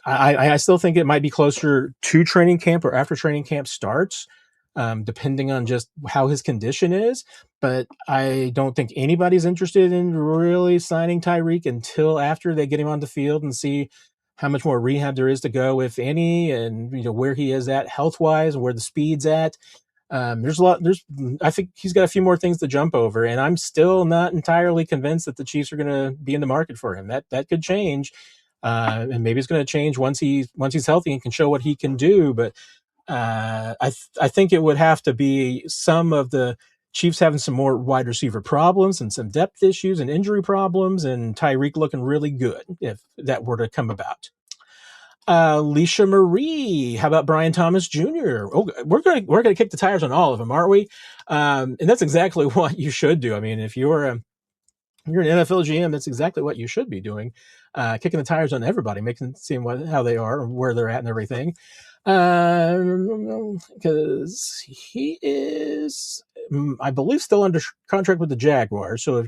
I still think it might be closer to training camp or after training camp starts, depending on just how his condition is. But I don't think anybody's interested in really signing Tyreek until after they get him on the field and see how much more rehab there is to go, if any, and where he is at health wise and where the speed's at. I think he's got a few more things to jump over, and I'm still not entirely convinced that the Chiefs are going to be in the market for him. That could change, and maybe it's going to change once he's healthy and can show what he can do. But I think it would have to be some of the Chiefs having some more wide receiver problems and some depth issues and injury problems, and Tyreek looking really good if that were to come about. Alicia Marie, how about Brian Thomas Jr.? Oh, we're gonna kick the tires on all of them, aren't we? And that's exactly what you should do. I mean, if you're an NFL GM, that's exactly what you should be doing, kicking the tires on everybody, seeing how they are, where they're at, and everything. Because he is, I believe, still under contract with the Jaguars. So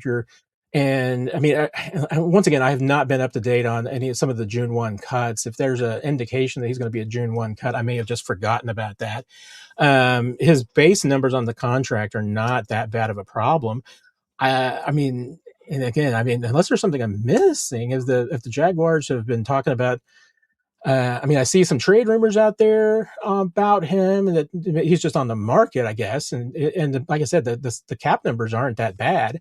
and I mean, once again, I have not been up to date on some of the June 1 cuts. If there's an indication that he's going to be a June 1 cut, I may have just forgotten about that. His base numbers on the contract are not that bad of a problem. I mean, and again, unless there's something I'm missing, if the Jaguars have been talking about, I see some trade rumors out there about him, and that he's just on the market, I guess. And like I said, the cap numbers aren't that bad.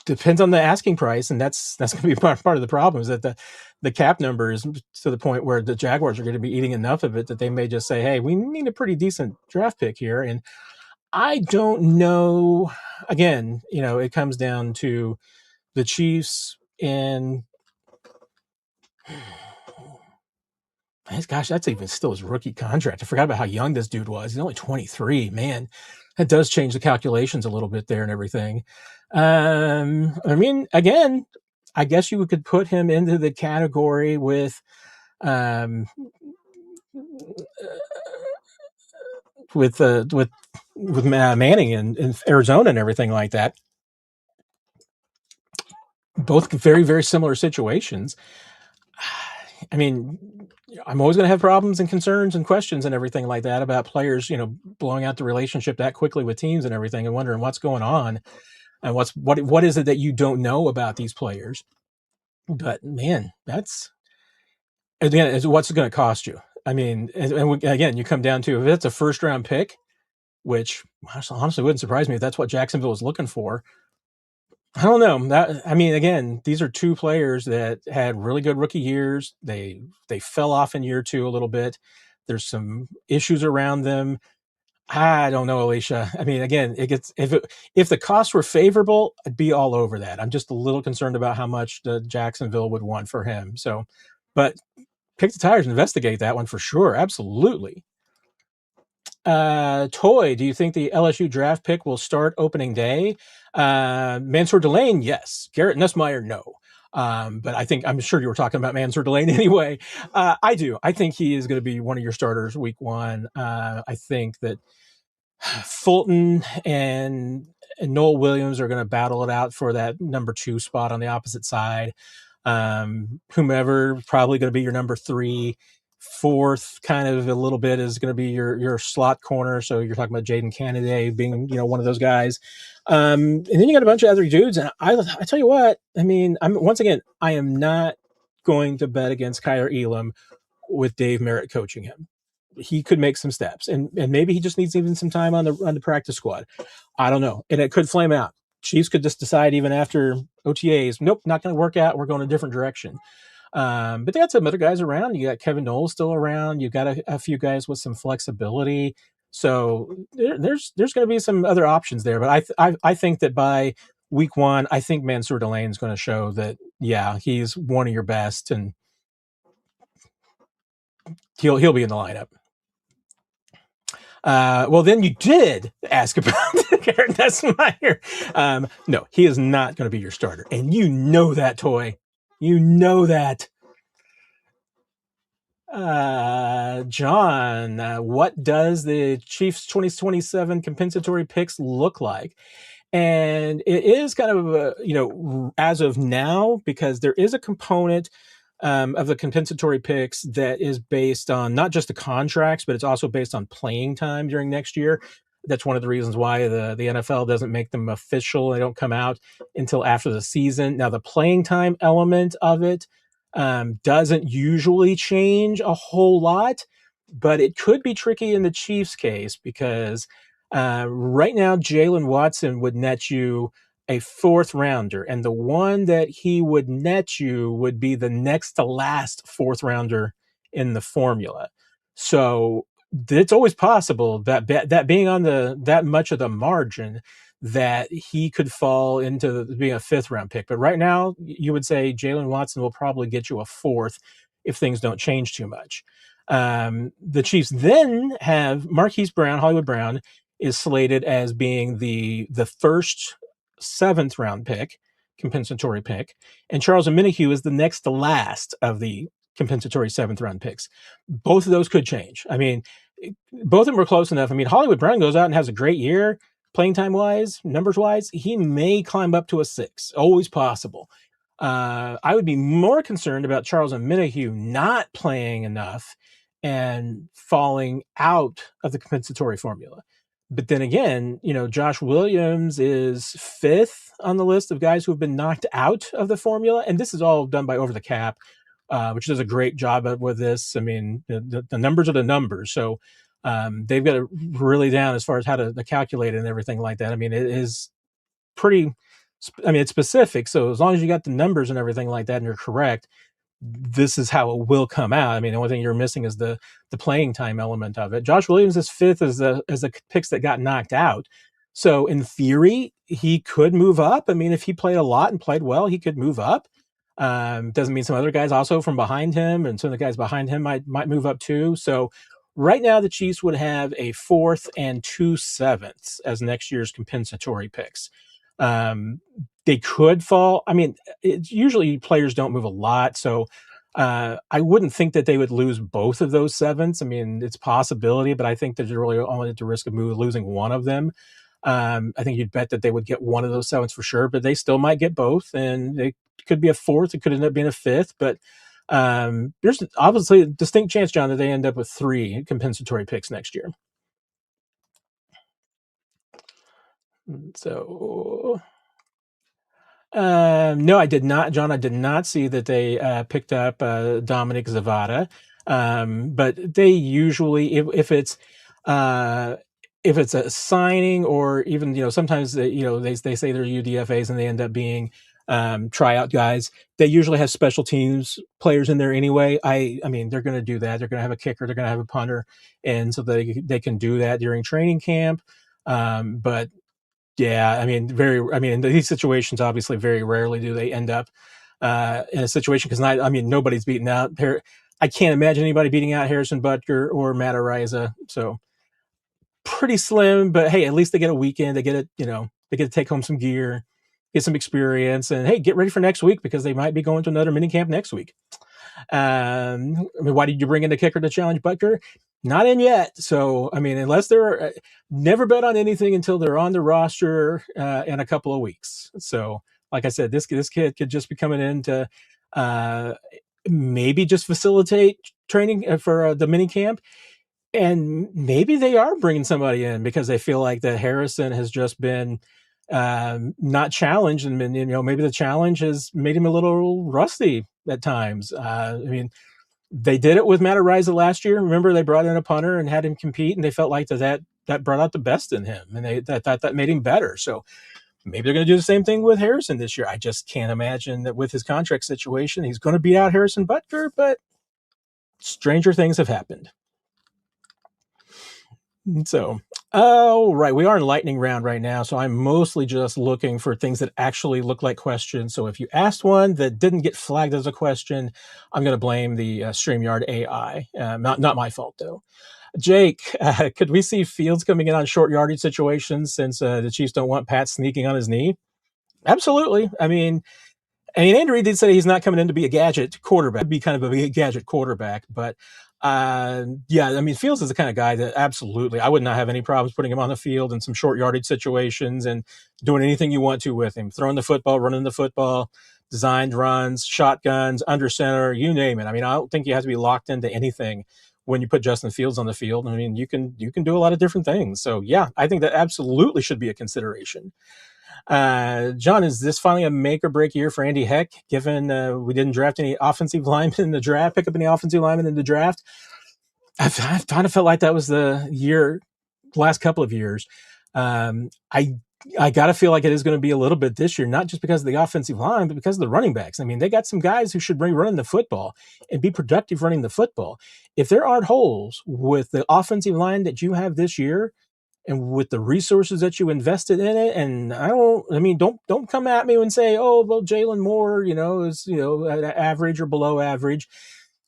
Depends on the asking price, and that's going to be part of the problem, is that the cap number is to the point where the Jaguars are going to be eating enough of it that they may just say, hey, we need a pretty decent draft pick here. And I don't know. Again, it comes down to the Chiefs and Gosh, that's even still his rookie contract. I forgot about how young this dude was. He's only 23. Man, that does change the calculations a little bit there and everything. I mean, again, I guess you could put him into the category with um, with Manning in Arizona and everything like that. Both very, very similar situations. I mean, I'm always going to have problems and concerns and questions and everything like that about players, blowing out the relationship that quickly with teams and everything, and wondering what's going on and what is it that you don't know about these players. But man, that's again, is what's it going to cost you. I mean, and again, you come down to if it's a first round pick, which honestly wouldn't surprise me if that's what Jacksonville was looking for. I don't know. I mean, again, these are two players that had really good rookie years. They fell off in year two a little bit. There's some issues around them. I don't know, Alicia. I mean, again, it gets if the costs were favorable, I'd be all over that. I'm just a little concerned about how much the Jacksonville would want for him. So, but kick the tires and investigate that one for sure. Absolutely. Toy, do you think the LSU draft pick will start opening day? Mansour Delane, yes. Garrett Nussmeier, no. But I'm sure you were talking about Mansour Delane anyway. I do. I think he is going to be one of your starters week one. I think that Fulton and Noel Williams are going to battle it out for that number 2 spot on the opposite side. Whomever probably going to be your number 3. Fourth, kind of a little bit, is going to be your slot corner. So you're talking about Jaden Kennedy being, one of those guys. And then you got a bunch of other dudes. And I tell you what, I mean, I am not going to bet against Kyler Elam with Dave Merritt coaching him. He could make some steps, and maybe he just needs even some time on the practice squad. I don't know, and it could flame out. Chiefs could just decide even after OTAs, nope, not going to work out. We're going a different direction. But they got some other guys around. You got Kevin Knowles still around. You've got a few guys with some flexibility. So there's going to be some other options there. But I think that by week one, I think Mansour Delane is going to show that, yeah, he's one of your best, and he'll be in the lineup. Well, then you did ask about Garrett Nussmeier. No, he is not going to be your starter. And you know that, Toy. You know that. John, what does the Chiefs 2027 compensatory picks look like? And it is kind of, as of now, because there is a component of the compensatory picks that is based on not just the contracts, but it's also based on playing time during next year. That's one of the reasons why the NFL doesn't make them official. They don't come out until after the season. Now, the playing time element of it doesn't usually change a whole lot, but it could be tricky in the Chiefs case because right now, Jalen Watson would net you a 4th rounder, and the one that he would net you would be the next to last 4th rounder in the formula. So it's always possible that being on that much of the margin, that he could fall into being a 5th round pick. But right now, you would say Jalen Watson will probably get you a 4th if things don't change too much. The Chiefs then have Marquise Brown, Hollywood Brown, is slated as being the first 7th round pick, compensatory pick, and Charles Omenihu is the next to last of the compensatory 7th round picks. Both of those could change. I mean, both of them were close enough. I mean, Hollywood Brown goes out and has a great year, playing time wise, numbers wise. He may climb up to a 6. Always possible. I would be more concerned about Charles Omenihu not playing enough and falling out of the compensatory formula. But then again, Josh Williams is 5th on the list of guys who have been knocked out of the formula. And this is all done by Over the Cap, which does a great job with this. I mean, the numbers are the numbers. So they've got it really down as far as how to calculate it and everything like that. I mean, it is pretty, it's specific. So as long as you got the numbers and everything like that and you're correct, this is how it will come out. I mean, the only thing you're missing is the playing time element of it. Josh Williams is 5th as the picks that got knocked out. So in theory, he could move up. I mean, if he played a lot and played well, he could move up. Doesn't mean some other guys also from behind him, and some of the guys behind him might move up too. So right now, the Chiefs would have a fourth and 2/7 as next year's compensatory picks. Um, they could fall. I mean, usually players don't move a lot, so I wouldn't think that they would lose both of those sevens. I mean, it's a possibility, but I think that they're really only at the risk of losing one of them. I think you'd bet that they would get one of those sevens for sure, but they still might get both, and it could be a fourth. It could end up being a fifth, but there's obviously a distinct chance, John, that they end up with 3 compensatory picks next year. So no, I did not, John. I did not see that they picked up Dominic Zavada, but they usually, uh, if it's a signing, or even sometimes they say they're UDFA's and they end up being tryout guys. They usually have special teams players in there anyway. I mean, they're going to do that. They're going to have a kicker. They're going to have a punter, and so they can do that during training camp. But yeah, I mean, in these situations, obviously, very rarely do they end up in a situation, because nobody's beating out here. I can't imagine anybody beating out Harrison Butker or Matt Araiza. So pretty slim, but hey, at least they get a weekend. They get they get to take home some gear, get some experience, and hey, get ready for next week, because they might be going to another minicamp next week. I mean, why did you bring in the kicker to challenge Butker? Not in yet. So, I mean, unless they're never bet on anything until they're on the roster in a couple of weeks. So, like I said, this kid could just be coming in to maybe just facilitate training for the mini camp. And maybe they are bringing somebody in because they feel like that Harrison has just been not challenged, and maybe the challenge has made him a little rusty at times. I mean, they did it with Matt Araiza last year. Remember, they brought in a punter and had him compete, and they felt like that brought out the best in him, and that made him better. So maybe they're going to do the same thing with Harrison this year. I just can't imagine that with his contract situation, he's going to beat out Harrison Butker, but stranger things have happened. So, oh, right. We are in lightning round right now. So I'm mostly just looking for things that actually look like questions. So if you asked one that didn't get flagged as a question, I'm going to blame the StreamYard AI. Not my fault, though. Jake, could we see Fields coming in on short yardage situations since the Chiefs don't want Pat sneaking on his knee? Absolutely. I mean, Andy Reid did say he's not coming in to be a gadget quarterback, be kind of a gadget quarterback. But yeah, I mean, Fields is the kind of guy that absolutely, I would not have any problems putting him on the field in some short yardage situations and doing anything you want to with him, throwing the football, running the football, designed runs, shotguns, under center, you name it. I mean, I don't think you have to be locked into anything when you put Justin Fields on the field. I mean, you can do a lot of different things. So yeah, I think that absolutely should be a consideration. John, is this finally a make or break year for Andy Heck, given we didn't draft any offensive linemen in the draft, pick up any offensive linemen in the draft? I've kind of felt like that was the last couple of years. I got to feel like it is going to be a little bit this year, not just because of the offensive line, but because of the running backs. I mean, they got some guys who should be running the football and be productive running the football. If there aren't holes with the offensive line that you have this year, and with the resources that you invested in it, and don't come at me and say, oh, well, Jalen Moore, is average or below average.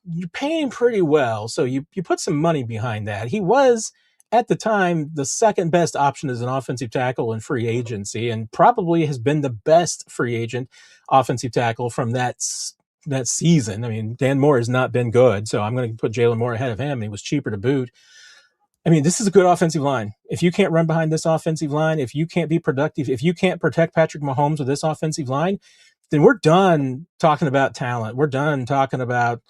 You're paying pretty well, so you put some money behind that. He was at the time the second best option as an offensive tackle in free agency, and probably has been the best free agent offensive tackle from that season. I mean, Dan Moore has not been good, so I'm going to put Jalen Moore ahead of him. He was cheaper to boot. I mean, this is a good offensive line. If you can't run behind this offensive line, if you can't be productive, if you can't protect Patrick Mahomes with this offensive line, then we're done talking about talent. We're done talking about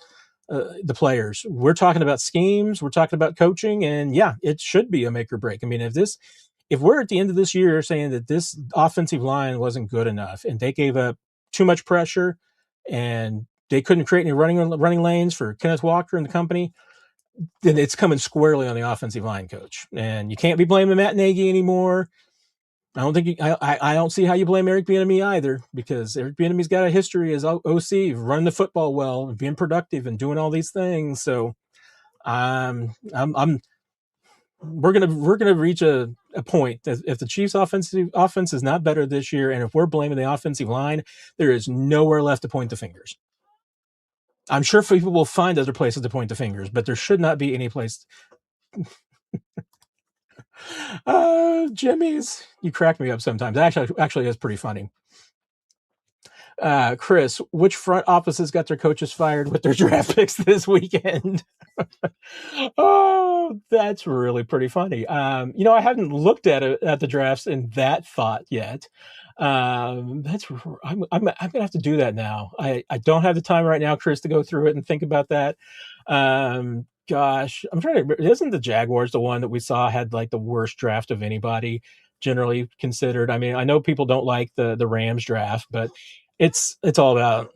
the players. We're talking about schemes. We're talking about coaching. And yeah, it should be a make or break. I mean, if we're at the end of this year saying that this offensive line wasn't good enough and they gave up too much pressure and they couldn't create any running lanes for Kenneth Walker and the company, then it's coming squarely on the offensive line coach. And you can't be blaming Matt Nagy anymore. I don't see how you blame Eric Bieniemy either, because Eric Bieniemy's got a history as OC running the football well and being productive and doing all these things. So we're gonna reach a a point that if the Chiefs' offense is not better this year, and if we're blaming the offensive line, there is nowhere left to point the fingers. I'm sure people will find other places to point the fingers, but there should not be any place. Jimmy's, you crack me up sometimes. Actually, that's pretty funny. Chris, which front offices got their coaches fired with their draft picks this weekend? Oh, that's really pretty funny. I haven't looked at the drafts in that thought yet. I'm gonna have to do that now. I don't have the time right now, Chris, to go through it and think about that. Gosh, I'm trying to remember. Isn't the Jaguars the one that we saw had like the worst draft of anybody generally considered? I mean, I know people don't like the Rams draft, but it's all about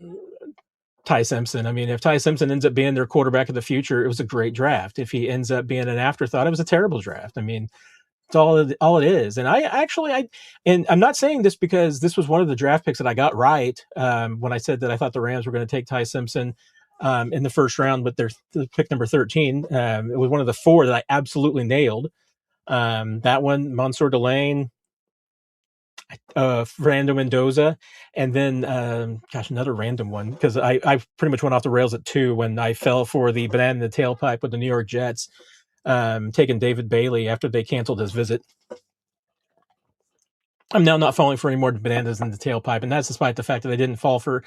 Ty Simpson. I mean, if Ty Simpson ends up being their quarterback of the future, it was a great draft. If he ends up being an afterthought, it was a terrible draft. I mean, it's all it is. And and I'm not saying this because this was one of the draft picks that I got right when I said that I thought the Rams were going to take Ty Simpson in the first round with their pick number 13. It was one of the 4 that I absolutely nailed. That one, Mansour Delane, Fernando Mendoza, and then another random one, because I pretty much went off the rails at 2 when I fell for the banana in the tailpipe with the New York Jets, taking David Bailey after they canceled his visit. I'm now not falling for any more bananas in the tailpipe, and that's despite the fact that I didn't fall for.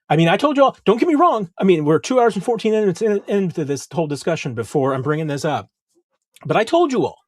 I mean, I told you all, don't get me wrong. I mean, we're 2 hours and 14 minutes into this whole discussion before I'm bringing this up, but I told you all,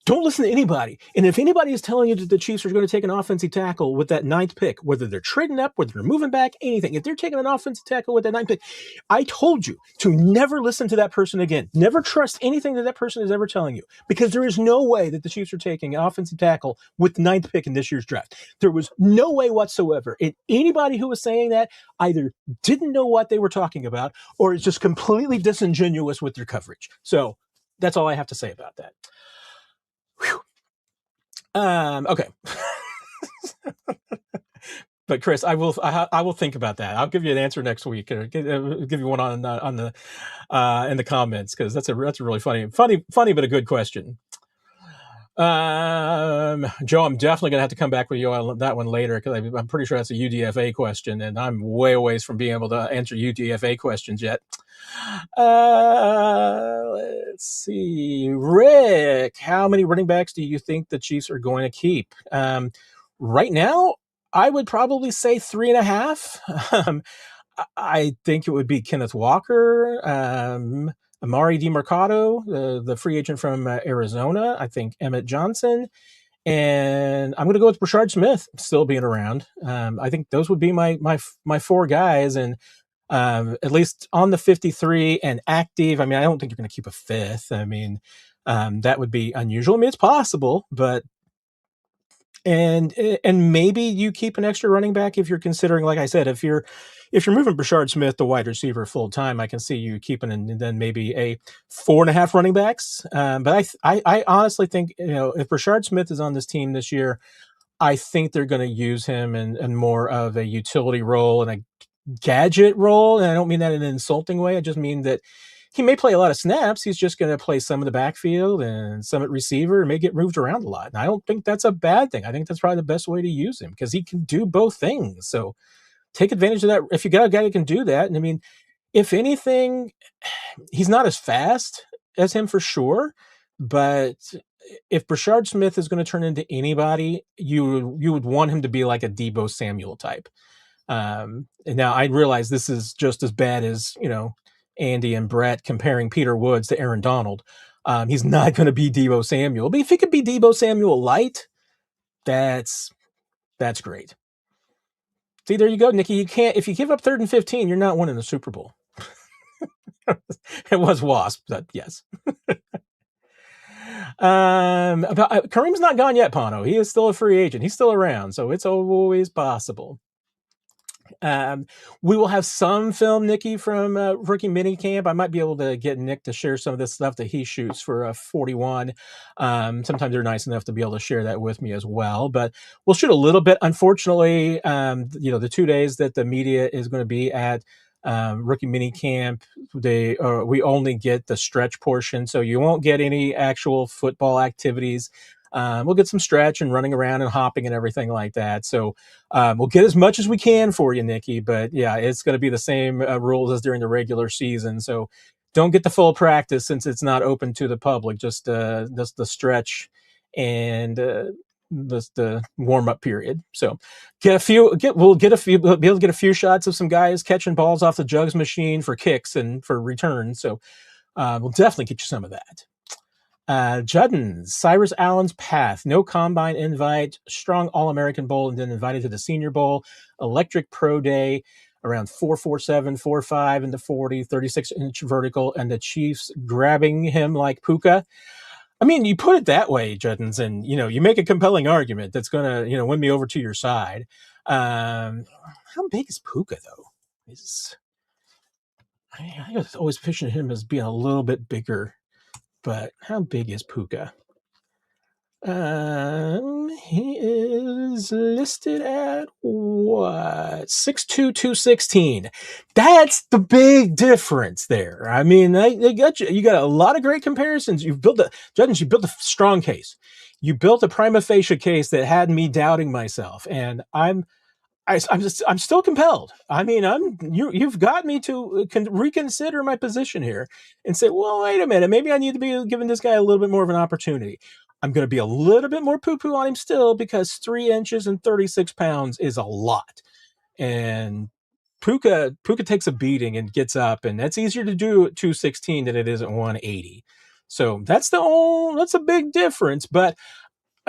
don't listen to anybody. And if anybody is telling you that the Chiefs are going to take an offensive tackle with that 9th pick, whether they're trading up, whether they're moving back, anything, if they're taking an offensive tackle with that 9th pick, I told you to never listen to that person again. Never trust anything that person is ever telling you, because there is no way that the Chiefs are taking an offensive tackle with the 9th pick in this year's draft. There was no way whatsoever. And anybody who was saying that either didn't know what they were talking about or is just completely disingenuous with their coverage. So that's all I have to say about that. Whew. Okay. But Chris, I will think about that. I'll give you an answer next week, or give you one on the in the comments, because that's a really funny, but a good question. Joe, I'm definitely gonna have to come back with you on that one later, because I'm pretty sure that's a UDFA question, and I'm way away from being able to answer UDFA questions yet. Let's see, Rick, how many running backs do you think the Chiefs are going to keep? Right now, I would probably say 3.5. I think it would be Kenneth Walker, Amari DeMarcado, the free agent from Arizona. I think Emmett Johnson, and I'm going to go with Brashard Smith still being around. I think those would be my 4 guys, and at least on the 53 and active. I mean, I don't think you're going to keep a 5th. I mean, that would be unusual. I mean, it's possible, but and maybe you keep an extra running back if you're considering, like I said, if you're moving Brashard Smith, the wide receiver, full time. I can see you keeping, and then maybe a 4.5 running backs. But I honestly think, if Brashard Smith is on this team this year, I think they're going to use him in more of a utility role and a gadget role. And I don't mean that in an insulting way. I just mean that he may play a lot of snaps. He's just going to play some of the backfield and some at receiver, and may get moved around a lot. And I don't think that's a bad thing. I think that's probably the best way to use him, because he can do both things. So take advantage of that if you got a guy who can do that. And I mean, if anything, he's not as fast as him for sure, but if Brashard Smith is going to turn into anybody, you would want him to be like a Deebo Samuel type. And now I realize this is just as bad as, Andy and Brett comparing Peter Woods to Aaron Donald. He's not going to be Deebo Samuel, but if he could be Deebo Samuel light, that's great. See, there you go, Nikki. You can't, if you give up 3rd and 15, you're not winning the Super Bowl. It was Wasp, but yes. Kareem's not gone yet, Pano. He is still a free agent. He's still around, so it's always possible. We will have some film, Nikki, from rookie minicamp. I might be able to get Nick to share some of this stuff that he shoots for 41. Sometimes they're nice enough to be able to share that with me as well. But we'll shoot a little bit. Unfortunately, the 2 days that the media is going to be at rookie minicamp, we only get the stretch portion, so you won't get any actual football activities. We'll get some stretch and running around and hopping and everything like that. So we'll get as much as we can for you, Nikki. But yeah, it's going to be the same rules as during the regular season. So don't get the full practice since it's not open to the public. Just the stretch and the warm up period. So we'll be able to get a few shots of some guys catching balls off the jugs machine for kicks and for returns. So we'll definitely get you some of that. Juddins, Cyrus Allen's path, no combine invite, strong All-American Bowl, and then invited to the Senior Bowl, electric pro day, around 4.47, 4.5 in the 40, 36-inch vertical, and the Chiefs grabbing him like Puka. I mean, you put it that way, Juddins, and, you make a compelling argument that's going to, win me over to your side. How big is Puka, though? I was always picturing him as being a little bit bigger. But how big is Puka? He is listed at what? 6'2", 216. That's the big difference there. I mean, they got you got a lot of great comparisons. You built a strong case. You built a prima facie case that had me doubting myself, and I'm still compelled. I mean, you've got me to reconsider my position here and say, well, wait a minute, maybe I need to be giving this guy a little bit more of an opportunity. I'm going to be a little bit more poo-poo on him still because 3 inches and 36 pounds is a lot. And Puka takes a beating and gets up, and that's easier to do at 216 than it is at 180. So that's a big difference. But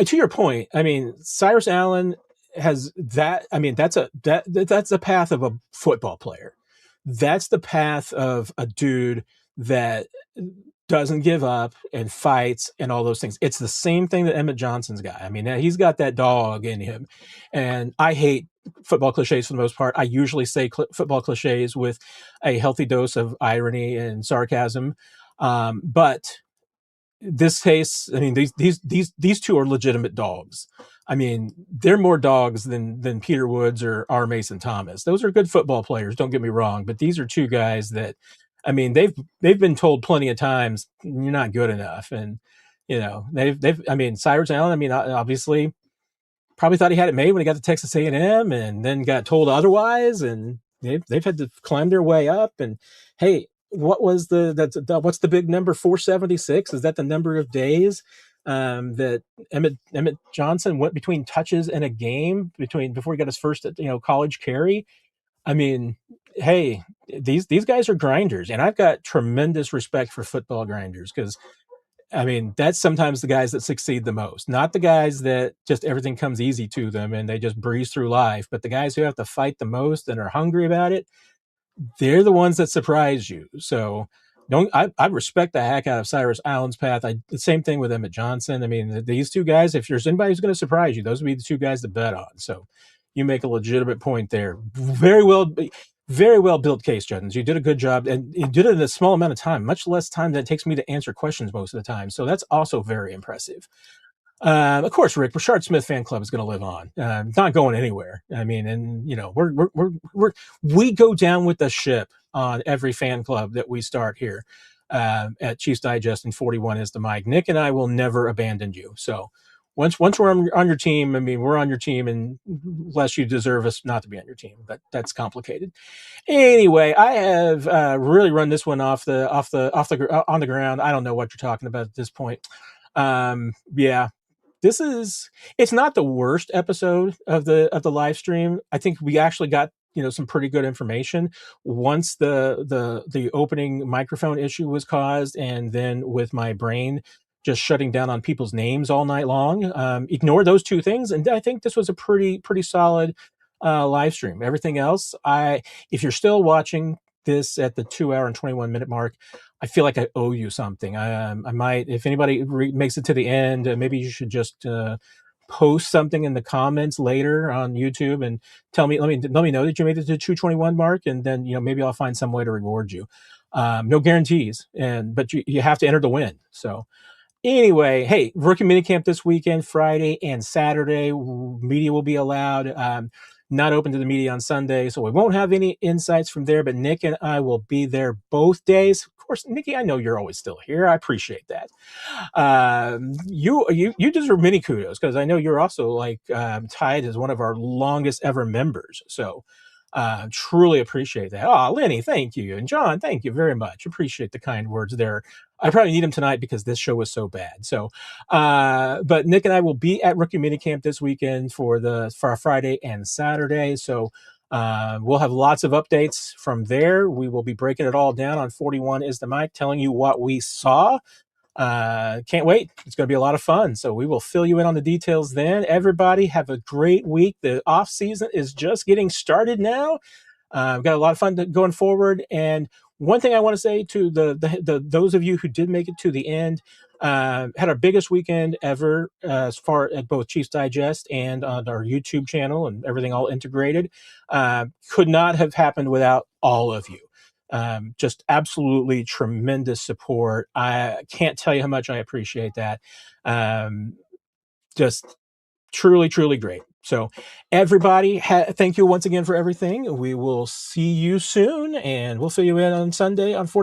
to your point, I mean, Cyrus Allen has that. I mean, that's the path of a football player. That's the path of a dude that doesn't give up and fights and all those things. It's the same thing that Emmett Johnson's got. I mean, he's got that dog in him. And I hate football cliches for the most part. I usually say football cliches with a healthy dose of irony and sarcasm. But this case, I mean, these two are legitimate dogs. I mean, they're more dogs than Peter Woods or R. Mason Thomas. Those are good football players, don't get me wrong, but these are two guys that, I mean, they've been told plenty of times you're not good enough, and I mean, Cyrus Allen, I mean, obviously probably thought he had it made when he got to Texas A&M, and then got told otherwise, and they've had to climb their way up. And hey, what's the big number? 476? Is that the number of days that Emmett Johnson went between touches in a game before he got his first college carry? I mean, hey, these guys are grinders, and I've got tremendous respect for football grinders because, I mean, that's sometimes the guys that succeed the most, not the guys that just everything comes easy to them and they just breeze through life, but the guys who have to fight the most and are hungry about it. They're the ones that surprise you. So I respect the heck out of Cyrus Allen's path. The same thing with Emmett Johnson. I mean, these two guys, if there's anybody who's going to surprise you, those would be the two guys to bet on. So you make a legitimate point there. Very well built case, Juddins. You did a good job, and you did it in a small amount of time, much less time than it takes me to answer questions most of the time. So that's also very impressive. Of course, Rick, Rashard Smith fan club is going to live on. Not going anywhere. I mean, and we go down with the ship on every fan club that we start here at Chiefs Digest, and 41 is the mic. Nick and I will never abandon you. So once we're on your team, I mean, we're on your team, and unless you deserve us not to be on your team, but that's complicated. Anyway, I have really run this one on the ground. I don't know what you're talking about at this point. Yeah. It's not the worst episode of the live stream. I think we actually got some pretty good information once the opening microphone issue was caused, and then with my brain just shutting down on people's names all night long. Ignore those two things, and I think this was a pretty solid live stream. Everything else, if you're still watching this at the 2 hour and 21 minute mark, I feel like I owe you something. I might, if anybody makes it to the end, maybe you should just post something in the comments later on YouTube and let me know that you made it to the 221 mark, and then maybe I'll find some way to reward you. No guarantees, but you have to enter to win. So anyway, hey, rookie minicamp this weekend, Friday and Saturday. Media will be allowed. not open to the media on Sunday, so we won't have any insights from there. But Nick and I will be there both days. Of course, Nikki, I know you're always still here. I appreciate that. You deserve many kudos because I know you're also like tied as one of our longest ever members. So truly appreciate that. Oh, Lenny, thank you. And John, thank you very much. Appreciate the kind words there. I probably need them tonight because this show was so bad. So, but Nick and I will be at Rookie Minicamp this weekend for our Friday and Saturday. So we'll have lots of updates from there. We will be breaking it all down on 41 is the mic, telling you what we saw. Can't wait. It's going to be a lot of fun. So we will fill you in on the details then. Everybody have a great week. The off season is just getting started now. We've got a lot of fun going forward. And one thing I want to say to those of you who did make it to the end, had our biggest weekend ever as far at both Chiefs Digest and on our YouTube channel and everything all integrated. Could not have happened without all of you. Just absolutely tremendous support. I can't tell you how much I appreciate that. Just truly, truly great. So everybody, thank you once again for everything. We will see you soon, and we'll see you in on Sunday on 40.